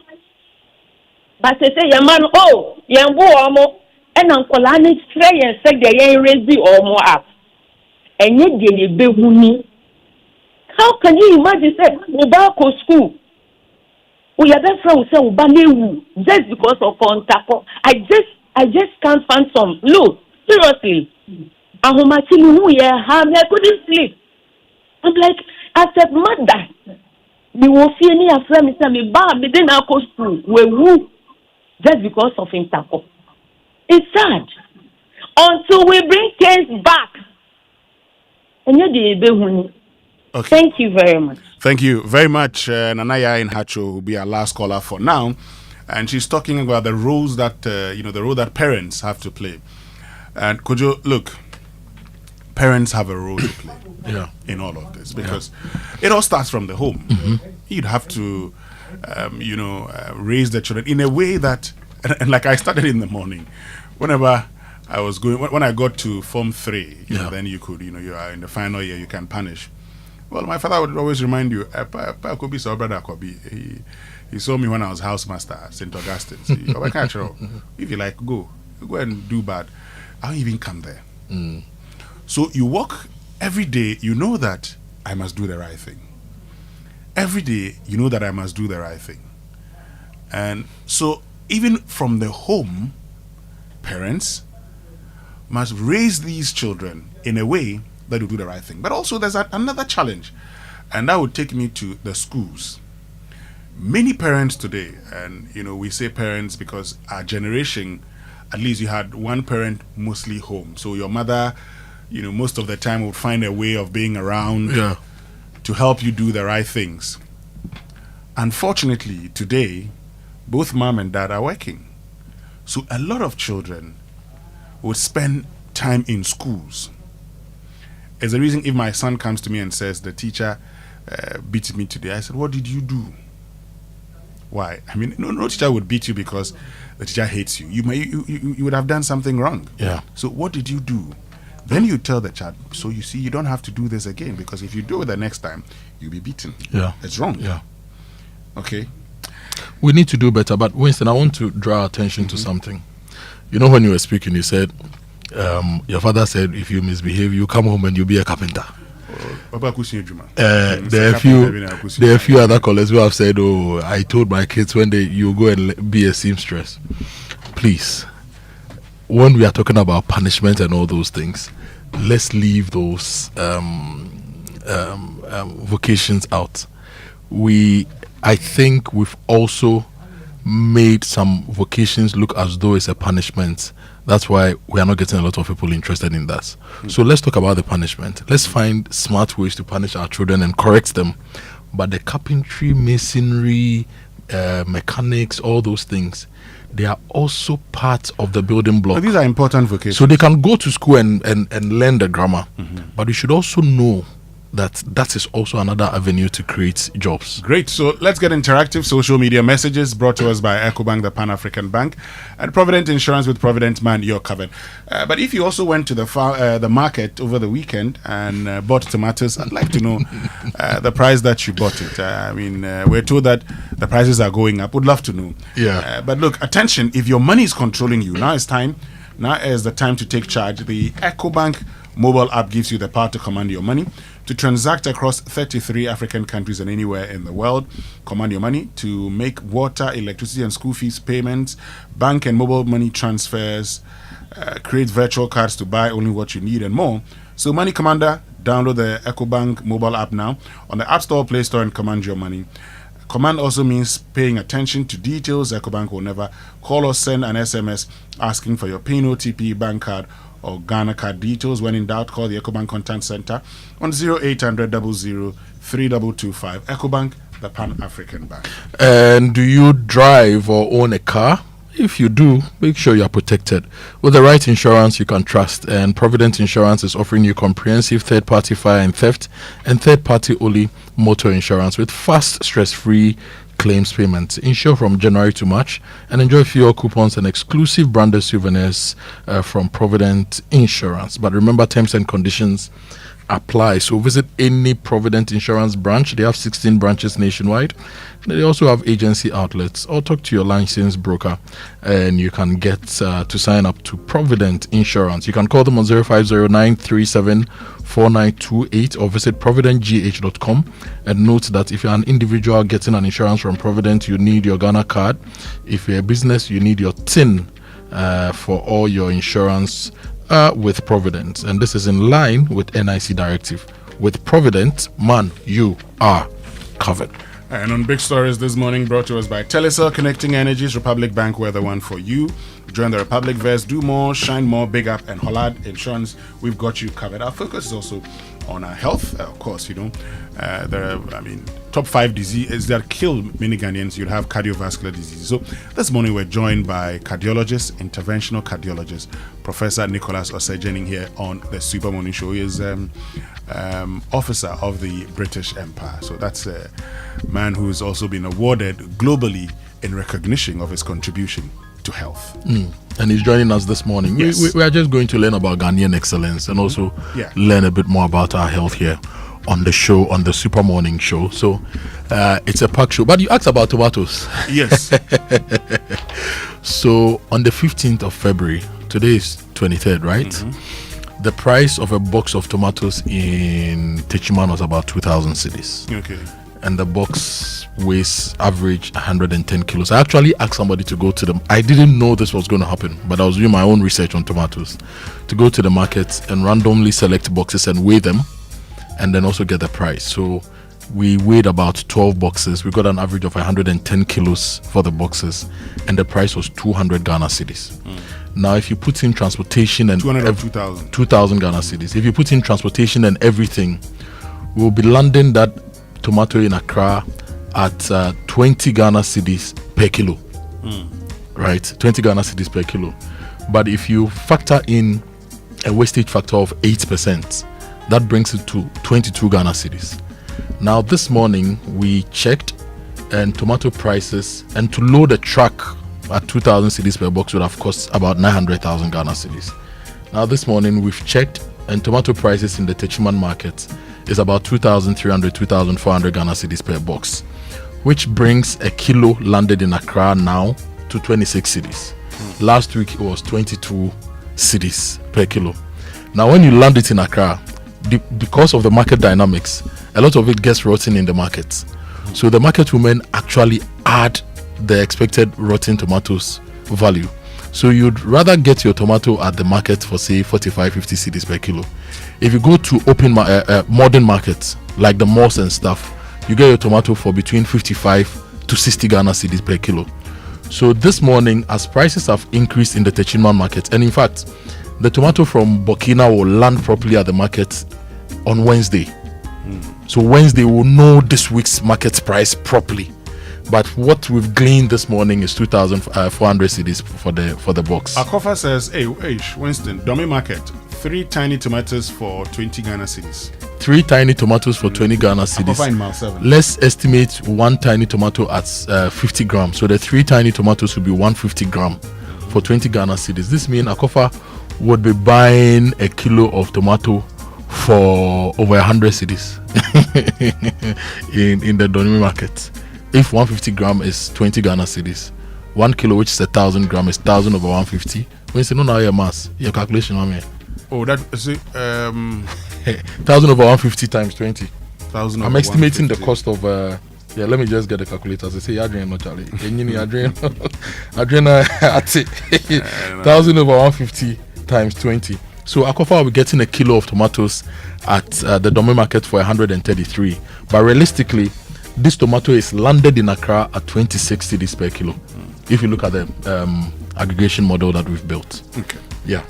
But they say, "Your man, oh, your boy, omo, and uncle Annie stray and say they ain't raising or more up." And yet they be huni. How can you imagine? Say, we back to school. We are that friend say Ubanewu just because of Ontako. I just can't find some. Look, seriously. I couldn't sleep. I'm like, as a mother, me will see any friend me say me ba me then I go school. We woo just because of Ontako. It's sad. Until we bring things back. And you the okay. Thank you very much. Thank you very much, Nanaya in Hacho will be our last caller for now, and she's talking about the roles that the role that parents have to play. And Kojo, look, parents have a role to play in all of this because it all starts from the home. Mm-hmm. You'd have to, raise the children in a way that, and like I started in the morning, whenever I was going, when I got to Form 3, then you could, you are in the final year, you can punish. Well, my father would always remind you, Kobe saw brother Kobe. He saw me when I was housemaster at St. Augustine's. If you like, go and do bad. I don't even come there. Mm. So you walk every day, you know that I must do the right thing. Every day, you know that I must do the right thing. And so even from the home, parents must raise these children in a way that will do the right thing. But also there's another challenge, and that would take me to the schools. Many parents today, and we say parents because our generation, at least you had one parent mostly home. So your mother, most of the time would find a way of being around to help you do the right things. Unfortunately, today, both mom and dad are working. So a lot of children would spend time in schools. It's the reason if my son comes to me and says, the teacher beat me today, I said, what did you do? Why? I mean, no teacher would beat you because the teacher hates you. You would have done something wrong. Yeah. So what did you do? Then you tell the child, so you see, you don't have to do this again, because if you do it the next time, you'll be beaten. Yeah. It's wrong. Yeah. Okay. We need to do better. But Winston, I want to draw attention to something. You know, when you were speaking, you said, your father said, if you misbehave, you come home and you'll be a carpenter. There are a few other callers who have said, oh, I told my kids when you go and be a seamstress. Please, when we are talking about punishment and all those things, let's leave those vocations out. I think we've also made some vocations look as though it's a punishment. That's why we are not getting a lot of people interested in that. So let's talk about the punishment. Let's find smart ways to punish our children and correct them. But the carpentry, masonry, mechanics, all those things, they are also part of the building block. But these are important vocations. So they can go to school and learn the grammar. But we should also know that is also another avenue to create jobs. Great. So let's get interactive social media messages brought to us by EcoBank, the Pan-African Bank, and Provident Insurance. With Provident, man, you're covered. But if you also went to the market over the weekend and bought tomatoes, I'd like to know the price that you bought it. We're told that the prices are going up. Would love to know. Yeah. But look, attention, if your money is controlling you, now is the time to take charge. The EcoBank mobile app gives you the power to command your money, to transact across 33 African countries and anywhere in the world. Command your money to make water, electricity and school fees payments, bank and mobile money transfers, create virtual cards to buy only what you need and more. So Money Commander, download the EcoBank mobile app now on the App Store, Play Store, and command your money. Command also means paying attention to details. EcoBank will never call or send an SMS asking for your PIN, OTP, bank card, or Ghana card details. When in doubt, call the EcoBank Contact Center on 0800 00 3225. EcoBank, the Pan-African Bank. And do you drive or own a car? If you do, make sure you are protected with the right insurance you can trust. And Provident Insurance is offering you comprehensive third-party fire and theft and third-party only motor insurance with fast, stress-free claims payments. Insure from January to March and enjoy fuel coupons and exclusive branded souvenirs from Provident Insurance. But remember, terms and conditions apply. So visit any Provident Insurance branch. They have 16 branches nationwide. They also have agency outlets, or talk to your licensed broker and you can get to sign up to Provident Insurance. You can call them on 0509374928 or visit providentgh.com. and note that if you're an individual getting an insurance from Provident, you need your Ghana card. If you're a business, you need your TIN for all your insurance with Provident. And this is in line with NIC directive. With Provident, man, you are covered. And on Big Stories this morning, brought to us by Telecel, connecting energies. Republic Bank, we're the one for you. Join the Republic Verse, do more, shine more, big up, and Hollard Insurance. We've got you covered. Our focus is also on our health. Of course, there are, top 5 diseases that kill many Ghanaians. You'd have cardiovascular disease. So this morning we're joined by cardiologist, interventional cardiologist, Professor Nicholas Osejening here on the Super Morning Show. He is officer of the British Empire. So that's a man who has also been awarded globally in recognition of his contribution to health. And he's joining us this morning. Yes. We are just going to learn about Ghanaian excellence and also learn a bit more about our health here on the show, on the Super Morning Show. So it's a packed show. But you asked about tomatoes. Yes. So on the 15th of February, today is 23rd, right? The price of a box of tomatoes in Techiman was about 2,000 cedis. Okay. And the box weighs average 110 kilos. I actually asked somebody to go to them. I didn't know this was going to happen, but I was doing my own research on tomatoes, to go to the market and randomly select boxes and weigh them, and then also get the price. So we weighed about 12 boxes. We got an average of 110 kilos for the boxes, and the price was 200 Ghana cedis. Now, if you put in transportation and 2,000 Ghana cedis, if you put in transportation and everything, we'll be landing that tomato in Accra at 20 Ghana cedis per kilo. Right? 20 Ghana cedis per kilo. But if you factor in a wastage factor of 8%, that brings it to 22 Ghana cedis. Now, this morning we checked, and tomato prices, and to load a truck at 2,000 cedis per box would have cost about 900,000 Ghana cedis. Now this morning we've checked, and tomato prices in the Techiman market is about 2,300, 2,400 Ghana cedis per box, which brings a kilo landed in Accra now to 26 cedis. Last week it was 22 cedis per kilo. Now when you land it in Accra, because of the market dynamics, a lot of it gets rotten in the market. So the market women actually add the expected rotten tomatoes value. So you'd rather get your tomato at the market for say 45, 50 cedis per kilo. If you go to open modern markets like the malls and stuff, you get your tomato for between 55 to 60 Ghana cedis per kilo. So this morning, as prices have increased in the Techiman market, and in fact, the tomato from Burkina will land properly at the market on Wednesday. So Wednesday we'll know this week's market price properly. But what we've gleaned this morning is 2,400 cedis for the box. Akofa says, hey, Winston, dummy market, 3 tiny tomatoes for 20 Ghana cedis. 3 tiny tomatoes for 20 Ghana cedis. Akofa in mile 7. Let's estimate 1 tiny tomato at 50 grams. So the 3 tiny tomatoes will be 150 gram for 20 Ghana cedis. This means Akofa would be buying a kilo of tomato for over 100 cedis in the Donimi market. If 150 gram is 20 Ghana cedis, 1 kilo, which is 1,000 gram, is 1,000 over 150. When you say no, now your mass, your calculation, I mean. Oh, that is it. 1,000 over 150 times 20. 1,000. I'm estimating the cost of. Yeah, let me just get the calculator. As I say, Adrian, not Charlie. Adrian, at it. 1,000 over 150 times 20. So Akofa will be getting a kilo of tomatoes at the Dome market for 133. But realistically, this tomato is landed in Accra at 26 cedis per kilo. If you look at the aggregation model that we've built. Okay. Yeah.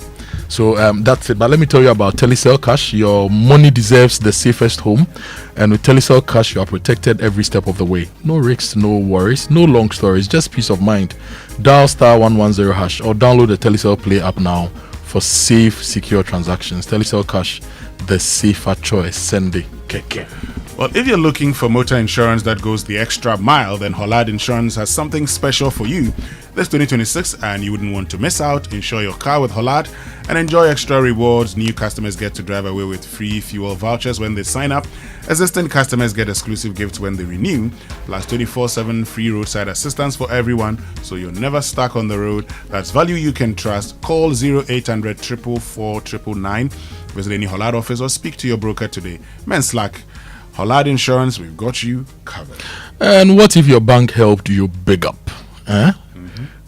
So that's it. But let me tell you about Telecel Cash. Your money deserves the safest home. And with Telecel Cash, you are protected every step of the way. No risks, no worries, no long stories, just peace of mind. Dial *110# or download the Telecel Play app now for safe, secure transactions. Telecel Cash, the safer choice. Send it. Keke. Well, if you're looking for motor insurance that goes the extra mile, then Hollard Insurance has something special for you this 2026, and you wouldn't want to miss out. Insure your car with Hollard and enjoy extra rewards. New customers get to drive away with free fuel vouchers when they sign up. Existing customers get exclusive gifts when they renew, plus 24/7 free roadside assistance for everyone, so you're never stuck on the road. That's value you can trust. Call 0800 444 999. Visit any Hollard office or speak to your broker today. Menslack. Hollard Insurance, we've got you covered. And what if your bank helped you big up?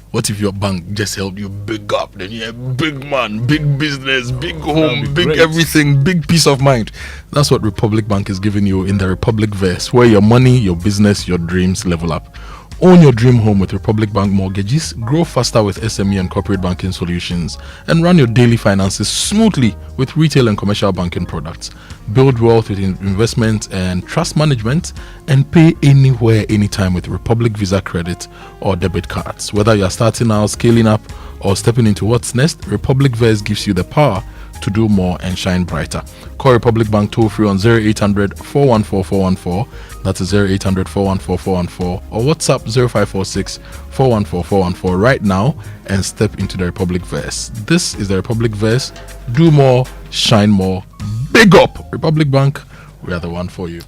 What if your bank just helped you big up? Then you're a big man, big business, big home, big great. Everything, big peace of mind. That's what Republic Bank is giving you in the Republic Verse, where your money, your business, your dreams level up. Own your dream home with Republic Bank mortgages, grow faster with SME and corporate banking solutions, and run your daily finances smoothly with retail and commercial banking products. Build wealth with investment and trust management, and pay anywhere, anytime with Republic Visa credit or debit cards. Whether you're starting out, scaling up, or stepping into what's next, Republic Verse gives you the power to do more and shine brighter. Call Republic Bank toll free on 0800 414 414. That's 0800 414 414, or WhatsApp 0546 414 414 right now and step into the Republic Verse. This is the Republic Verse. Do more, shine more, big up. Republic Bank, we are the one for you.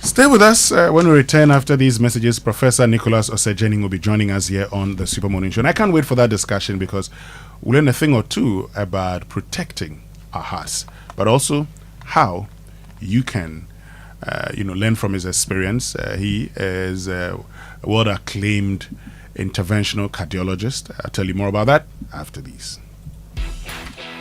Stay with us when we return after these messages. Professor Nicholas Osejening will be joining us here on the Super Morning Show. And I can't wait for that discussion, because we'll learn a thing or two about protecting our hearts, but also how you can learn from his experience. He is a world-acclaimed interventional cardiologist. I'll tell you more about that after these.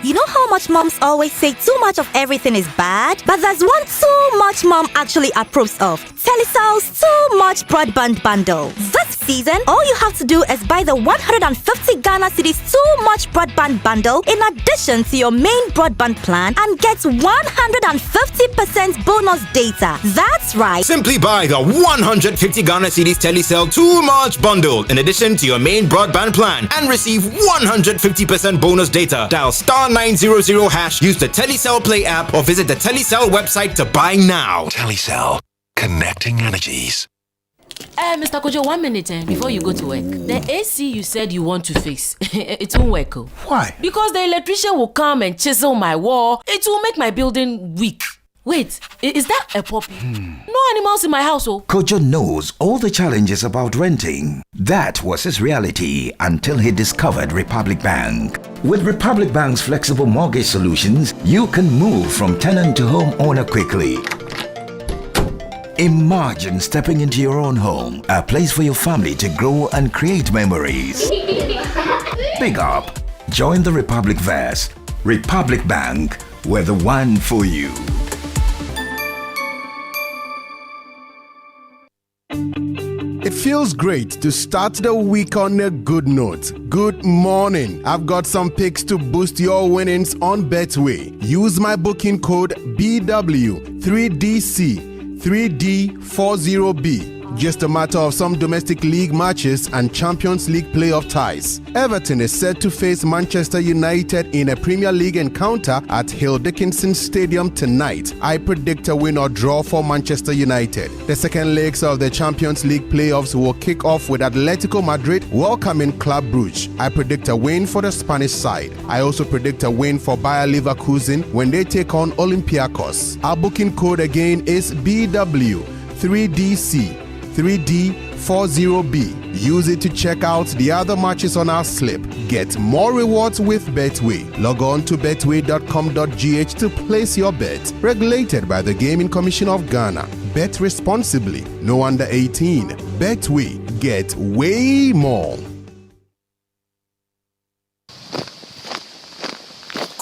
You know how much moms always say too much of everything is bad? But there's one too much mom actually approves of. Telecel's Too Much Broadband Bundle. This season, all you have to do is buy the 150 Ghana cedis Too Much Broadband Bundle in addition to your main broadband plan and get 150% bonus data. That's right. Simply buy the 150 Ghana cedis Telecel Too Much Bundle in addition to your main broadband plan and receive 150% bonus data. Dial *900#, use the Telecel Play app, or visit the Telecel website to buy now. Telecel, connecting energies. Mr. Kojo, 1 minute before you go to work. The AC you said you want to fix, it won't work. Why? Because the electrician will come and chisel my wall. It will make my building weak. Wait, is that a puppy? No animals in my house, Kojo knows all the challenges about renting. That was his reality until he discovered Republic Bank. With Republic Bank's flexible mortgage solutions, you can move from tenant to homeowner quickly. Imagine stepping into your own home, a place for your family to grow and create memories. Big up. Join the Republic Verse. Republic Bank, we're the one for you. It feels great to start the week on a good note. Good morning. I've got some picks to boost your winnings on Betway. Use my booking code BW3DC3D40B. Just a matter of some domestic league matches and Champions League playoff ties. Everton is set to face Manchester United in a Premier League encounter at Hill Dickinson Stadium tonight. I predict a win or draw for Manchester United. The second legs of the Champions League playoffs will kick off with Atletico Madrid welcoming Club Brugge. I predict a win for the Spanish side. I also predict a win for Bayer Leverkusen when they take on Olympiacos. Our booking code again is BW3DC3D40B. Use it to check out the other matches on our slip. Get more rewards with Betway. Log on to betway.com.gh to place your bet. Regulated by the Gaming Commission of Ghana. Bet responsibly. No under 18. Betway. Get way more.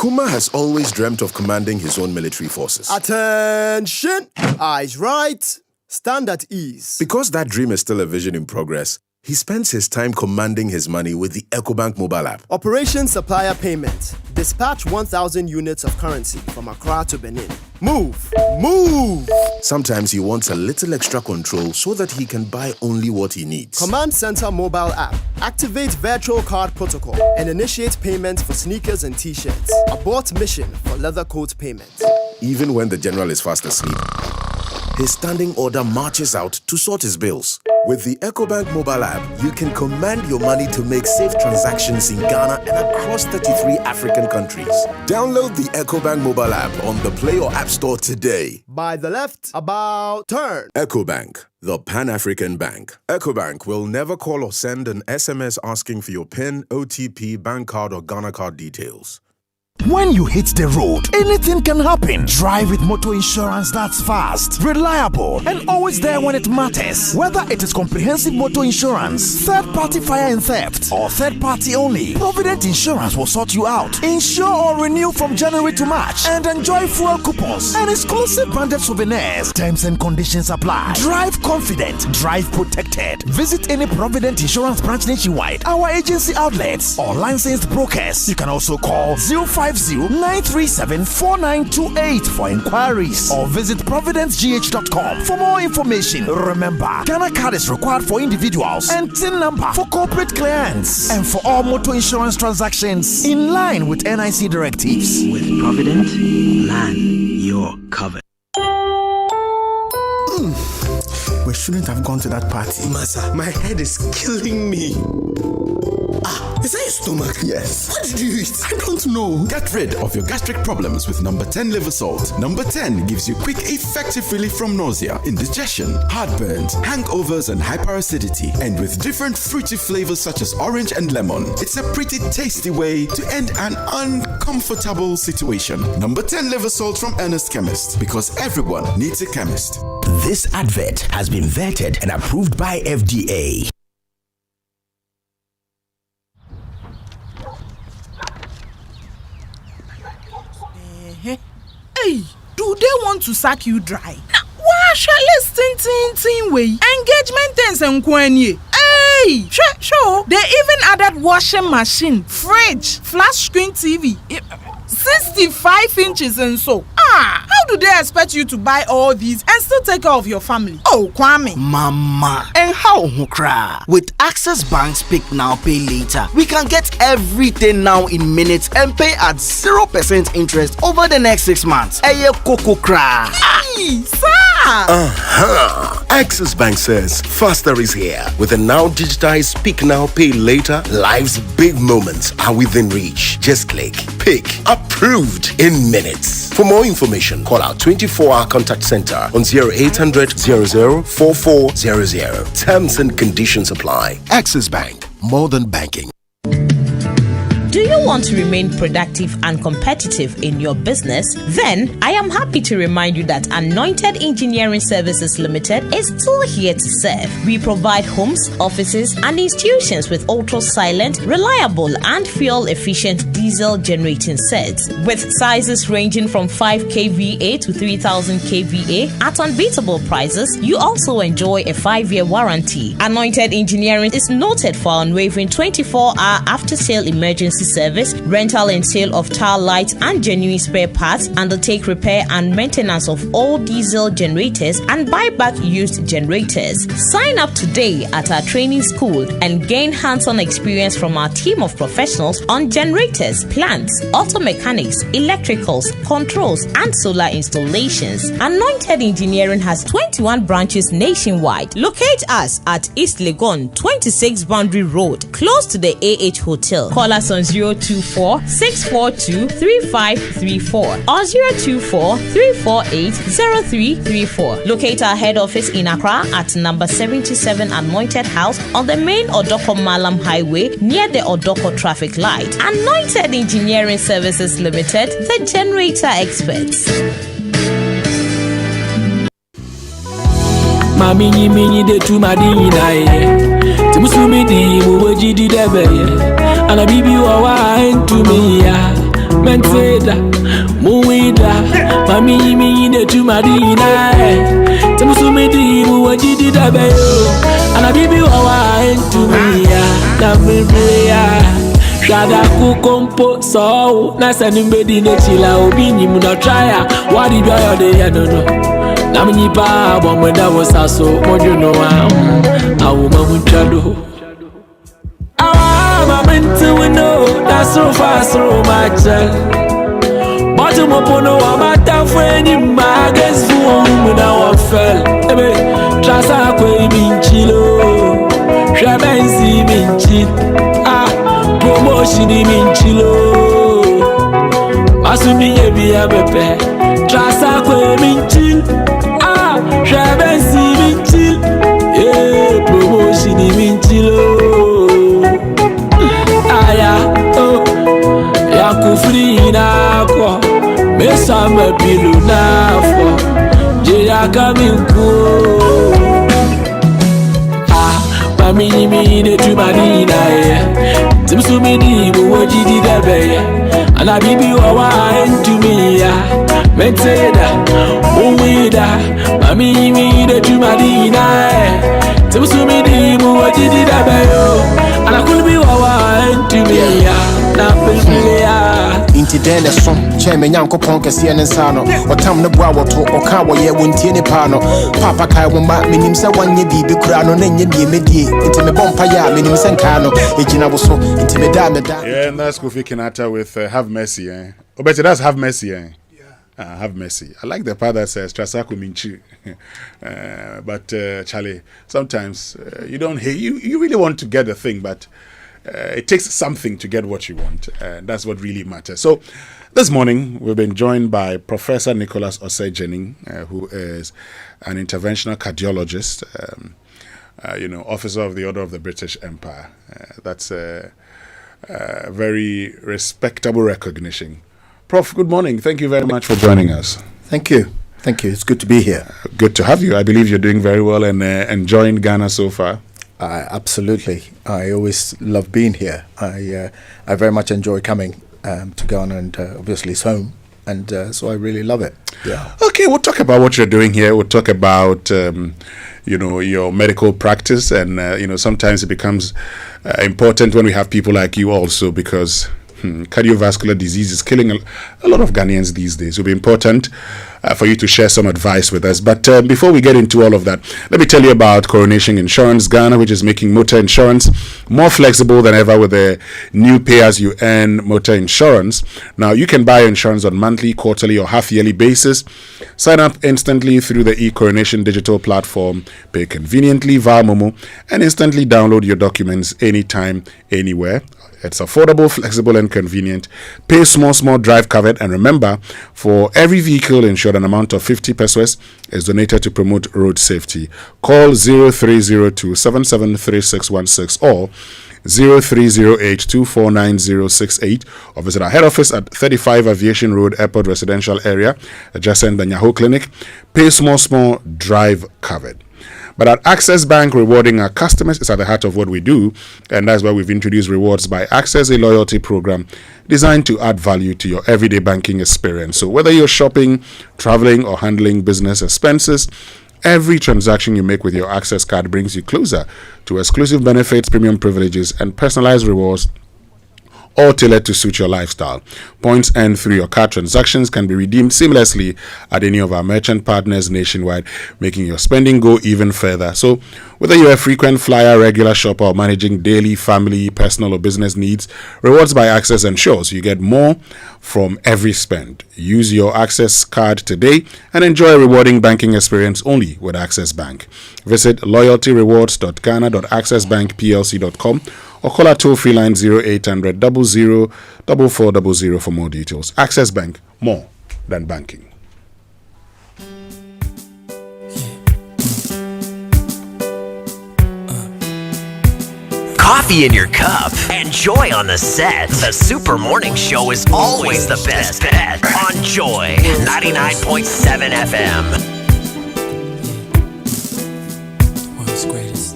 Kuma has always dreamt of commanding his own military forces. Attention! Eyes right. Stand at ease. Because that dream is still a vision in progress, he spends his time commanding his money with the EcoBank mobile app. Operation Supplier Payment. Dispatch 1,000 units of currency from Accra to Benin. Move! Move! Sometimes he wants a little extra control so that he can buy only what he needs. Command Center mobile app. Activate virtual card protocol and initiate payments for sneakers and t-shirts. Abort mission for leather coat payment. Even when the general is fast asleep, his standing order marches out to sort his bills. With the EcoBank mobile app, you can command your money to make safe transactions in Ghana and across 33 African countries. Download the EcoBank mobile app on the Play or App Store today. By the left, about turn. EcoBank, the Pan-African Bank. EcoBank will never call or send an SMS asking for your PIN, OTP, bank card, or Ghana card details. When you hit the road, anything can happen. Drive with motor insurance that's fast, reliable, and always there when it matters. Whether it is comprehensive motor insurance, third-party fire and theft, or third-party only, Provident Insurance will sort you out. Insure or renew from January to March and enjoy fuel coupons and exclusive branded souvenirs. Terms and conditions apply. Drive confident, drive protected. Visit any Provident Insurance branch nationwide, our agency outlets, or licensed brokers. You can also call 050-937-4928 for inquiries or visit providencegh.com for more information. Remember, Ghana card is required for individuals and TIN number for corporate clients and for all motor insurance transactions in line with NIC directives. With Provident, man, you're covered. We shouldn't have gone to that party. Masa, my head is killing me. Is that your stomach? Yes. What did you eat? I don't know. Get rid of your gastric problems with number 10 liver salt. Number 10 gives you quick, effective relief from nausea, indigestion, heartburns, hangovers, and hyperacidity. And with different fruity flavors such as orange and lemon, it's a pretty tasty way to end an uncomfortable situation. Number 10 liver salt from Ernest Chemist, because everyone needs a chemist. This advert has been vetted and approved by FDA. Hey, do they want to sack you dry? Why shall I way? Engagement things and kwenye. Hey, sure. They even added washing machine, fridge, flat screen TV, 65 inches and so. How do they expect you to buy all these and still take care of your family? Oh, Kwame. Mama. And how hukra? With Access Bank's Pick Now Pay Later, we can get everything now in minutes and pay at 0% interest over the next 6 months. Eye koko kra. Hey, sir. Access Bank says faster is here. With a now digitized Speak Now, Pay Later, life's big moments are within reach. Just click, pick, approved in minutes. For more information, call our 24-hour contact center on 0800 00 4400. Terms and conditions apply. Access Bank, more than banking. Do you want to remain productive and competitive in your business? Then I am happy to remind you that Anointed Engineering Services Limited is still here to serve. We provide homes, offices, and institutions with ultra-silent, reliable, and fuel-efficient diesel generating sets. With sizes ranging from 5 kVA to 3000 kVA at unbeatable prices, you also enjoy a 5-year warranty. Anointed Engineering is noted for unwavering 24-hour after-sale emergency service, rental and sale of tile lights and genuine spare parts, undertake repair and maintenance of all diesel generators, and buy back used generators. Sign up today at our training school and gain hands-on experience from our team of professionals on generators, plants, auto mechanics, electricals, controls, and solar installations. Anointed Engineering has 21 branches nationwide. Locate us at East Legon, 26 Boundary Road, close to the AH Hotel. Call us on 024-642-3534 or 024-348-0334. Locate our head office in Accra at number 77 Anointed House on the main Odoko Malam Highway near the Odoko traffic light. Anointed Engineering Services Limited, the generator experts. Mami mini de tu madini na ye Timusumi di muwaji di debe ye Ana bibi wawa entu mi ya Menteda, muwida Mami mini de tu madini na ye Timusumi di muwaji di debe yo Ana bibi wawa entu mi ya Na bibi ya Shada kukompo so Na sanimbe ne chila obini muna trya Wadi bia de ya no Namni pa bomba was also moduno awu mamuchado ah momentu we know that's so fast so much but mo pono amata fweni mages fu na wa fel ebe trasa ko minchilo shabensi minchi ah promotion minchilo asumi ebia bepe trasa ko minchi Shabensi minchil, promotion minchilo. Aya, ya kufri na kwa, mesa mebilu na fo, jeya kaminku. Mami mini tu madina ye, timsumi di muwaji di debe, ana bibi wawa entu miya, menteda, uwida. Mami mini tu madina ye, timsumi di muwaji di debe yo, ana kulbi wawa entu miya, na piliya. Inti dene son, cheme nyanko ponke siene sano, otam ne bwa woto, okawa ye wuntiene pano, papa kai wumba, minimsa wanye bibi kurano, nenye medie. Yeah, and that's Kofi Kinata with Have Mercy. Oh, but that's Have Mercy. Have Mercy. I like the part that says Trasaku Minchi. But Charlie, sometimes you don't hate. You really want to get a thing, but it takes something to get what you want. That's what really matters. So this morning we've been joined by Professor Nicholas Osei-Jenning, who is an interventional cardiologist. Officer of the Order of the British Empire. That's a very respectable recognition. Prof, good morning. Thank you very much for joining us. Thank you. Thank you. It's good to be here. Good to have you. I believe you're doing very well and enjoying Ghana so far. Absolutely. I always love being here. I very much enjoy coming to Ghana, and obviously it's home. And so I really love it. Yeah. Okay, we'll talk about what you're doing here. We'll talk about your medical practice, and sometimes it becomes important when we have people like you also, because cardiovascular disease is killing a lot of Ghanaians these days. It will be important for you to share some advice with us. But before we get into all of that, let me tell you about Coronation Insurance Ghana, which is making motor insurance more flexible than ever with the new pay-as-you-earn motor insurance. Now, you can buy insurance on monthly, quarterly, or half-yearly basis. Sign up instantly through the eCoronation digital platform, pay conveniently via Momo, and instantly download your documents anytime, anywhere. It's affordable, flexible, and convenient. Pay small, drive covered. And remember, for every vehicle insured, an amount of 50 pesos is donated to promote road safety. Call 0302-773616 or 0308-249068 or visit our head office at 35 Aviation Road, Airport Residential Area, adjacent the Nyaho Clinic. Pay small, drive covered. But at Access Bank, rewarding our customers is at the heart of what we do, and that's why we've introduced Rewards by Access, a loyalty program designed to add value to your everyday banking experience. So whether you're shopping, traveling, or handling business expenses, every transaction you make with your Access card brings you closer to exclusive benefits, premium privileges, and personalized rewards, all tailored to suit your lifestyle. Points earned through your card transactions can be redeemed seamlessly at any of our merchant partners nationwide, making your spending go even further. So, whether you're a frequent flyer, regular shopper, or managing daily, family, personal, or business needs, Rewards by Access ensures you get more from every spend. Use your Access card today and enjoy a rewarding banking experience only with Access Bank. Visit loyaltyrewards.ghana.accessbankplc.com or call our toll-free line 0800 00 4400 for more details. Access Bank, more than banking. Coffee in your cup and joy on the set. The Super Morning Show is always the best bet on Joy 99.7 FM. World's greatest.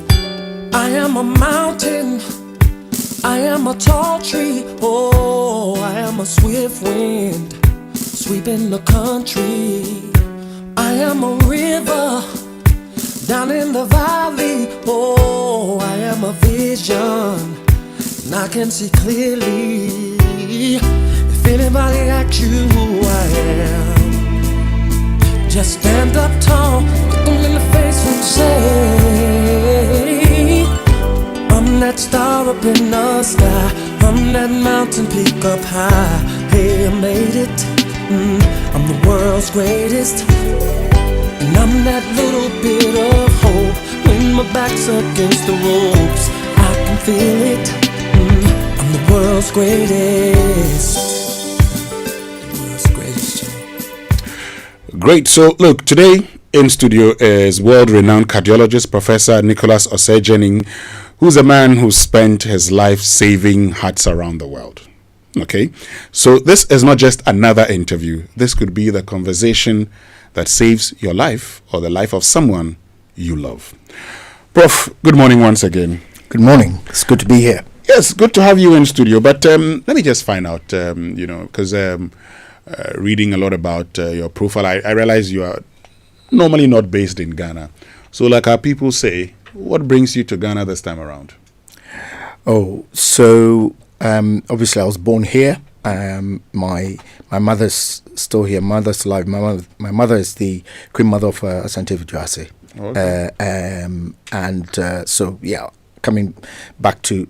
I am a mountain. I am a tall tree, oh, I am a swift wind, sweeping the country. I am a river, down in the valley, oh, I am a vision, and I can see clearly. If anybody asks you who I am, just stand up tall, look them in the face and say, I'm that star up in the sky, I'm that mountain peak up high. Hey, I made it, I'm the world's greatest, and I'm that little bit of hope. When my back's against the ropes, I can feel it, I'm the world's greatest. The world's greatest, Joe. Great, so look, today in studio is world-renowned cardiologist Professor Nicholas Osei-Jenning, who's a man who spent his life saving hearts around the world. Okay, so this is not just another interview. This could be the conversation that saves your life or the life of someone you love. Prof, good morning once again. Good morning. It's good to be here. Yes, good to have you in studio. But let me just find out, because reading a lot about your profile, I realize you are normally not based in Ghana. So like our people say, what brings you to Ghana this time around? Oh, so obviously I was born here. My mother's still here. Mother's alive. My mother is the Queen Mother of Asante Vijuase. Okay. So yeah, coming back to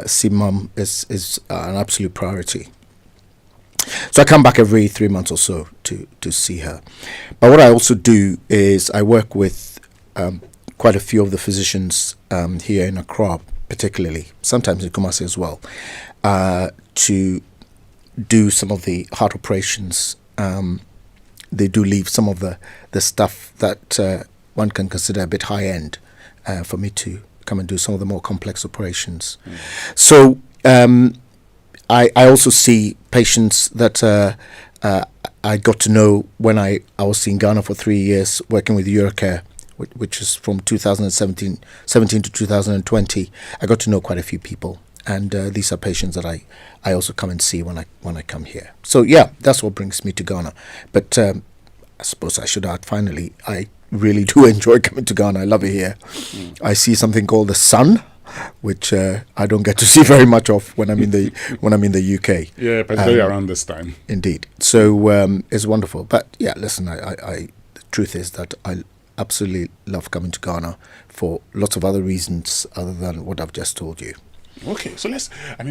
see Mum is an absolute priority. So I come back every 3 months or so to see her. But what I also do is I work with quite a few of the physicians here in Accra, particularly, sometimes in Kumasi as well, to do some of the heart operations. They do leave some of the stuff that one can consider a bit high end for me to come and do some of the more complex operations. So I also see patients that I got to know when I was in Ghana for 3 years working with Eurocare, which is from 2017 to 2020. I got to know quite a few people, and these are patients that I also come and see when I come here. So yeah, that's what brings me to Ghana. But I suppose I should add finally, I really do enjoy coming to Ghana. I love it here. I see something called the sun. which I don't get to see very much of when I'm in the UK. Yeah, particularly around this time. Indeed. So it's wonderful. But yeah, listen, I the truth is that I absolutely love coming to Ghana for lots of other reasons other than what I've just told you. Okay, so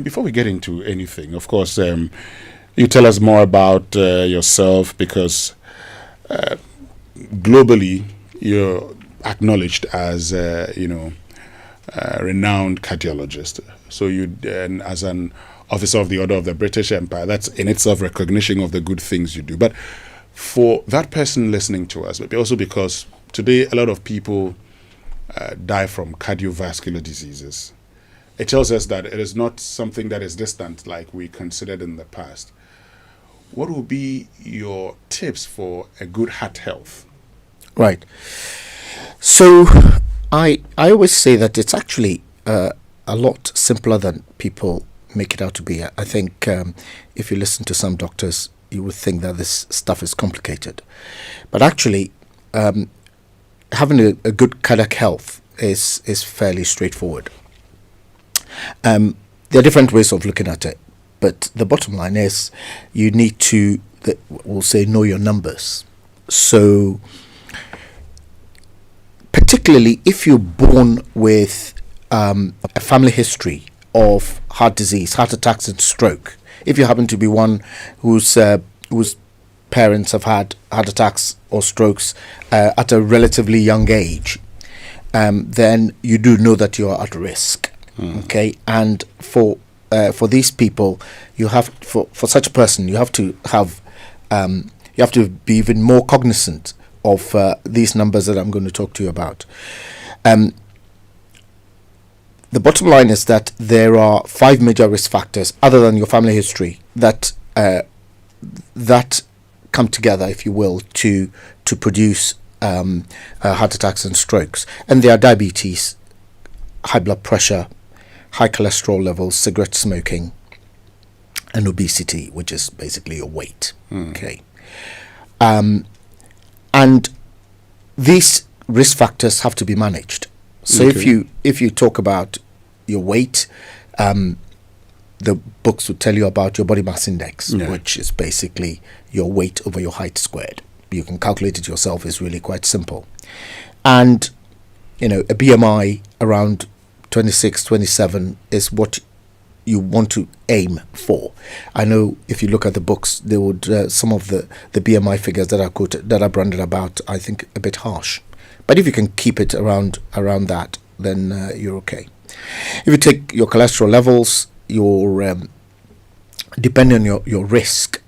before we get into anything, of course, you tell us more about yourself, because globally you're acknowledged as a renowned cardiologist. So you, as an officer of the Order of the British Empire, that's in itself recognition of the good things you do. But for that person listening to us, but also because today a lot of people die from cardiovascular diseases, it tells us that it is not something that is distant like we considered in the past. What would be your tips for a good heart health? Right. So I always say that it's actually a lot simpler than people make it out to be. I think if you listen to some doctors, you would think that this stuff is complicated. But actually, having a good cardiac health is fairly straightforward. There are different ways of looking at it, but the bottom line is you need to, we'll say, know your numbers. So particularly if you're born with a family history of heart disease, heart attacks and stroke, if you happen to be one whose parents have had heart attacks or strokes at a relatively young age, then you do know that you are at risk. Okay, and for these people, you have for such a person, you have to be even more cognizant of these numbers that I'm going to talk to you about. The bottom line is that there are 5 major risk factors other than your family history that come together, if you will, to produce heart attacks and strokes, and they are diabetes, high blood pressure, high cholesterol levels, cigarette smoking, and obesity, which is basically your weight. Okay. And these risk factors have to be managed. So if you talk about your weight, the books would tell you about your body mass index, which is basically your weight over your height squared. You can calculate it yourself. It's really quite simple. And a BMI around 26, 27 is what you want to aim for. I know if you look at the books, they would some of the BMI figures that are quoted, that are branded about, I think a bit harsh. But if you can keep it around that, then you're okay. If you take your cholesterol levels, your depending on your risk,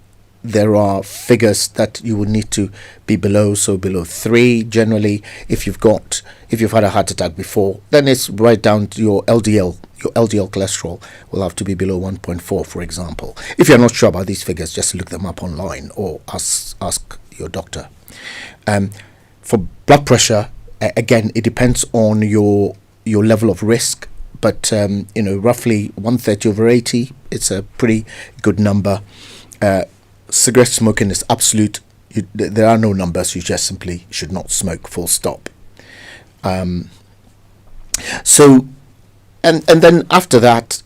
there are figures that you will need to be below. So below 3 generally. If you've had a heart attack before, then it's right down to your LDL. Your LDL cholesterol will have to be below 1.4, for example. If you're not sure about these figures, just look them up online or ask your doctor. For blood pressure, again, it depends on your level of risk, but roughly 130/80. It's a pretty good number. Cigarette smoking is absolute. There are no numbers. You just simply should not smoke, full stop. So, and then after that,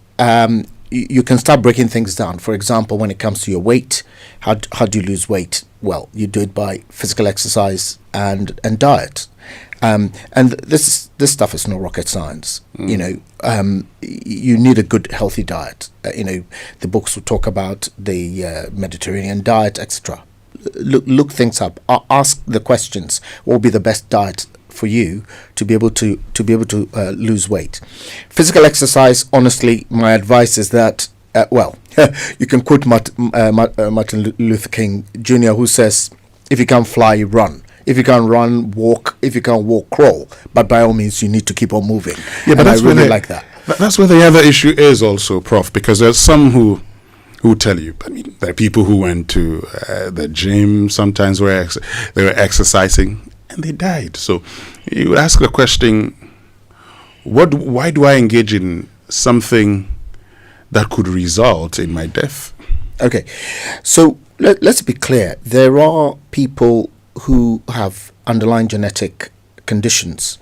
you can start breaking things down. For example, when it comes to your weight, how do you lose weight? Well, you do it by physical exercise and diet. And this stuff is no rocket science. You need a good healthy diet. The books will talk about the Mediterranean diet, etc. Look things up. Ask the questions. What will be the best diet for you to be able to lose weight? Physical exercise. Honestly, my advice is that you can quote Martin Luther King Jr., who says, "If you can't fly, run. If you can't run, walk. If you can't walk, crawl. But by all means, you need to keep on moving." Yeah, but I really like that. That's where the other issue is also, Prof, because there's some who tell you, there are people who went to the gym sometimes where they were exercising and they died. So you would ask the question, why do I engage in something that could result in my death? Okay, so let's be clear. There are people who have underlying genetic conditions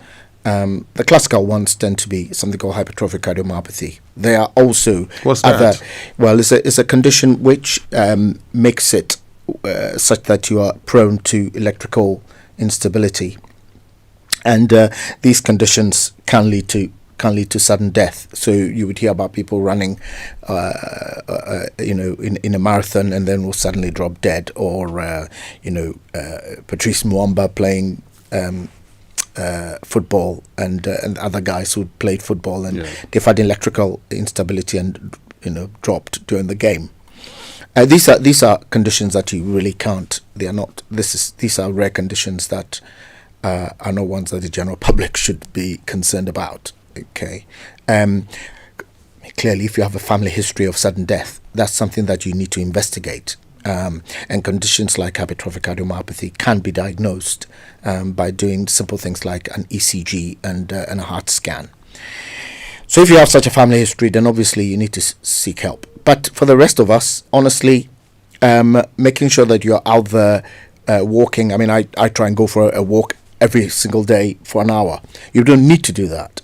The classical ones tend to be something called hypertrophic cardiomyopathy. There are also What's other. that? Well, it's a condition which makes it such that you are prone to electrical instability, and these conditions can lead to sudden death. So you would hear about people running, in a marathon and then will suddenly drop dead, or Patrice Muamba playing football, and other guys who played football, and they've had electrical instability and dropped during the game. These are conditions that you really can't. They are not. These are rare conditions that are not ones that the general public should be concerned about. Okay. Clearly, if you have a family history of sudden death, that's something that you need to investigate. And conditions like hypertrophic cardiomyopathy can be diagnosed by doing simple things like an ECG and a heart scan. So if you have such a family history, then obviously you need to seek help. But for the rest of us, honestly, making sure that you're out there walking. I mean, I try and go for a walk every single day for an hour. You don't need to do that.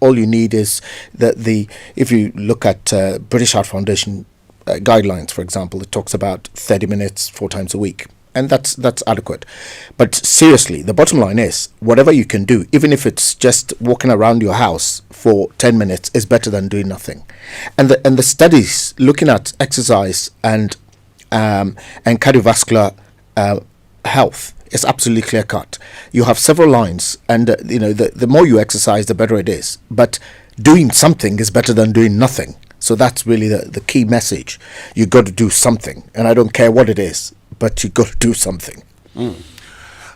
All you need is if you look at British Heart Foundation guidelines, for example, it talks about 30 minutes 4 times a week, and that's adequate. But seriously, the bottom line is whatever you can do, even if it's just walking around your house for 10 minutes, is better than doing nothing. And the studies looking at exercise and cardiovascular health is absolutely clear cut. You have several lines, and the more you exercise, the better it is. But doing something is better than doing nothing. So that's really the key message. You got to do something, and I don't care what it is, but you got to do something. I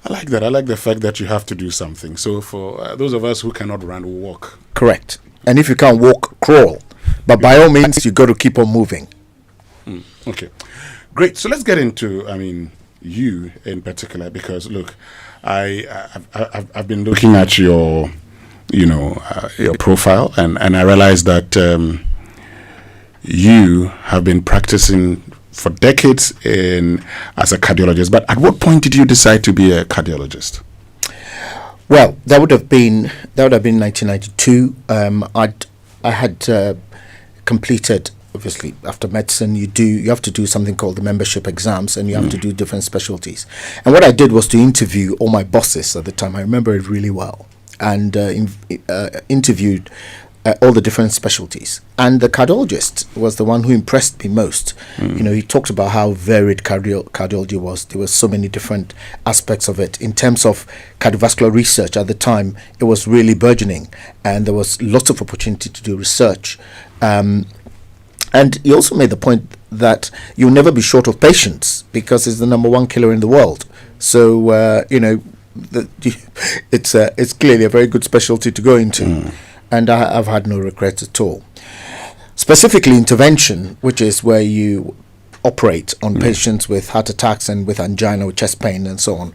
like that. I like the fact that you have to do something. So for those of us who cannot run, we'll walk. Correct. And if you can't walk, crawl. But by all means, you got to keep on moving. Okay, great. So let's get into, you in particular, because look, I've been looking at your profile, and I realized that you have been practicing for decades as a cardiologist. But at what point did you decide to be a cardiologist? Well, that would have been 1992. I had completed. Obviously, after medicine, you have to do something called the membership exams, and you have to do different specialties. And what I did was to interview all my bosses at the time. I remember it really well, and interviewed all the different specialties. And the cardiologist was the one who impressed me most. He talked about how varied cardiology was. There were so many different aspects of it. In terms of cardiovascular research at the time, it was really burgeoning, and there was lots of opportunity to do research. And he also made the point that you'll never be short of patients because it's the number one killer in the world. So, it's clearly a very good specialty to go into. And I've had no regrets at all. Specifically, intervention, which is where you operate on patients with heart attacks and with angina or chest pain and so on.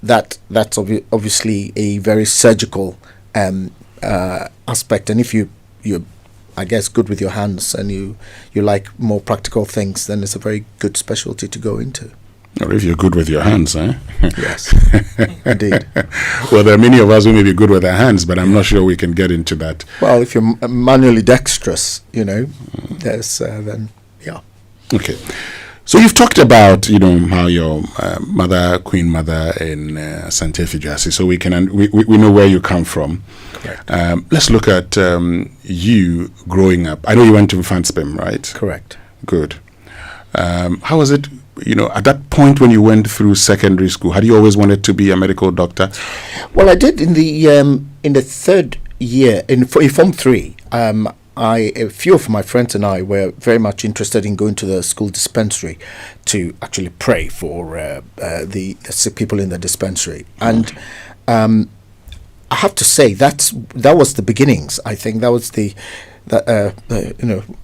That's obviously a very surgical aspect. And if you're I guess good with your hands and you like more practical things, then it's a very good specialty to go into. Or if you're good with your hands, eh? Yes, indeed. Well, there are many of us who may be good with their hands, but I'm not sure we can get into that. Well, if you're manually dexterous, there's then, yeah. Okay. So you've talked about, how your Queen Mother in Santa Fe, Jersey. So we know where you come from. Correct. Let's look at you growing up. I know you went to Fanspim, right? Correct. Good. How was it? At that point when you went through secondary school, had you always wanted to be a medical doctor? Well, I did in the third year in Form 3. A few of my friends and I were very much interested in going to the school dispensary to actually pray for the sick people in the dispensary. And I have to say that was the beginnings. I think that was the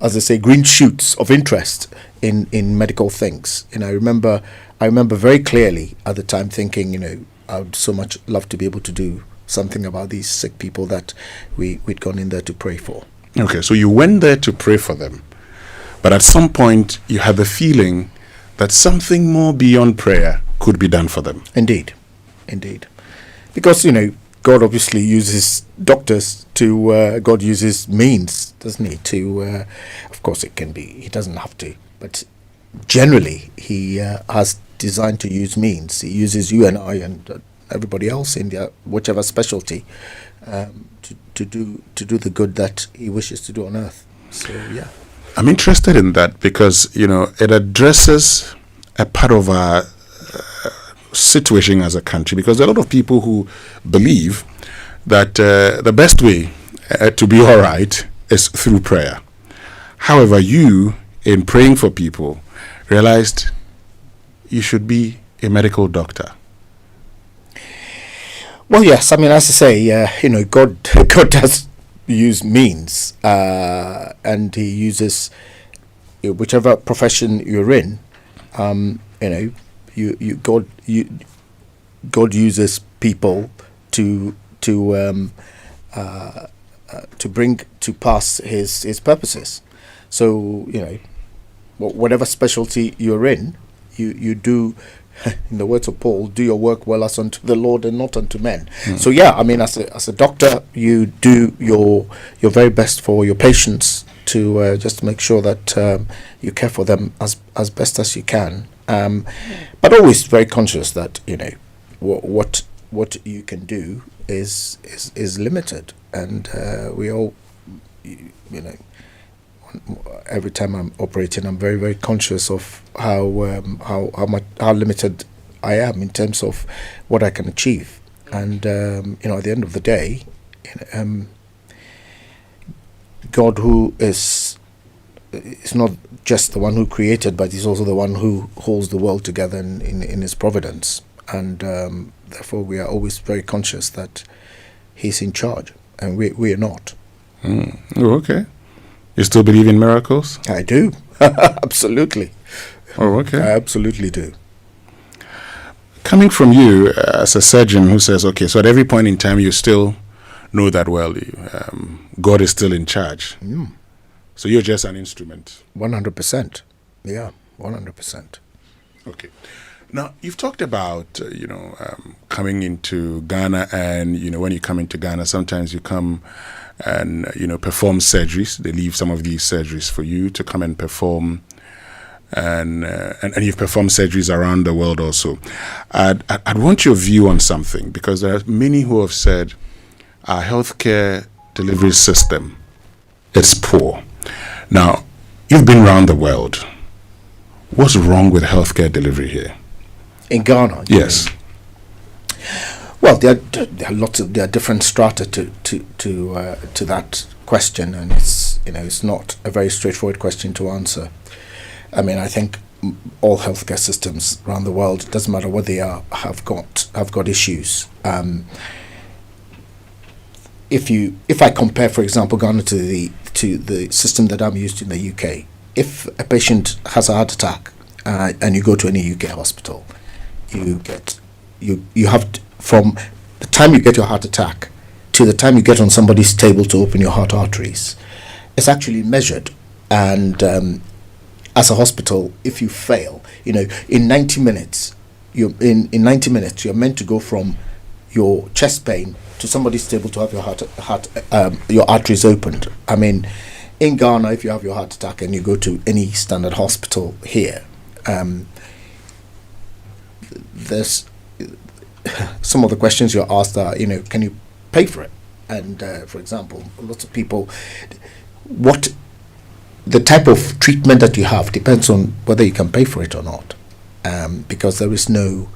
as they say, green shoots of interest in medical things. I remember very clearly at the time thinking, I would so much love to be able to do something about these sick people that we'd gone in there to pray for. Okay, so you went there to pray for them, but at some point you had the feeling that something more beyond prayer could be done for them. Indeed. Because, God obviously uses doctors to. God uses means, doesn't he? To, of course, it can be. He doesn't have to, but generally, he has designed to use means. He uses you and I and everybody else in their whichever specialty to do the good that he wishes to do on earth. So yeah, I'm interested in that because it addresses a part of our situation as a country, because there are a lot of people who believe that the best way to be all right is through prayer. However, you, in praying for people, realized you should be a medical doctor. Well, yes. I mean, as I say, God does use means, and He uses whichever profession you're in. God uses people to bring to pass His purposes. So whatever specialty you're in, you do, in the words of Paul, do your work well as unto the Lord and not unto men. So yeah, I mean, as a doctor, you do your very best for your patients to just make sure that you care for them as best as you can. But always very conscious that what you can do is limited, and we all every time I'm operating, I'm very, very conscious of how limited I am in terms of what I can achieve. And at the end of the day, God, who is not just the one who created, but He's also the one who holds the world together in His providence. And therefore, we are always very conscious that He's in charge, and we are not. Oh, okay. You still believe in miracles? I do. Absolutely. Oh, okay. I absolutely do. Coming from you as a surgeon who says, okay, so at every point in time you still know that, well, God is still in charge. So you're just an instrument. 100%. Yeah, 100%. Okay. Now, you've talked about, coming into Ghana, and, when you come into Ghana, sometimes you come and perform surgeries. They leave some of these surgeries for you to come and perform, and you've performed surgeries around the world also. I'd want your view on something, because there are many who have said our healthcare delivery system is poor. Now, you've been around the world. What's wrong with healthcare delivery here in Ghana? Yes. Well, there are different strata to that question, and it's not a very straightforward question to answer. I mean, I think all healthcare systems around the world, it doesn't matter what they are, have got issues. If I compare, for example, Ghana to the system that I'm used to in the UK, if a patient has a heart attack and you go to any UK hospital, you have from the time you get your heart attack to the time you get on somebody's table to open your heart arteries, it's actually measured. And as a hospital, if you fail, in 90 minutes, you're meant to go from your chest pain to somebody's table to have your arteries opened. I mean, in Ghana, if you have your heart attack and you go to any standard hospital here, there's some of the questions you're asked are, can you pay for it? And for example, lots of people, the type of treatment that you have depends on whether you can pay for it or not, because there is no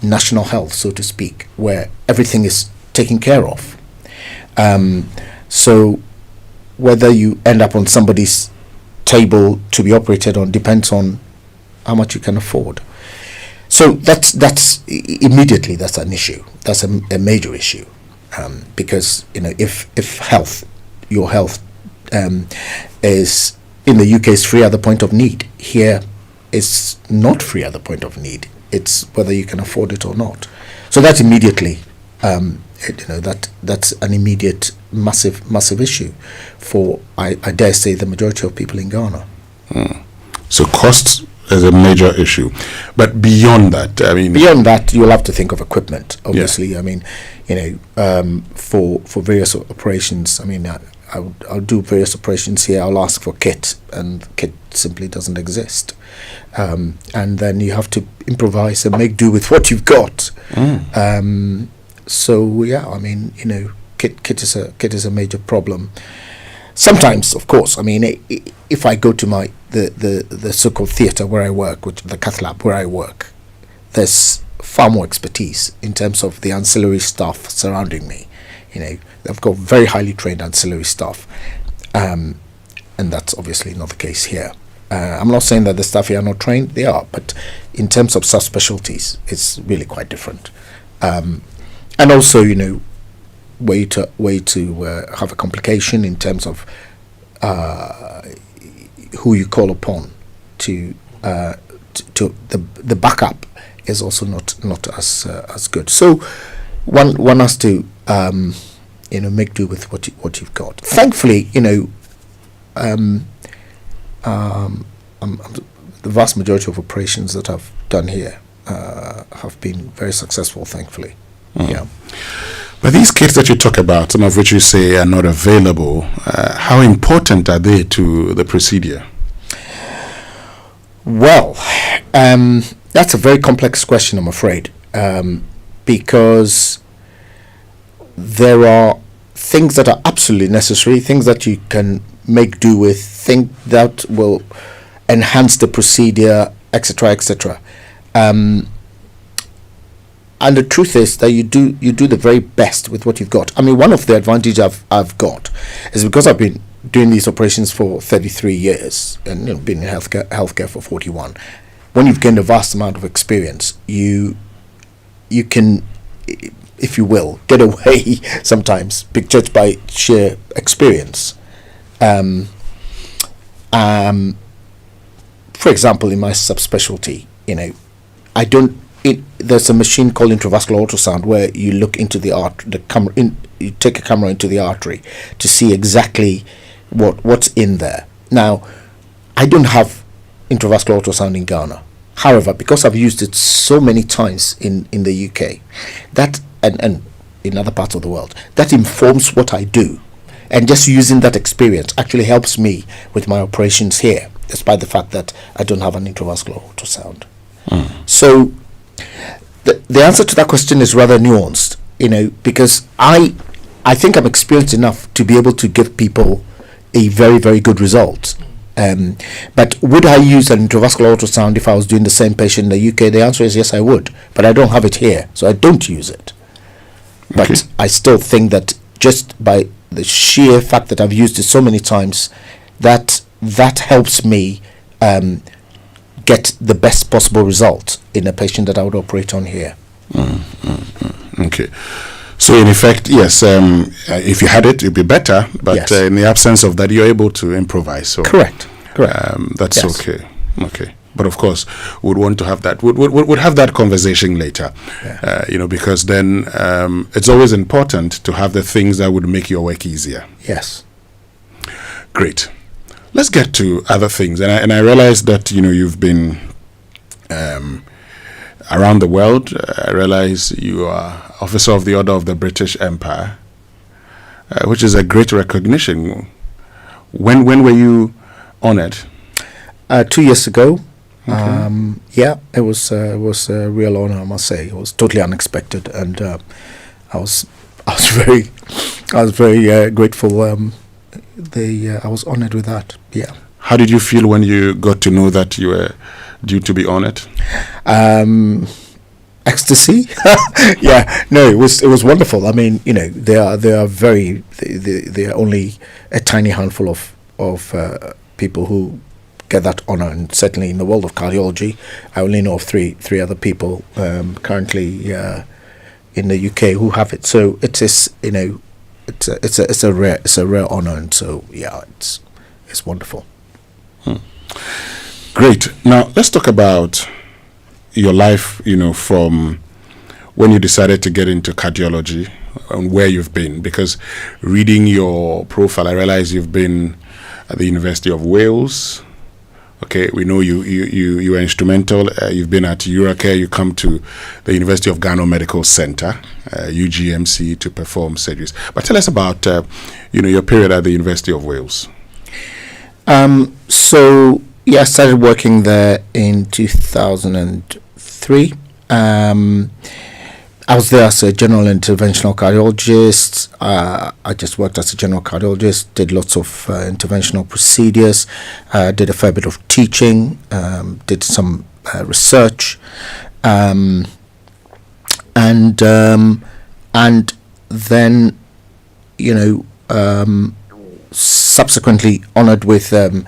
national health, so to speak, where everything is taken care of. So whether you end up on somebody's table to be operated on depends on how much you can afford. So that's immediately that's an issue. That's a major issue, because if your health is in the UK is free at the point of need, here it's not free at the point of need. It's whether you can afford it or not. So that immediately, that's an immediate massive issue for I dare say the majority of people in Ghana. So costs is a major issue. But beyond that, I mean, you'll have to think of equipment. Obviously, I mean, for various operations. I mean, I'll do various operations here. I'll ask for kit, and kit simply doesn't exist. And then you have to improvise and make do with what you've got. So yeah, I mean, kit is a major problem. Sometimes, of course, I mean, if I go to the so-called theatre where I work, which the cath lab where I work, there's far more expertise in terms of the ancillary staff surrounding me. They've got very highly trained ancillary staff, and that's obviously not the case here. I'm not saying that the staff here are not trained; they are, but in terms of subspecialties, it's really quite different. And also, way to have a complication in terms of who you call upon to the backup is also not as good. So one has to make do with what you've got. Thankfully, the vast majority of operations that I've done here have been very successful, thankfully. Yeah. But these kits that you talk about, some of which you say are not available, how important are they to the procedure? Well, that's a very complex question, I'm afraid, because there are things that are absolutely necessary, things that you can make do with, things that will enhance the procedure, etc., etc. And the truth is that you do the very best with what you've got. I mean, one of the advantages I've got is because I've been doing these operations for 33 years and been in healthcare for 41. When you've gained a vast amount of experience, you can, if you will, get away sometimes just by sheer experience. For example, in my subspecialty, there's a machine called intravascular ultrasound where you look into the you take a camera into the artery to see exactly what's in there. Now, I don't have intravascular ultrasound in Ghana. However, because I've used it so many times in the UK, that and in other parts of the world, that informs what I do. And just using that experience actually helps me with my operations here, despite the fact that I don't have an intravascular ultrasound. So the answer to that question is rather nuanced, because I think I'm experienced enough to be able to give people a very, very good result. But would I use an intravascular ultrasound if I was doing the same patient in the UK? The answer is yes, I would. But I don't have it here, so I don't use it. But okay. I still think that just by the sheer fact that I've used it so many times, that helps me get the best possible result in a patient that I would operate on here. Okay. So in effect, yes, if you had it, it'd be better. But yes. In the absence of that, you're able to improvise. So correct. That's yes. okay. Okay. But of course, we'd want to have that. We'd have that conversation later. Yeah. Because then it's always important to have the things that would make your work easier. Yes. Great. Let's get to other things. And I realize that you've been around the world. I realize you are Officer of the Order of the British Empire, which is a great recognition. When were you honored? 2 years ago. Okay. Yeah, it was a real honor, I must say. It was totally unexpected, and I was very grateful. I was honored with that. Yeah. How did you feel when you got to know that you were due to be honored? Ecstasy. Yeah. No, it was wonderful. I mean, they are only a tiny handful of people who get that honor, and certainly in the world of cardiology, I only know of three other people currently in the UK who have it. So it is, it's a rare honor, and so yeah, it's wonderful. Great. Now let's talk about your life. From when you decided to get into cardiology and where you've been, because reading your profile, I realize you've been at the University of Wales, Okay, we know you were instrumental. You've been at Eurocare. You come to the University of Ghana Medical Center, UGMC, to perform surgeries. But tell us about your period at the University of Wales. So I started working there in 2003. I was there as a general interventional cardiologist. I just worked as a general cardiologist, did lots of interventional procedures, did a fair bit of teaching, did some research, and then, subsequently honored with the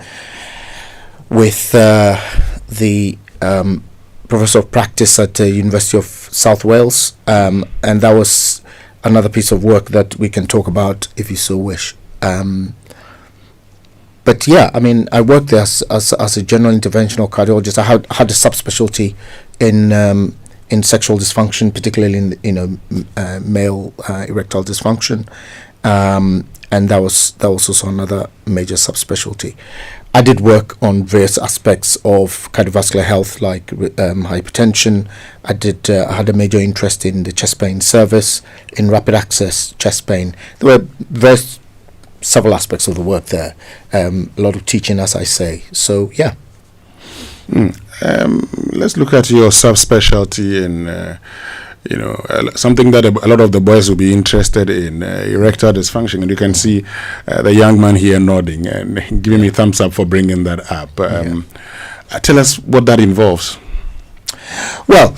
Professor of Practice at the University of South Wales, and that was another piece of work that we can talk about if you so wish. But yeah, I mean, I worked there as a general interventional cardiologist. I had a subspecialty in sexual dysfunction, particularly in male erectile dysfunction, and that was also another major subspecialty. I did work on various aspects of cardiovascular health, like hypertension. I had a major interest in the chest pain service, in rapid access chest pain. There were several aspects of the work there. A lot of teaching, as I say. So yeah. Let's look at your subspecialty in. Something that a lot of the boys will be interested in, erectile dysfunction. And you can see the young man here nodding and giving me thumbs up for bringing that up. Tell us what that involves. Well,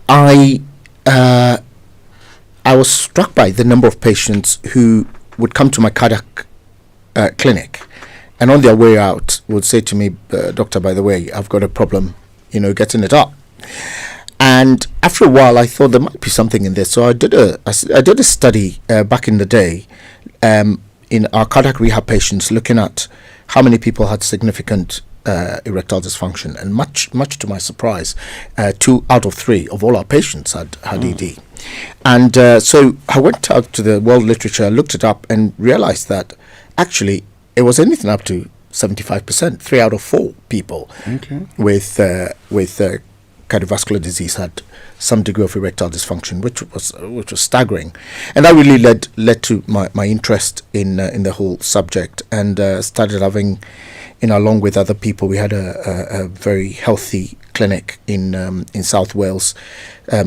I was struck by the number of patients who would come to my cardiac clinic, and on their way out would say to me, "Doctor, by the way, I've got a problem, getting it up." And after a while, I thought there might be something in this. So I did a study back in the day in our cardiac rehab patients, looking at how many people had significant erectile dysfunction. And much to my surprise, 2 out of 3 of all our patients had ED. And so I went out to the world literature, looked it up, and realized that actually it was anything up to 75%. 3 out of 4 people with cardiovascular disease had some degree of erectile dysfunction, which was staggering, and that really led to my interest in the whole subject, and started having, along with other people, we had a very healthy clinic in South Wales,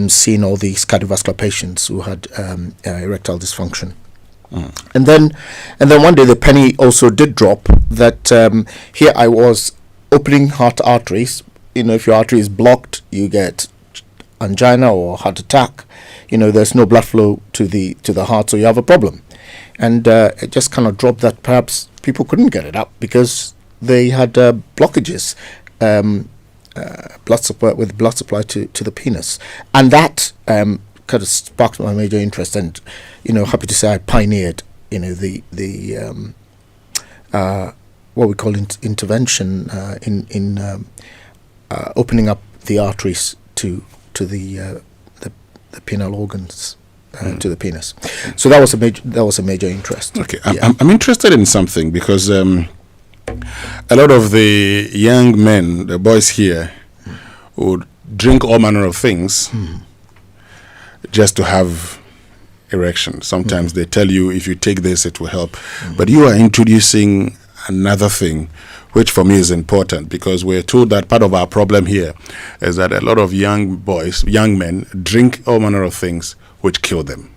seeing all these cardiovascular patients who had erectile dysfunction. And then one day the penny also did drop that here I was opening heart arteries. If your artery is blocked, you get angina or heart attack. There's no blood flow to the heart, so you have a problem. And it just kind of dropped that perhaps people couldn't get it up because they had blockages, blood supply to the penis, and that kind of sparked my major interest. And happy to say I pioneered the what we call intervention in opening up the arteries to the penile organs, to the penis. So that was a major interest. Okay, I'm interested in something because a lot of the young men, the boys here, would drink all manner of things just to have erection. Sometimes they tell you if you take this it will help, but you are introducing another thing, which for me is important, because we're told that part of our problem here is that a lot of young men drink all manner of things which kill them.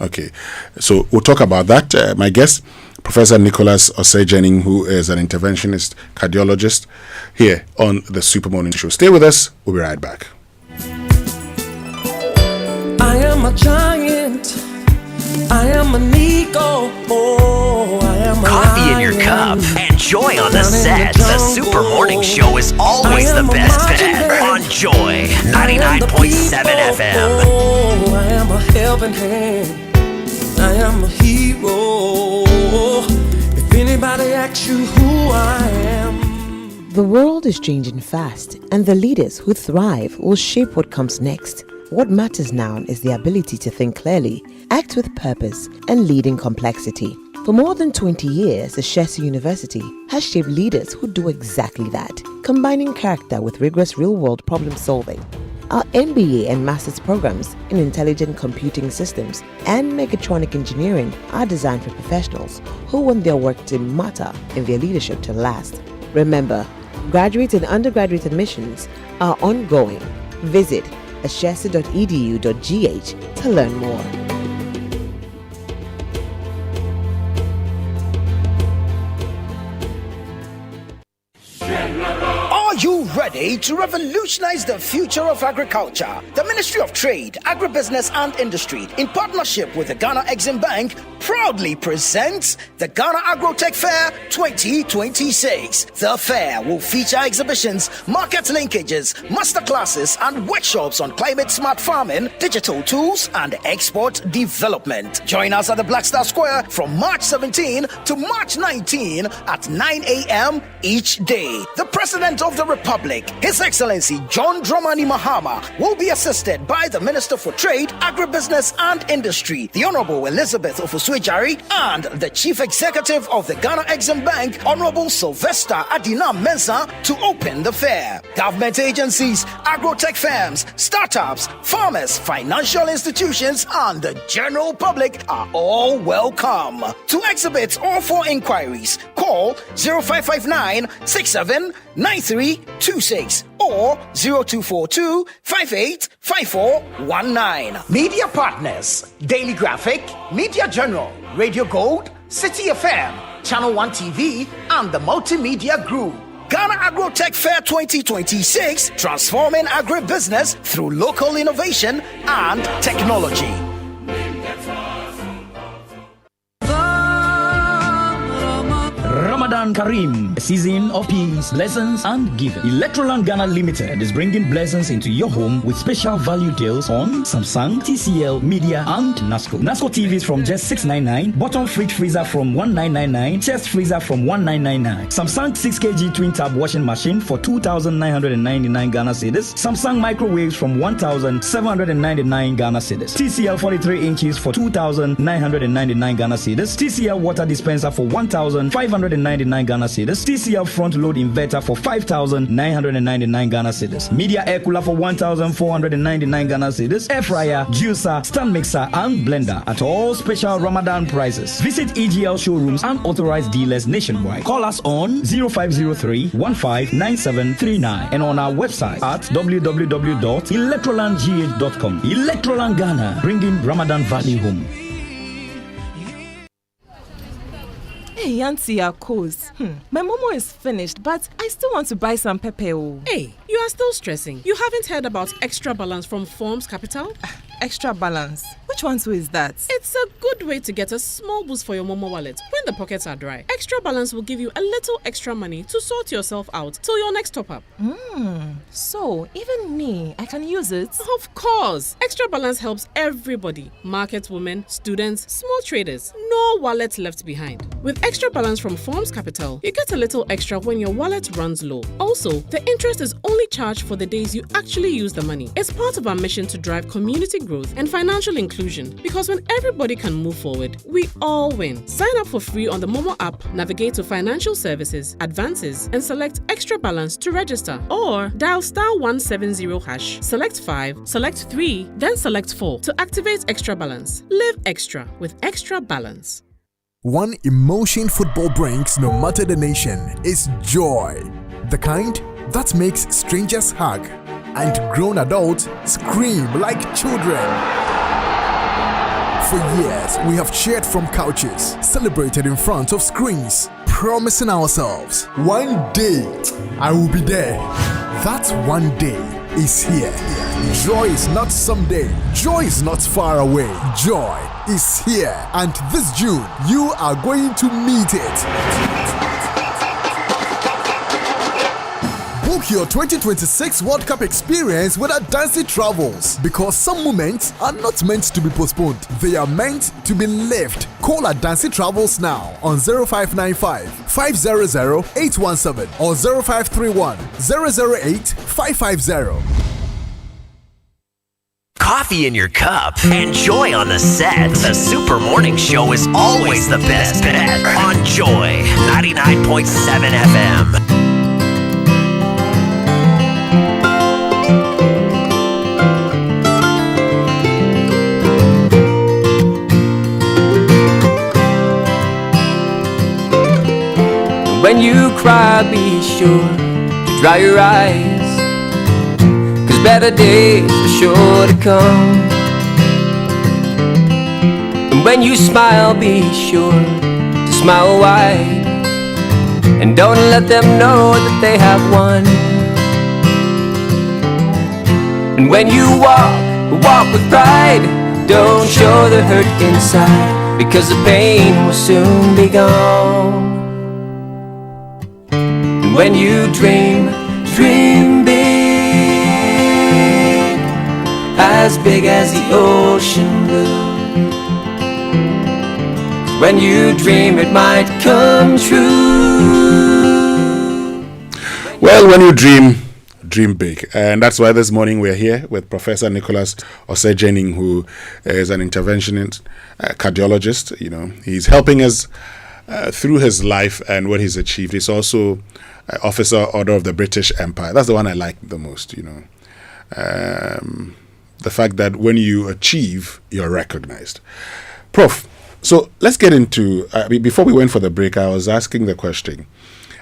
Okay, so we'll talk about that. My guest, Professor Nicholas Osei-Jenning, who is an interventionist cardiologist, here on the Super Morning Show. Stay with us. We'll be right back. I am a giant. I am an eagle. Oh, I am a Coffee in your cup and joy on the set. The Super Morning Show is always the best bet on Joy 99.7 FM. Oh, I am a helping hand. I am a hero. If anybody asks you who I am. The world is changing fast, and the leaders who thrive will shape what comes next. What matters now is the ability to think clearly, act with purpose, and lead in complexity. For more than 20 years, Ashesi University has shaped leaders who do exactly that, combining character with rigorous real-world problem-solving. Our MBA and Master's programs in Intelligent Computing Systems and Mechatronic Engineering are designed for professionals who want their work to matter and their leadership to last. Remember, graduate and undergraduate admissions are ongoing. Visit ashesi.edu.gh to learn more. Are you ready to revolutionize the future of agriculture? The Ministry of Trade, Agribusiness and Industry, in partnership with the Ghana Exim Bank, proudly presents the Ghana Agrotech Fair 2026. The fair will feature exhibitions, market linkages, masterclasses, and workshops on climate-smart farming, digital tools, and export development. Join us at the Black Star Square from March 17 to March 19 at 9 a.m. each day. The President of the Republic, His Excellency John Dramani Mahama, will be assisted by the Minister for Trade, Agribusiness and Industry, the Honorable Elizabeth Ofusue-Jari, and the Chief Executive of the Ghana Exim Bank, Honorable Sylvester Adina Mensah, to open the fair. Government agencies, agrotech firms, startups, farmers, financial institutions, and the general public are all welcome. To exhibit or for inquiries, call 0559 679326 or 0242 585419. Media partners: Daily Graphic, Media General, Radio Gold, City FM, Channel 1 TV, and the Multimedia Group. Ghana Agrotech Fair 2026, transforming agribusiness through local innovation and technology. Ramadan Kareem, a season of peace, blessings, and giving. Electroland Ghana Limited is bringing blessings into your home with special value deals on Samsung, TCL, Media, and NASCO. NASCO TVs from just $699, bottom fridge freezer from $1999, chest freezer from $1999, Samsung 6kg twin tab washing machine for 2,999 Ghana cedis, Samsung microwaves from 1,799 Ghana cedis, TCL 43 inches for 2,999 Ghana cedis, TCL water dispenser for 1,599 Ghana cedis, TCL front load inverter for 5,999 Ghana cedis, Media air cooler for 1,499 Ghana cedis, air fryer, juicer, stand mixer, and blender at all special Ramadan prices. Visit EGL showrooms and authorized dealers nationwide. Call us on 0503-159739 and on our website at www.electrolandgh.com. Electroland Ghana, bringing Ramadan value home. Hey, Auntie Akos. My momo is finished, but I still want to buy some pepper. Hey, you are still stressing. You haven't heard about Extra Balance from Forms Capital? Extra Balance? Which one is that? It's a good way to get a small boost for your momo wallet when the pockets are dry. Extra Balance will give you a little extra money to sort yourself out till your next top-up. So, even me, I can use it? Of course! Extra Balance helps everybody. Market women, students, small traders. No wallet left behind. With Extra Balance from Forms Capital, you get a little extra when your wallet runs low. Also, the interest is only charged for the days you actually use the money. It's part of our mission to drive community growth and financial inclusion, because when everybody can move forward, we all win. Sign up for free on the Momo app, navigate to Financial Services, Advances, and select Extra Balance to register. Or dial *170#, select 5, select 3, then select 4 to activate Extra Balance. Live extra with Extra Balance. One emotion football brings, no matter the nation, is joy. The kind that makes strangers hug and grown adults scream like children. For years, we have cheered from couches, celebrated in front of screens, promising ourselves, one day I will be there. That one day is here. Joy is not someday. Joy is not far away. Joy is here. And this June, you are going to meet it. Book your 2026 World Cup experience with Adansi Travels, because some moments are not meant to be postponed. They are meant to be lived. Call Adansi Travels now on 0595 500 817 or 0531 008 550. coffee in your cup, and Joy on the set, the Super Morning Show is always the best bet on Joy 99.7 FM. When you cry, be sure to dry your eyes, 'cause better days are sure to come. And when you smile, be sure to smile wide, and don't let them know that they have won. And when you walk with pride, don't show the hurt inside, because the pain will soon be gone. When you dream big, as big as the ocean blue. When you dream, it might come true. Well, when you dream big. And that's why this morning we're here with Professor Nicholas Osejening, who is an interventionist, cardiologist. You know, he's helping us through his life and what he's achieved. He's also Officer Order of the British Empire. That's the one I like the most, you know. The fact that when you achieve, you're recognized. Prof, so let's get into, before we went for the break, I was asking the question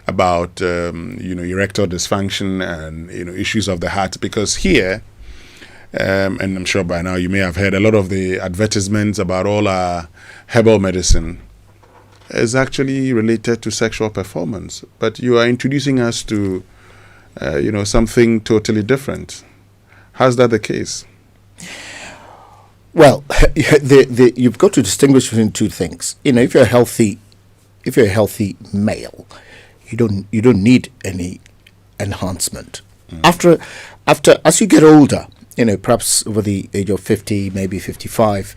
about, erectile dysfunction and, issues of the heart, because here, and I'm sure by now you may have heard a lot of the advertisements about all our herbal medicine is actually related to sexual performance, but you are introducing us to, something totally different. How's that the case? Well, you've got to distinguish between two things. If you're a healthy male, you don't need any enhancement. After as you get older, perhaps over the age of 50, maybe 55,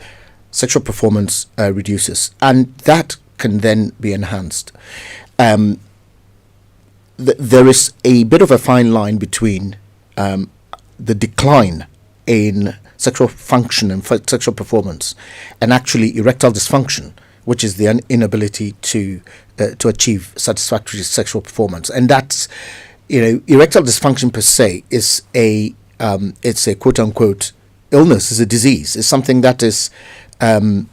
sexual performance reduces, and that can then be enhanced. There is a bit of a fine line between the decline in sexual function and sexual performance and actually erectile dysfunction, which is the inability to achieve satisfactory sexual performance. And that's, erectile dysfunction per se is it's a quote unquote illness, is a disease, is something that is that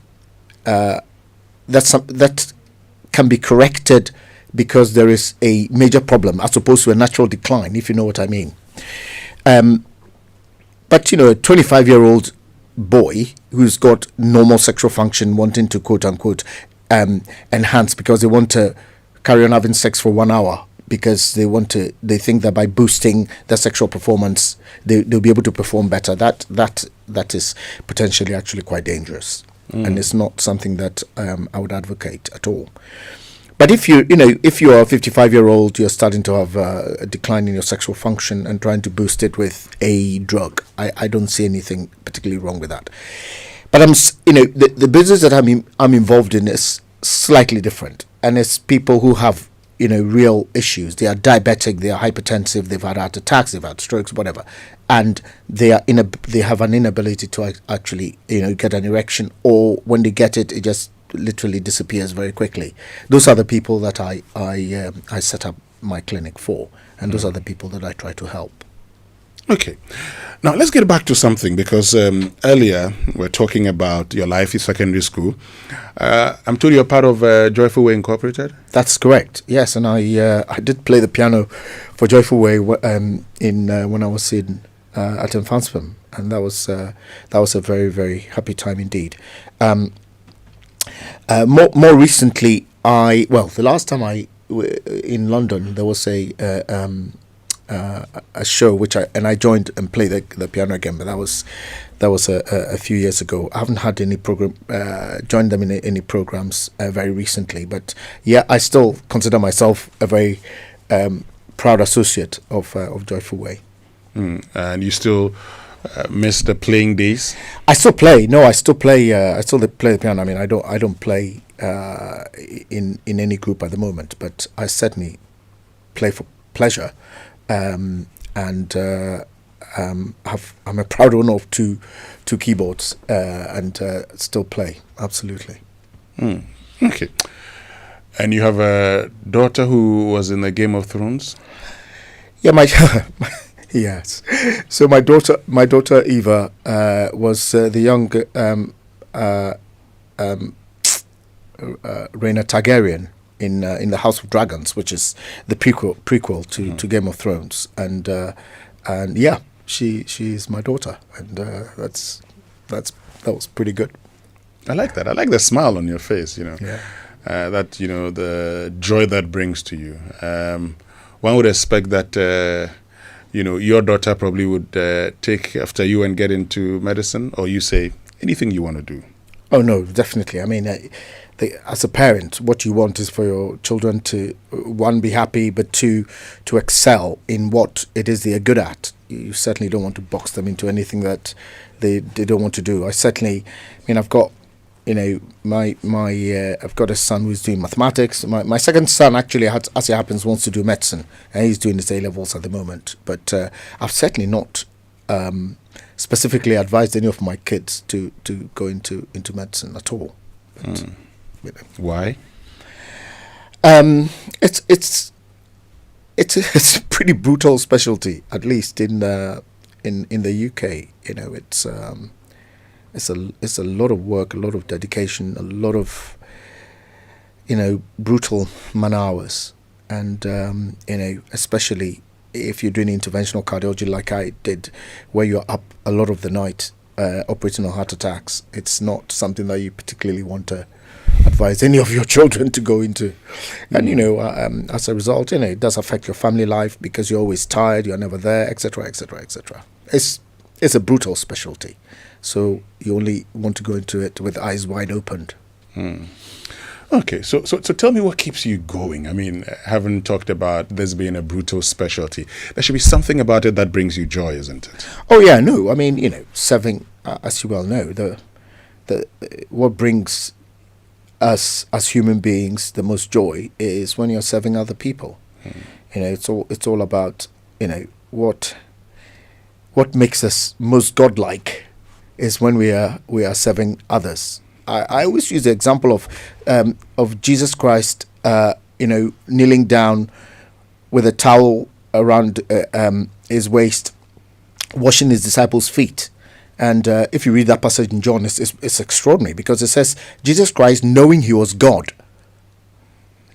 can be corrected because there is a major problem as opposed to a natural decline, if you know what I mean. But, a 25-year-old boy who's got normal sexual function wanting to, quote-unquote, enhance because they want to carry on having sex for 1 hour because they think that by boosting their sexual performance, they'll be able to perform better. That is potentially actually quite dangerous. And it's not something that I would advocate at all. But if you're a 55-year-old, you're starting to have a decline in your sexual function and trying to boost it with a drug, I don't see anything particularly wrong with that. But the business that I'm involved in is slightly different, and it's people who have real issues. They are diabetic, they are hypertensive, they've had heart attacks, they've had strokes, whatever, and they have an inability to actually get an erection, or when they get it, it just literally disappears very quickly. Those are the people that I set up my clinic for, and those are the people that I try to help. Okay, now let's get back to something, because earlier we're talking about your life in secondary school. I'm told you're part of Joyful Way Incorporated. That's correct. Yes, and I did play the piano for Joyful Way when I was at Infansfam, and that was a very, very happy time indeed. More recently, the last time in London, there was a show which I joined and played the piano again, but that was a few years ago. I haven't had any program joined them in any programs very recently, but yeah, I still consider myself a very proud associate of Joyful Way. And you still miss the playing days? I still play. No, I still play. I still play the piano. I mean, I don't play in any group at the moment, but I certainly play for pleasure. And I'm a proud owner of two keyboards and still play. Absolutely. Okay. And you have a daughter who was in the Game of Thrones? Yeah, yes. So my daughter Eva was the young Rhaena Targaryen in the House of Dragons, which is the prequel to Game of Thrones, and yeah, she's my daughter, and that was pretty good. I like that. I like the smile on your face. Yeah. That the joy that brings to you. One would expect that your daughter probably would take after you and get into medicine, or you say anything you want to do. Oh no, definitely. I mean, as a parent, what you want is for your children to, one, be happy, but two, to excel in what it is they are good at. You certainly don't want to box them into anything that they don't want to do. I've got, I've got a son who's doing mathematics. My second son actually, as it happens, wants to do medicine, and he's doing his A-levels at the moment. But I've certainly not specifically advised any of my kids to go into medicine at all. But, Why? It's a pretty brutal specialty, at least in the UK. It's a lot of work, a lot of dedication, a lot of brutal man hours, and especially if you're doing interventional cardiology like I did, where you're up a lot of the night operating on heart attacks. It's not something that you particularly want to advise any of your children to go into, and as a result, it does affect your family life because you're always tired, you're never there, etc., etc., etc. It's a brutal specialty, so you only want to go into it with eyes wide opened. Okay, so tell me what keeps you going. I mean, having talked about this being a brutal specialty, there should be something about it that brings you joy, isn't it? Oh yeah, no, I mean, serving, as you well know, the what brings us as human beings the most joy is when you're serving other people. It's all about what makes us most godlike is when we are serving others. I always use the example of Jesus Christ, kneeling down with a towel around his waist, washing his disciples' feet. And if you read that passage in John, it's extraordinary because it says Jesus Christ, knowing he was God,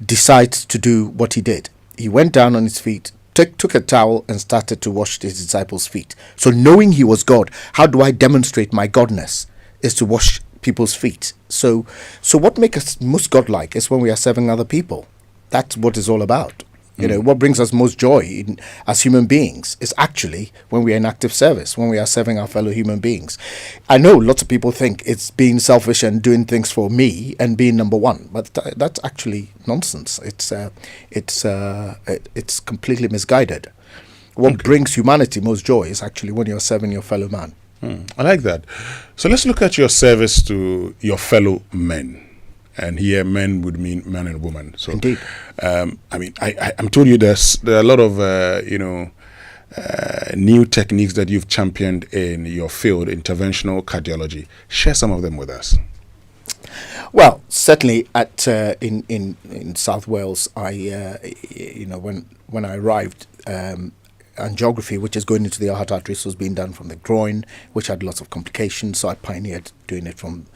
decides to do what he did. He went down on his feet, took a towel and started to wash his disciples' feet. So knowing he was God, how do I demonstrate my godness? Is to wash people's feet. So what makes us most godlike is when we are serving other people. That's what it's all about. What brings us most joy as human beings is actually when we are in active service, when we are serving our fellow human beings. I know lots of people think it's being selfish and doing things for me and being number one, but that's actually nonsense. It's completely misguided. What brings humanity most joy is actually when you're serving your fellow man. I like that. So let's look at your service to your fellow men. And here, men would mean man and woman. So, indeed. I'm told you there are a lot of new techniques that you've championed in your field, interventional cardiology. Share some of them with us. Well, certainly at in South Wales, when I arrived. Angiography, which is going into the heart arteries, was being done from the groin, which had lots of complications. So I pioneered doing it from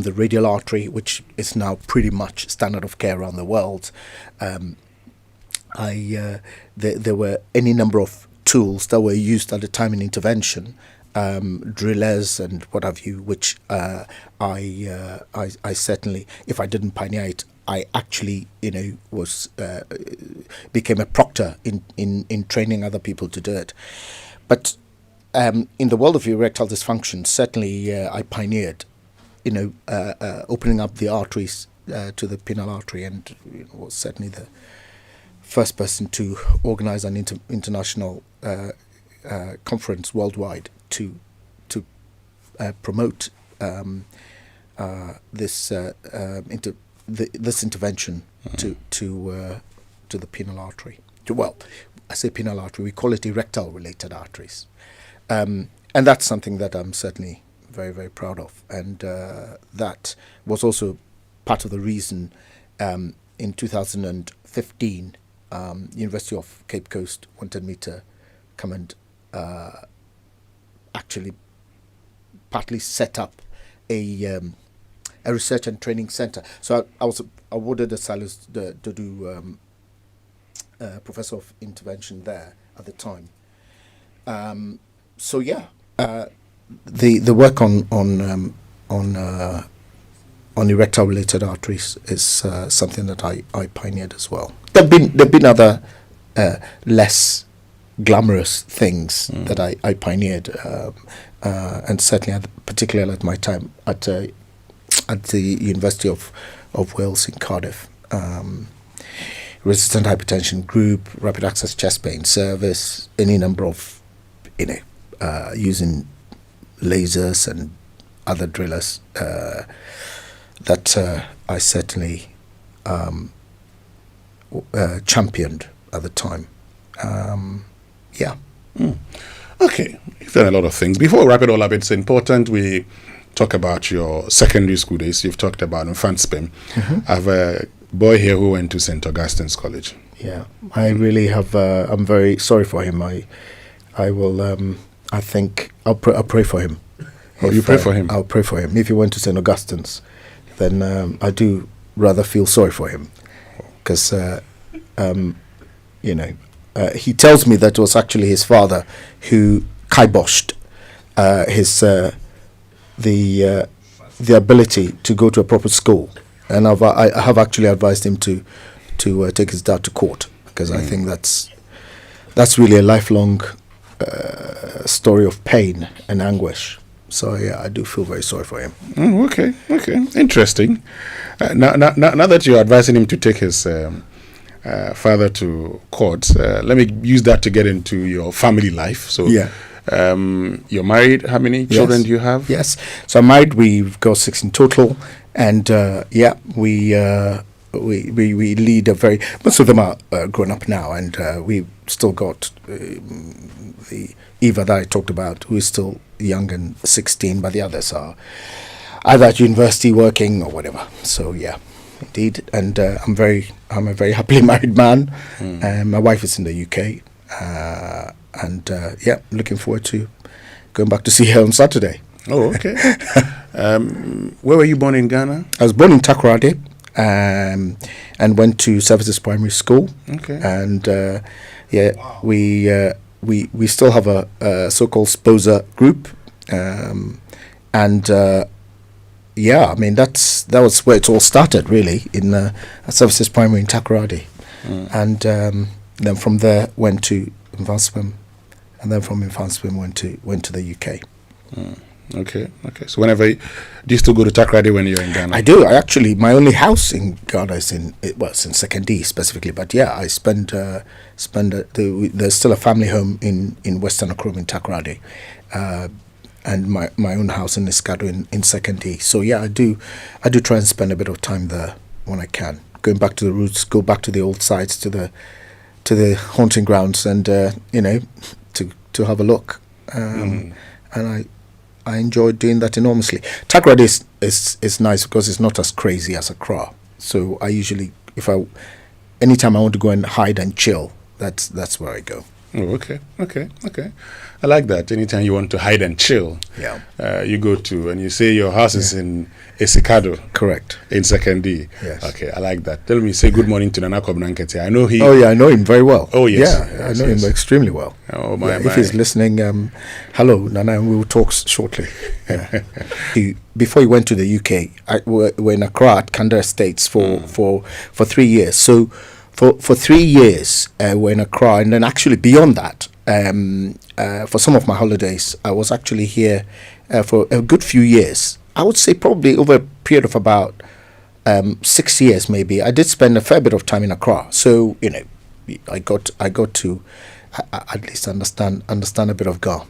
the radial artery, which is now pretty much standard of care around the world. There were any number of tools that were used at the time in intervention, drillers and what have you, which I certainly, if I didn't pioneer it, I actually, was became a proctor in training other people to do it. But in the world of erectile dysfunction, certainly I pioneered, opening up the arteries to the penile artery, and was certainly the first person to organize an international conference worldwide to promote this intervention to the penile artery. Well, I say penile artery, we call it erectile related arteries. and that's something that I'm certainly very, very proud of. And that was also part of the reason in 2015, University of Cape Coast wanted me to come and actually partly set up a research and training center. So I was awarded a salus to do professor of intervention there at the time. So yeah, the work on erectile related arteries is something that I pioneered as well. There've been other less glamorous things that I pioneered, and certainly particularly at my time at the University of Wales in Cardiff. Resistant hypertension group, rapid access chest pain service, any number of, using lasers and other drillers that I certainly championed at the time. Okay, you've done a lot of things. Before we wrap it all up, it's important we talk about your secondary school days. You've talked about Mfantsipim. I have a boy here who went to St. Augustine's College. Yeah, I really have. I'm very sorry for him. I will. I think I'll pray for him. Oh, you pray for him? I'll pray for him. If he went to St. Augustine's, then I do rather feel sorry for him, because he tells me that it was actually his father who kiboshed the ability to go to a proper school, and I have actually advised him to take his dad to court, because I think that's really a lifelong story of pain and anguish. So yeah, I do feel very sorry for him. Oh, okay, interesting. Now that you're advising him to take his father to court, let me use that to get into your family life. So yeah. You're married. How many children do you have? Yes, so I'm married. We've got 6 in total, and we lead a very. Most of them are grown up now, and we've still got the Eva that I talked about, who is still young and 16, but the others are either at university working or whatever. So yeah, indeed, and I'm a very happily married man. My wife is in the UK. And looking forward to going back to see her on Saturday. Oh, okay. Where were you born in Ghana? I was born in Takoradi, and went to Services Primary School. Okay. And we still have a so-called SPOSA group, and that was where it all started, really, in Services Primary in Takoradi, and then from there went to Mfantsipim, and then from Mfantsipim went to the UK. Okay. So whenever do you still go to Takoradi when you're in Ghana? I do. I actually, my only house in Ghana is in Second D specifically, but yeah, I spend there's still a family home in Western Akoto in Takoradi, and my own house in Iskado in Second D. So yeah, I do try and spend a bit of time there when I can, going back to the roots, go back to the old sites, to the haunting grounds, and to have a look, and I enjoy doing that enormously. Takoradi is nice because it's not as crazy as Accra. So I usually, anytime I want to go and hide and chill, that's where I go. Oh, okay. I like that. Anytime you want to hide and chill, you go to, and you say your house is in Isikado. Correct. In Second D. Yes. Okay, I like that. Tell me, say good morning to Nana Kobnankete. I know he. Oh yeah, I know him very well. Oh yes. Yeah, I know him extremely well. Oh my. If he's listening, hello Nana, and we will talk shortly. Before he went to the UK, we're in Accra at Kanda Estates for 3 years. So for 3 years, we're in Accra, and then actually beyond that, for some of my holidays, I was actually here for a good few years. I would say probably over a period of about 6 years, maybe. I did spend a fair bit of time in Accra, so I got to at least understand a bit of Ga.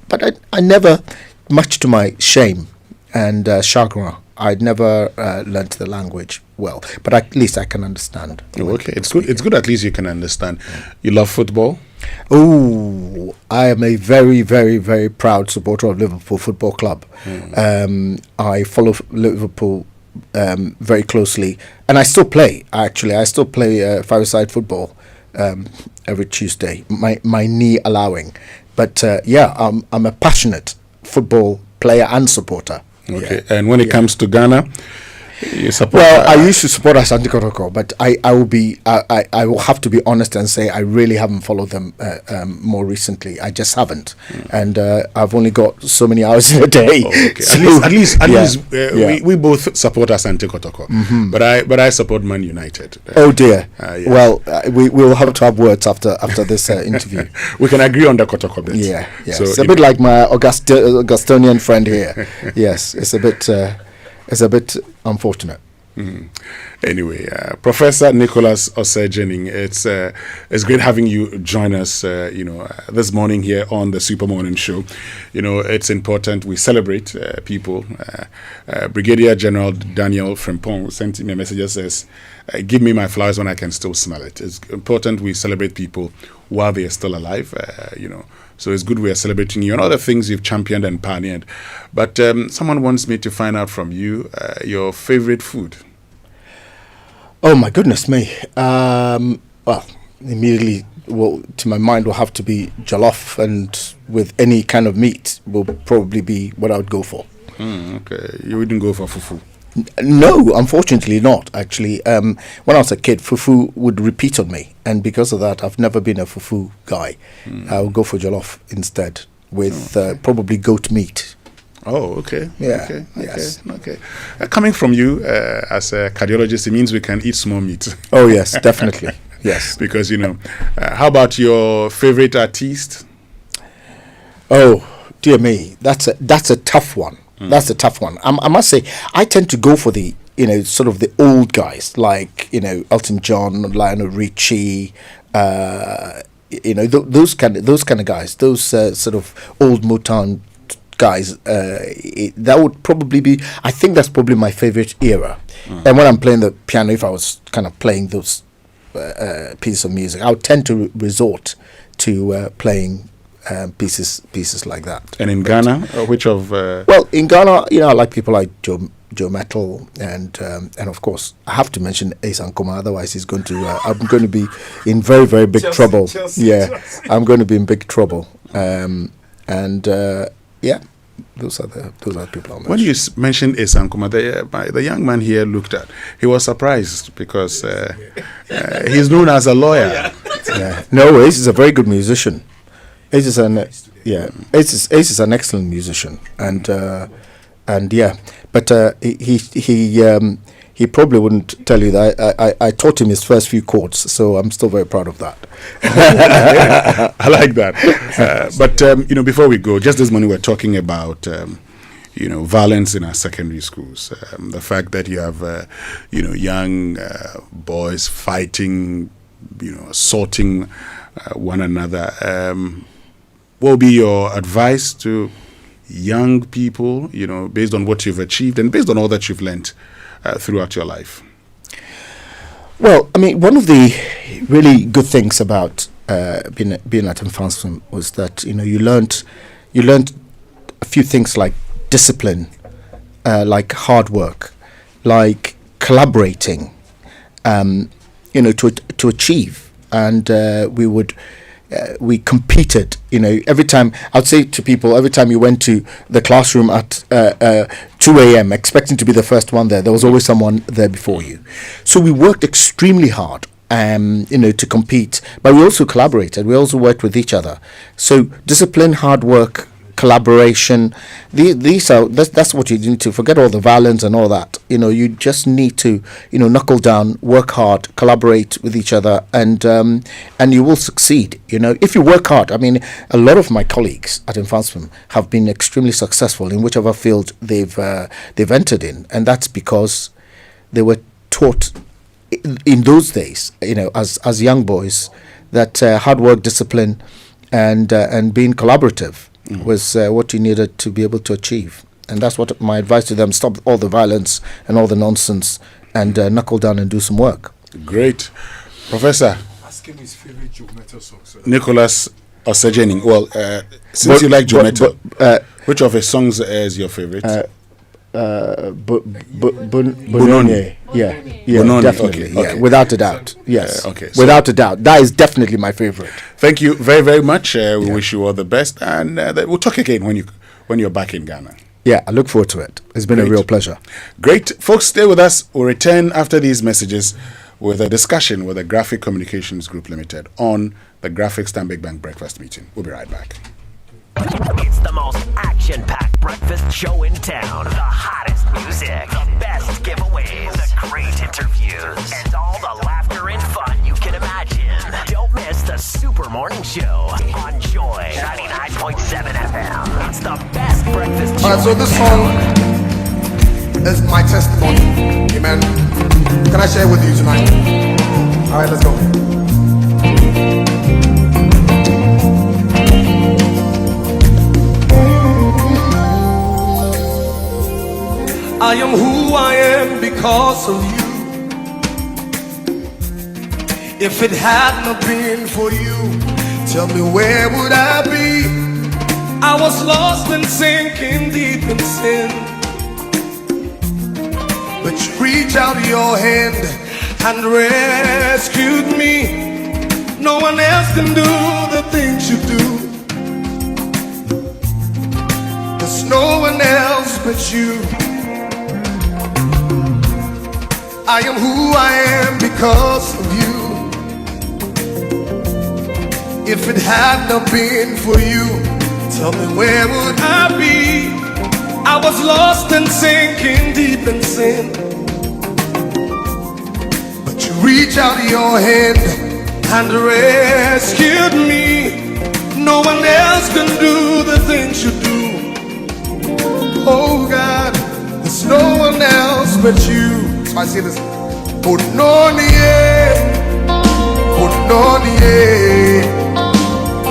But I never, much to my shame and chagrin, I never learnt the language well. But at least I can understand. Oh, okay, it's good. It's good. At least you can understand. You love football. Oh, I am a very, very, very proud supporter of Liverpool Football Club. I follow Liverpool very closely, and I still play. Actually, I still play five-a-side football every Tuesday. My knee allowing, but I'm a passionate football player and supporter. Okay, and when it comes to Ghana, you support? Well, I used to support Asante Kotoko, but I will have to be honest and say I really haven't followed them more recently. I just haven't, and I've only got so many hours in a day. Okay. So, at least we both support Asante Kotoko, but I support Man United. Oh dear. Yes. Well, we will have to have words after this interview. We can agree on the Kotoko bit. Yeah. So it's a bit like my Augustinian friend here. Yes, it's a bit unfortunate. Anyway, Professor Nicholas Osejening, it's great having you join us. This morning here on the Super Morning Show. It's important we celebrate people. Brigadier General Daniel Frimpong sent me a message that says, "Give me my flowers when I can still smell it." It's important we celebrate people while they are still alive. So it's good we are celebrating you and other things you've championed and pioneered. But someone wants me to find out from you your favorite food. Oh my goodness me! Well, immediately, to my mind will have to be jollof, and with any kind of meat will probably be what I would go for. Okay, you wouldn't go for fufu? No, unfortunately not. Actually, when I was a kid, fufu would repeat on me, and because of that, I've never been a fufu guy. I would go for jollof instead, with probably goat meat. Oh, okay. Yeah. Okay. Yes. Okay. Coming from you as a cardiologist, it means we can eat small meat. Oh yes, definitely. Yes. Because how about your favorite artist? Oh dear me, that's a tough one. That's a tough one. I must say, I tend to go for the sort of the old guys like Elton John, Lionel Richie, those kind of guys, those sort of old Motown guys. That would probably be. I think that's probably my favorite era. And when I'm playing the piano, if I was kind of playing those pieces of music, I would tend to resort to playing pieces like that. And in Ghana, which of? Well, in Ghana, I like people like Joe Metal, and of course I have to mention Ace Ankoma. Otherwise, I'm going to be in very, very big trouble. I'm going to be in big trouble. Those are the people I mentioned. When you mentioned Ace Ankoma, the young man here looked at. He was surprised because he's known as a lawyer. No, Ace is a very good musician. Ace is an excellent musician, but he probably wouldn't tell you that I taught him his first few chords, so I'm still very proud of that. I like that. But before we go, just this morning we're talking about violence in our secondary schools. The fact that you have young boys fighting, assaulting one another. What will be your advice to young people, based on what you've achieved and based on all that you've learned throughout your life? Well, I mean, one of the really good things about being at Infantsum was that you learned a few things like discipline, like hard work, like collaborating, to achieve, and we competed. Every time I would say to people, every time you went to the classroom at 2 a.m. expecting to be the first one there was always someone there before you. So we worked extremely hard, to compete, but we also collaborated. We also worked with each other. So discipline, hard work, collaboration. That's what you need to forget all the violence and all that. You just need to knuckle down, work hard, collaborate with each other, and you will succeed. If you work hard. I mean, a lot of my colleagues at Infantsum have been extremely successful in whichever field they've entered in, and that's because they were taught in those days, as young boys, that hard work, discipline, and being collaborative was what you needed to be able to achieve. And that's what my advice to them: stop all the violence and all the nonsense, and knuckle down and do some work. Great. Professor, ask him his favorite Joe Metal song. So Nicholas Osejening. Well, since you like Joe Metal, which of his songs is your favorite? Bononi. Yeah, Bononi, definitely. okay. Without a doubt. Yes. Okay. Without a doubt. That is definitely my favorite. Thank you very, very much. We wish you all the best, and we'll talk again when you're back in Ghana. Yeah, I look forward to it. It's been a real pleasure. Great. Folks, stay with us. We'll return after these messages with a discussion with the Graphic Communications Group Limited on the Graphic Stanbic Bank breakfast meeting. We'll be right back. It's the most action-packed breakfast show in town. The hottest music, the best giveaways, the great interviews, and all the laughter and fun you can imagine. Don't miss the Super Morning Show on Joy 99.7 FM. It's the best breakfast show. Alright, so this song is my testimony. Amen. Can I share it with you tonight? Alright, let's go. I am who I am because of you. If it had not been for you, tell me where would I be? I was lost and sinking deep in sin, but you reached out your hand and rescued me. No one else can do the things you do. There's no one else but you. I am who I am because of you. If it had not been for you, tell me where would I be? I was lost and sinking deep in sin, but you reached out your hand and rescued me. No one else can do the things you do. Oh God, there's no one else but you. So I say this. Bononie, Bononie,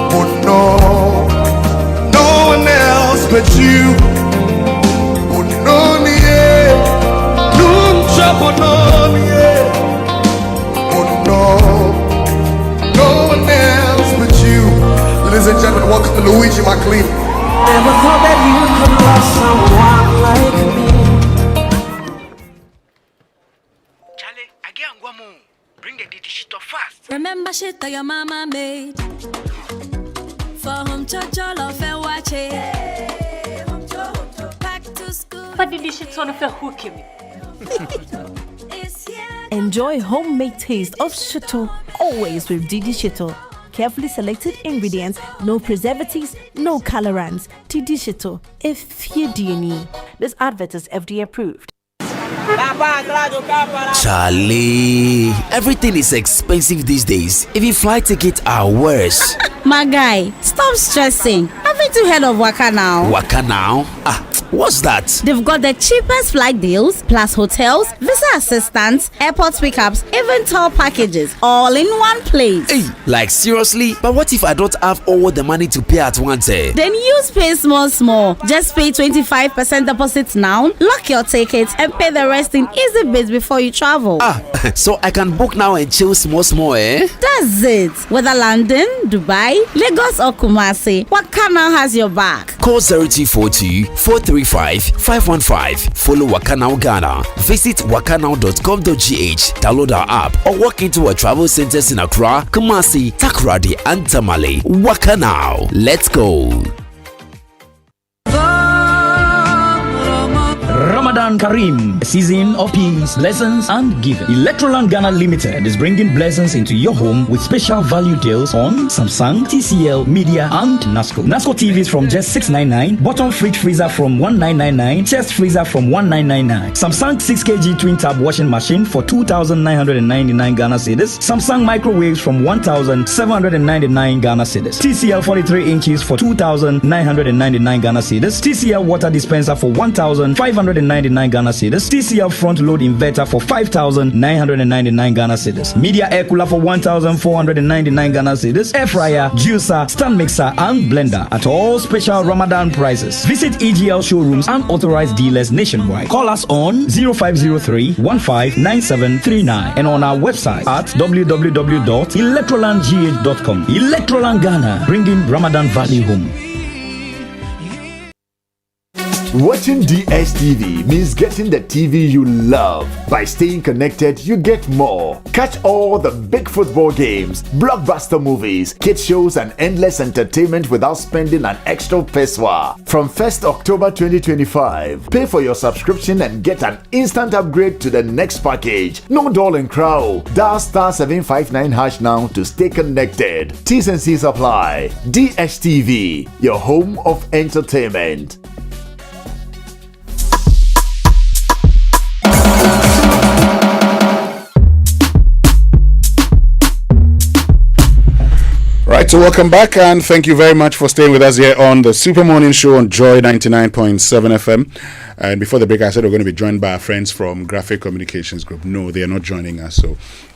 Bono. No one else but you. Bononie, Nuncha Bononie, Bono. No one else but you. Ladies and gentlemen, welcome to Luigi McLean. Never thought that you could love someone like me. Remember shit that your mama made. For home church all of and watch it. Back to school. But did this shit on a hook me? Enjoy homemade taste of Shito always with Didi Shito. Carefully selected ingredients, no preservatives, no colorants. Didi Shito, if you need. This advert is FDA approved. Charlie, everything is expensive these days. Even flight tickets are worse. My guy, stop stressing. Haven't you heard of Waka Now? Waka Now? What's that? They've got the cheapest flight deals, plus hotels, visa assistance, airport pickups, even tour packages, all in one place. Hey, like seriously? But what if I don't have all the money to pay at once? Then use pay small. Just pay 25% deposit now, lock your tickets, and pay the rest in easy bits before you travel. So I can book now and chill small, eh? That's it. Whether London, Dubai, Lagos, or Kumasi, Waka Now has your back. Call 0242-435-515. Follow Waka Now Ghana. Visit wakanow.com.gh. Download our app or walk into our travel centers in Accra, Kumasi, Takoradi, and Tamale. Waka Now. Let's go. Ramadan Kareem, a season of peace, blessings, and giving. Electroland Ghana Limited is bringing blessings into your home with special value deals on Samsung, TCL, Media, and NASCO. NASCO TVs from just $699, bottom fridge freezer from $1999, chest freezer from $1999, Samsung 6kg twin tab washing machine for 2,999 Ghana cedis, Samsung microwaves from 1,799 Ghana cedis, TCL 43 inches for 2,999 Ghana cedis, TCL water dispenser for 1,599 499 Ghana cedis. TCL front load inverter for 5,999 Ghana cedis. Media air cooler for 1,499 Ghana cedis. Air fryer, juicer, stand mixer, and blender at all special Ramadan prices. Visit EGL showrooms and authorized dealers nationwide. Call us on 0503 159739 and on our website at www.electrolandgh.com. Electroland Ghana, bringing Ramadan value home. Watching DSTV means getting the TV you love. By staying connected, you get more. Catch all the big football games, blockbuster movies, kids shows, and endless entertainment without spending an extra peswa. From 1st October 2025, pay for your subscription and get an instant upgrade to the next package. No doll and crow. Dial *759# now to stay connected. T's and C's apply. DSTV, your home of entertainment. Right, so welcome back and thank you very much for staying with us here on the Super Morning Show on Joy 99.7 FM. And before the break, I said we're going to be joined by our friends from Graphic Communications Group. No, they are not joining us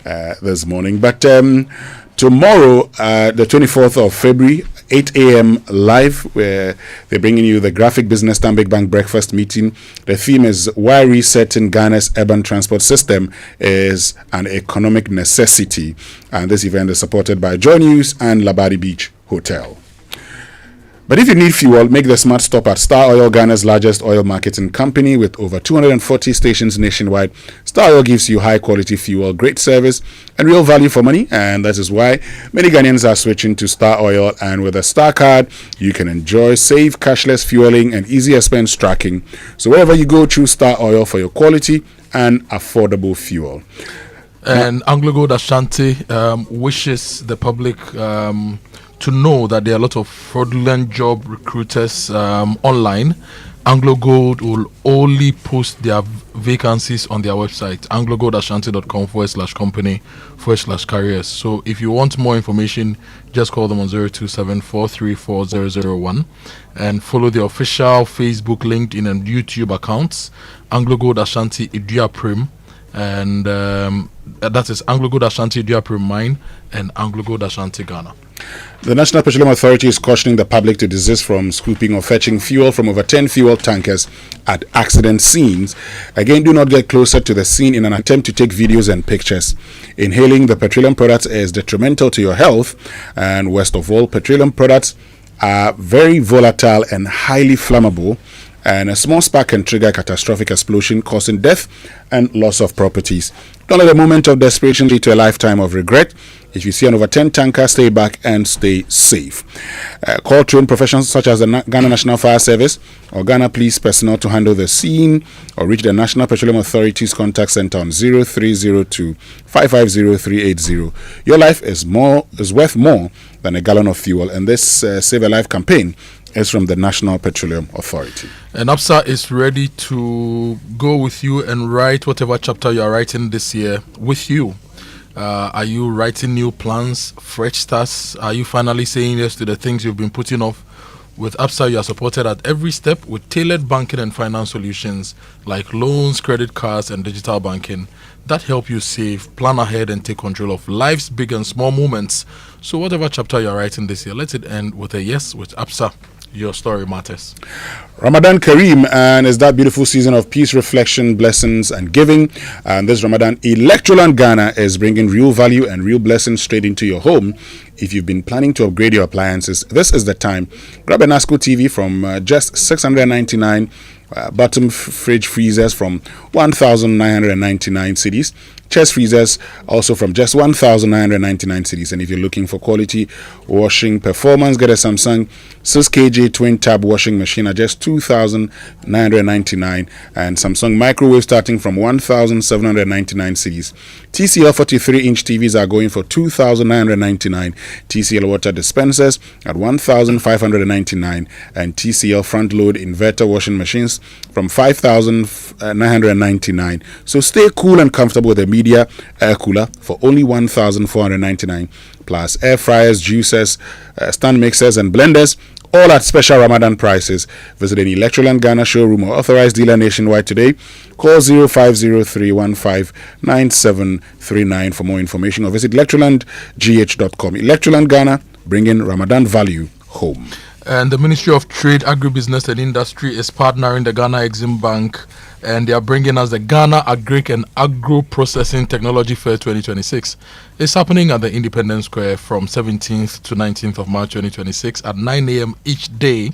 this morning. But tomorrow, the 24th of February, 8 a.m. live, where they're bringing you the Graphic Business Stanbic Bank breakfast meeting. The theme is why resetting Ghana's urban transport system is an economic necessity. And this event is supported by Joy News and Labadi Beach Hotel. But if you need fuel, make the smart stop at Star Oil, Ghana's largest oil marketing company with over 240 stations nationwide. Star Oil gives you high quality fuel, great service, and real value for money. And that is why many Ghanaians are switching to Star Oil. And with a Star card, you can enjoy safe, cashless fueling and easy expense tracking. So wherever you go, choose Star Oil for your quality and affordable fuel. And Anglo Gold Ashanti wishes the public to know that there are a lot of fraudulent job recruiters online. Anglo Gold will only post their vacancies on their website, anglogoldashanti.com/company/careers. So if you want more information, just call them on 027-434-001 and follow the official Facebook, LinkedIn, and YouTube accounts, Anglo Gold Ashanti Idua Prim, and that is Anglo Gold Ashanti Idua Prim Mine and Anglo Gold Ashanti Ghana. The National Petroleum Authority is cautioning the public to desist from scooping or fetching fuel from over 10 fuel tankers at accident scenes. Again, do not get closer to the scene in an attempt to take videos and pictures. Inhaling the petroleum products is detrimental to your health, and worst of all, petroleum products are very volatile and highly flammable, and a small spark can trigger a catastrophic explosion, causing death and loss of properties. Don't let a moment of desperation lead to a lifetime of regret. If you see an over 10 tanker, stay back and stay safe. Call trained professionals such as the Ghana National Fire Service or Ghana Police personnel to handle the scene, or reach the National Petroleum Authority's contact center on 0302 550 380. Your life is worth more than a gallon of fuel, and this Save a Life campaign is from the National Petroleum Authority. And APSA is ready to go with you and write whatever chapter you are writing this year with you. Are you writing new plans, fresh starts? Are you finally saying yes to the things you've been putting off? With APSA, you are supported at every step with tailored banking and finance solutions like loans, credit cards, and digital banking that help you save, plan ahead, and take control of life's big and small moments. So whatever chapter you are writing this year, let it end with a yes with APSA. Your story matters. Ramadan Kareem, and it's that beautiful season of peace, reflection, blessings, and giving. And this Ramadan, Electroland Ghana is bringing real value and real blessings straight into your home. If you've been planning to upgrade your appliances, this is the time. Grab a Nasco TV from just $699, bottom fridge freezers from 1,999 cedis. Chest freezers also from just 1,999 cedis. And if you're looking for quality washing performance, get a Samsung 6kg twin tab washing machine at just 2,999, and Samsung microwave starting from 1,799 cedis. TCL 43-inch TVs are going for 2,999. TCL water dispensers at 1,599, and TCL front load inverter washing machines from 5,999. So stay cool and comfortable with a media air cooler for only 1,499, plus air fryers, juicers, stand mixers, and blenders all at special Ramadan prices. Visit any Electroland Ghana showroom or authorized dealer nationwide today. Call 0503159739 for more information, or visit electrolandgh.com. Electroland Ghana, bringing Ramadan value home. And the Ministry of Trade, Agribusiness and Industry is partnering the Ghana Exim Bank, and they are bringing us the Ghana Agric and Agro Processing Technology Fair 2026. It's happening at the Independence Square from 17th to 19th of March 2026 at 9 a.m. each day,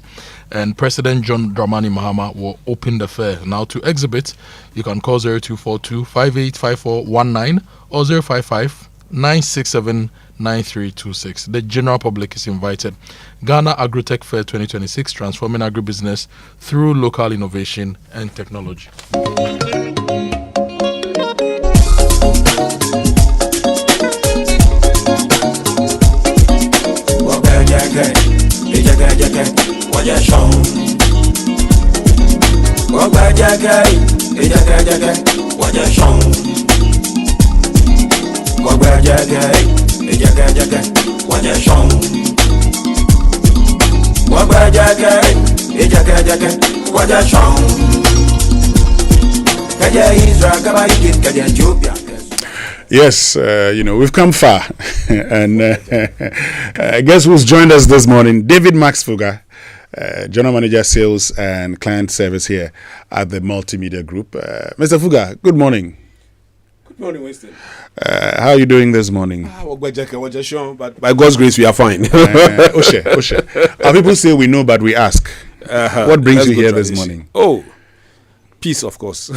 and President John Dramani Mahama will open the fair. Now, to exhibit, you can call 0242 585419 or 055 967 9326. The general public is invited. Ghana Agrotech Fair 2026, transforming agribusiness through local innovation and technology. Yes, we've come far. And guess who's joined us this morning? David Max Fuga, General Manager, Sales and Client Service here at the Multimedia Group. Mr. Fuga, good morning. Good morning, Winston. How are you doing this morning? But by God's grace, we are fine. Oshe. Our people say we know, but we ask. What brings you here this morning? Oh, peace, of course.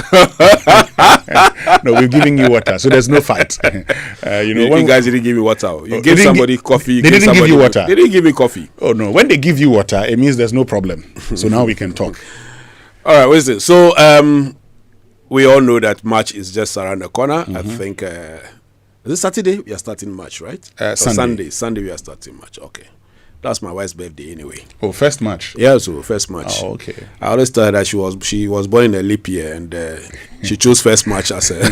No, we're giving you water, so there's no fight. You guys didn't give me water. You gave somebody coffee. They didn't give you water. They didn't give me coffee. Oh no! When they give you water, it means there's no problem. So now we can talk. All right, Winston. So we all know that March is just around the corner. I think is it Saturday? We are starting March, right? Sunday. Sunday we are starting March. Okay. That's my wife's birthday anyway. Oh, first March. Yeah, so first March. Oh, okay. I always tell her that she was born in a leap year, and she chose first March as a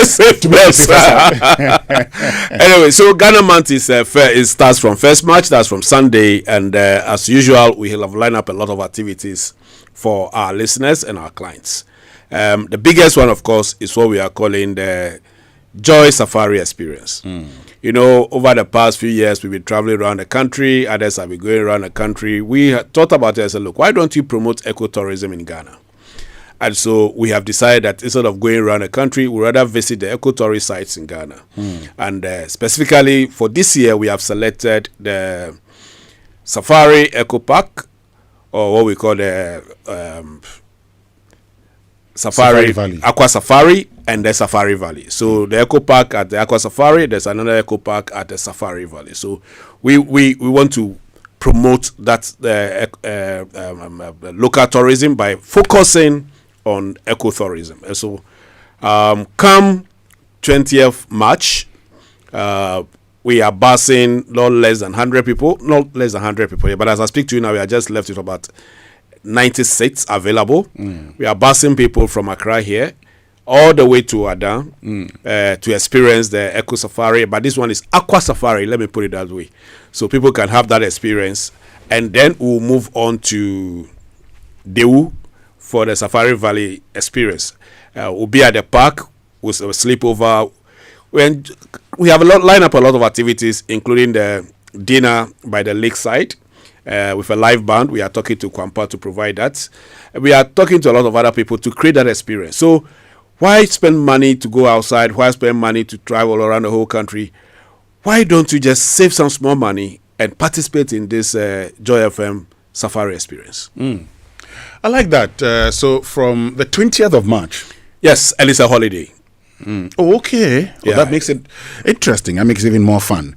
safe place. Anyway, so Ghana Month is fair. It starts from first March. That's from Sunday, and as usual, we have lined up a lot of activities for our listeners and our clients. The biggest one, of course, is what we are calling the Joy Safari Experience. Over the past few years, we've been traveling around the country. Others have been going around the country. We thought about it and said, look, why don't you promote ecotourism in Ghana? And so we have decided that instead of going around the country, we'd rather visit the ecotourist sites in Ghana. And specifically for this year, we have selected the Safari Eco Park, or what we call the Safari Valley. Aqua Safari, and the Safari Valley. So the Eco Park at the Aqua Safari, there's another Eco Park at the Safari Valley. So we want to promote that local tourism by focusing on ecotourism. And so come 20th March, we are busing not less than 100 people, but as I speak to you now, we are just left with about 90 seats available. We are busing people from Accra here all the way to Adan to experience the Eco Safari, but this one is Aqua Safari, let me put it that way, so people can have that experience, and then we'll move on to Dewu for the Safari Valley experience. We'll be at the park with a sleepover. We have lined up a lot of activities, including the dinner by the lakeside with a live band. We are talking to Kwampa to provide that. We are talking to a lot of other people to create that experience. So why spend money to go outside? Why spend money to travel around the whole country? Why don't you just save some small money and participate in this Joy FM Safari experience? I like that. So from the 20th of March. Yes, and it's a holiday. Oh, okay. Well, that makes it interesting. That makes it even more fun.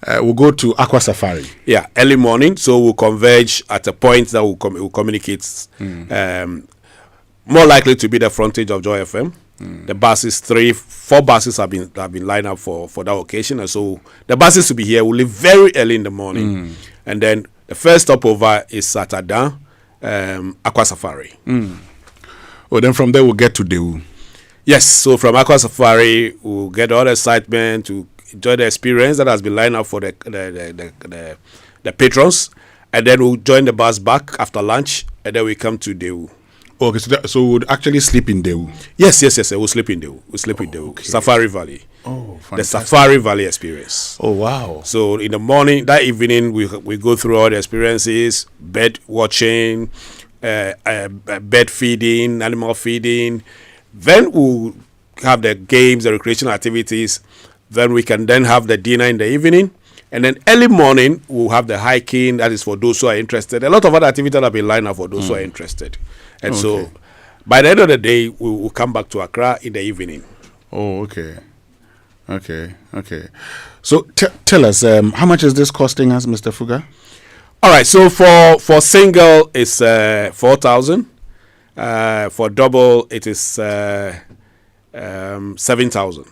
We'll go to Aqua Safari. Yeah, early morning. So we'll converge at a point that we'll communicate. More likely to be the frontage of Joy FM. The buses, 4 buses have been lined up for that occasion, and so the buses will be here. We'll leave very early in the morning, and then the first stopover is at Adan, Aqua Safari. Well, then from there we'll get to Dewu. Yes, so from Aqua Safari we'll get all the excitement to enjoy the experience that has been lined up for the patrons, and then we'll join the bus back after lunch, and then we come to Dewu. Okay, so we would actually sleep in Dewu. Yes. We'll sleep in Dewu. We'll sleep in Dewu. Okay. Safari Valley. Oh, fantastic. The Safari Valley experience. Oh, wow. So in the morning, that evening, we go through all the experiences, bird watching, bird feeding, animal feeding. Then we'll have the games, the recreational activities. Then we can then have the dinner in the evening. And then early morning, we'll have the hiking. That is for those who are interested. A lot of other activities have been lined up for those who are interested. And so by the end of the day, we will come back to Accra in the evening. Oh, okay. So tell us, how much is this costing us, Mr. Fuga? All right. So for single, it's 4,000. For double, it is 7,000.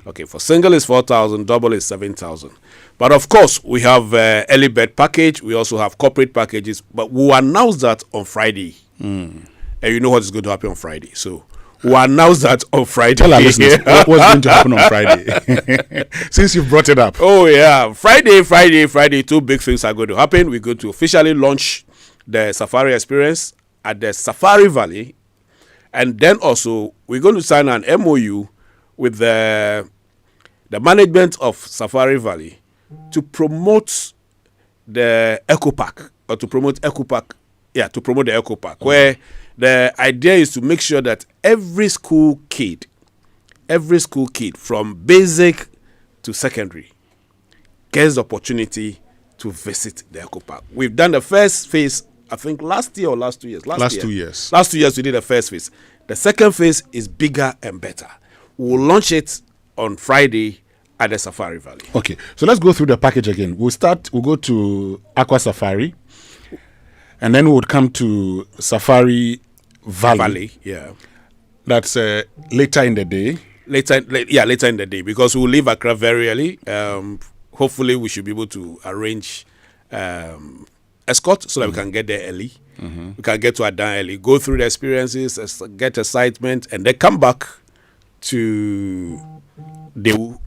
Okay. For single is 4,000. Double is 7,000. But of course, we have early bird package. We also have corporate packages. But we'll announce that on Friday. And you know what is going to happen on Friday. So we'll announce that on Friday. Tell our listeners what's going to happen on Friday. Since you've brought it up. Oh, yeah. Friday, 2 big things are going to happen. We're going to officially launch the Safari experience at the Safari Valley. And then also, we're going to sign an MOU with the management of Safari Valley to promote the Eco Park, or to promote Eco Park. Yeah, to promote the Eco Park, where the idea is to make sure that every school kid from basic to secondary gets the opportunity to visit the Eco Park. We've done the first phase, I think last year or last 2 years. Last 2 years. Last 2 years we did the first phase. The second phase is bigger and better. We'll launch it on Friday at the Safari Valley. Okay, so let's go through the package again. We'll go to Aqua Safari, and then we would come to Safari Valley. Yeah. That's later in the day. Later in the day, because we'll leave Accra very early. Hopefully, we should be able to arrange escort so that we can get there early. We can get to Adan early, go through the experiences, get excitement, and then come back to Dewu.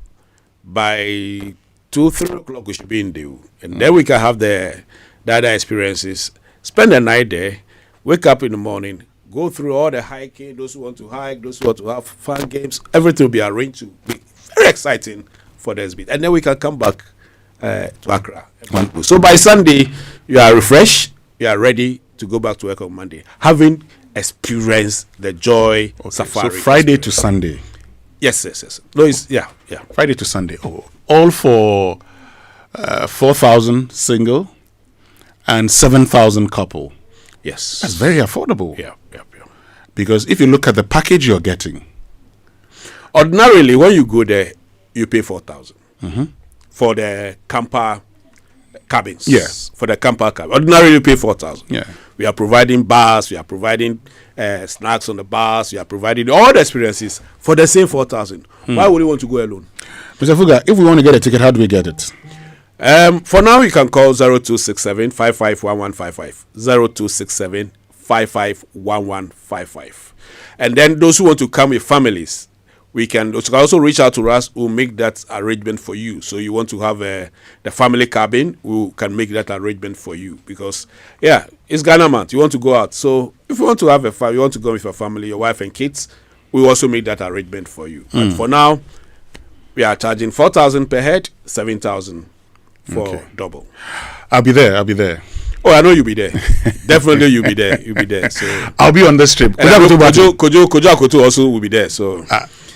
By 2-3 o'clock, we should be in Dewu, and then we can have the other experiences. Spend the night there, wake up in the morning, go through all the hiking. Those who want to hike, those who want to have fun games, everything will be arranged to be very exciting for the exhibit, and then we can come back to Accra. So by Sunday, you are refreshed, you are ready to go back to work on Monday, having experienced the joy safari. So Friday to Sunday. Yes. No, it's yeah. Friday to Sunday. Oh, all for 4,000 single and 7,000 couple. Yes, that's very affordable. Yeah. Because if you look at the package you're getting, ordinarily when you go there, you pay 4,000 for the camper cabins. Yes, for the camper cabin. Ordinarily, you pay 4,000. Yeah, we are providing bars, we are providing snacks on the bars, we are providing all the experiences for the same 4,000. Why would you want to go alone? Mr. Fuga, if we want to get a ticket, how do we get it? For now, you can call 0267 551155. 0267 551155. And then those who want to come with families, you can also reach out to us. We'll make that arrangement for you. So you want to have the family cabin, we can make that arrangement for you. Because, it's Ghana month. You want to go out. So if you want to have you want to go with your family, your wife and kids, we also make that arrangement for you. But for now, we are charging 4,000 per head, 7,000 for double. I'll be there. Oh, I know you'll be there. Definitely you'll be there. So I'll be on this trip. Kojo Akoto also will be there. So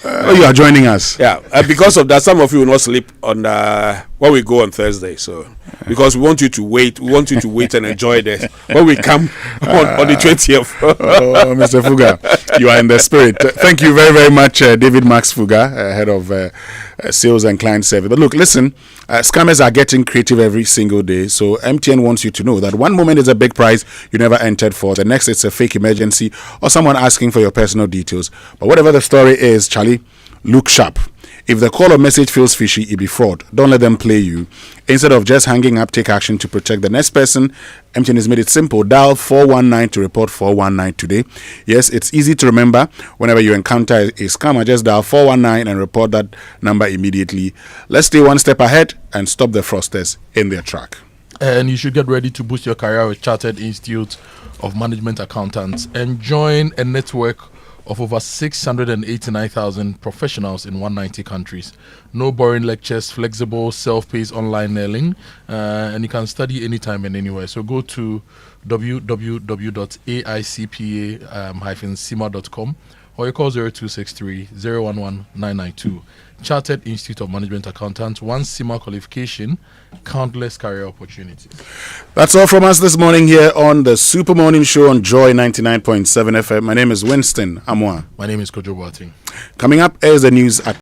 you are joining us. Yeah, because of that, some of you will not sleep on when we go on Thursday. So because we want you to wait and enjoy this when we come on the 20th. Oh, Mr. Fuga, you are in the spirit. Thank you very, very much, David Max Fuga, head of sales and client service. But look, listen, scammers are getting creative every single day. So MTN wants you to know that one moment is a big prize you never entered for. The next, it's a fake emergency or someone asking for your personal details. But whatever the story is, Charlie, look sharp. If the call or message feels fishy, it be fraud. Don't let them play you. Instead of just hanging up, take action to protect the next person. MTN has made it simple. Dial 419 to report 419 today. Yes, it's easy to remember. Whenever you encounter a scammer, just dial 419 and report that number immediately. Let's stay one step ahead and stop the fraudsters in their track. And you should get ready to boost your career with Chartered Institute of Management Accountants and join a network of over 689,000 professionals in 190 countries. No boring lectures, flexible, self-paced online learning, and you can study anytime and anywhere. So go to www.aicpa-cima.com or you call 0263 011 992. Chartered Institute of Management Accountants, one CIMA qualification, countless career opportunities. That's all from us this morning here on the Super Morning Show on Joy 99.7 FM. My name is Winston Amoah. My name is Kojo Boateng. Coming up is the news at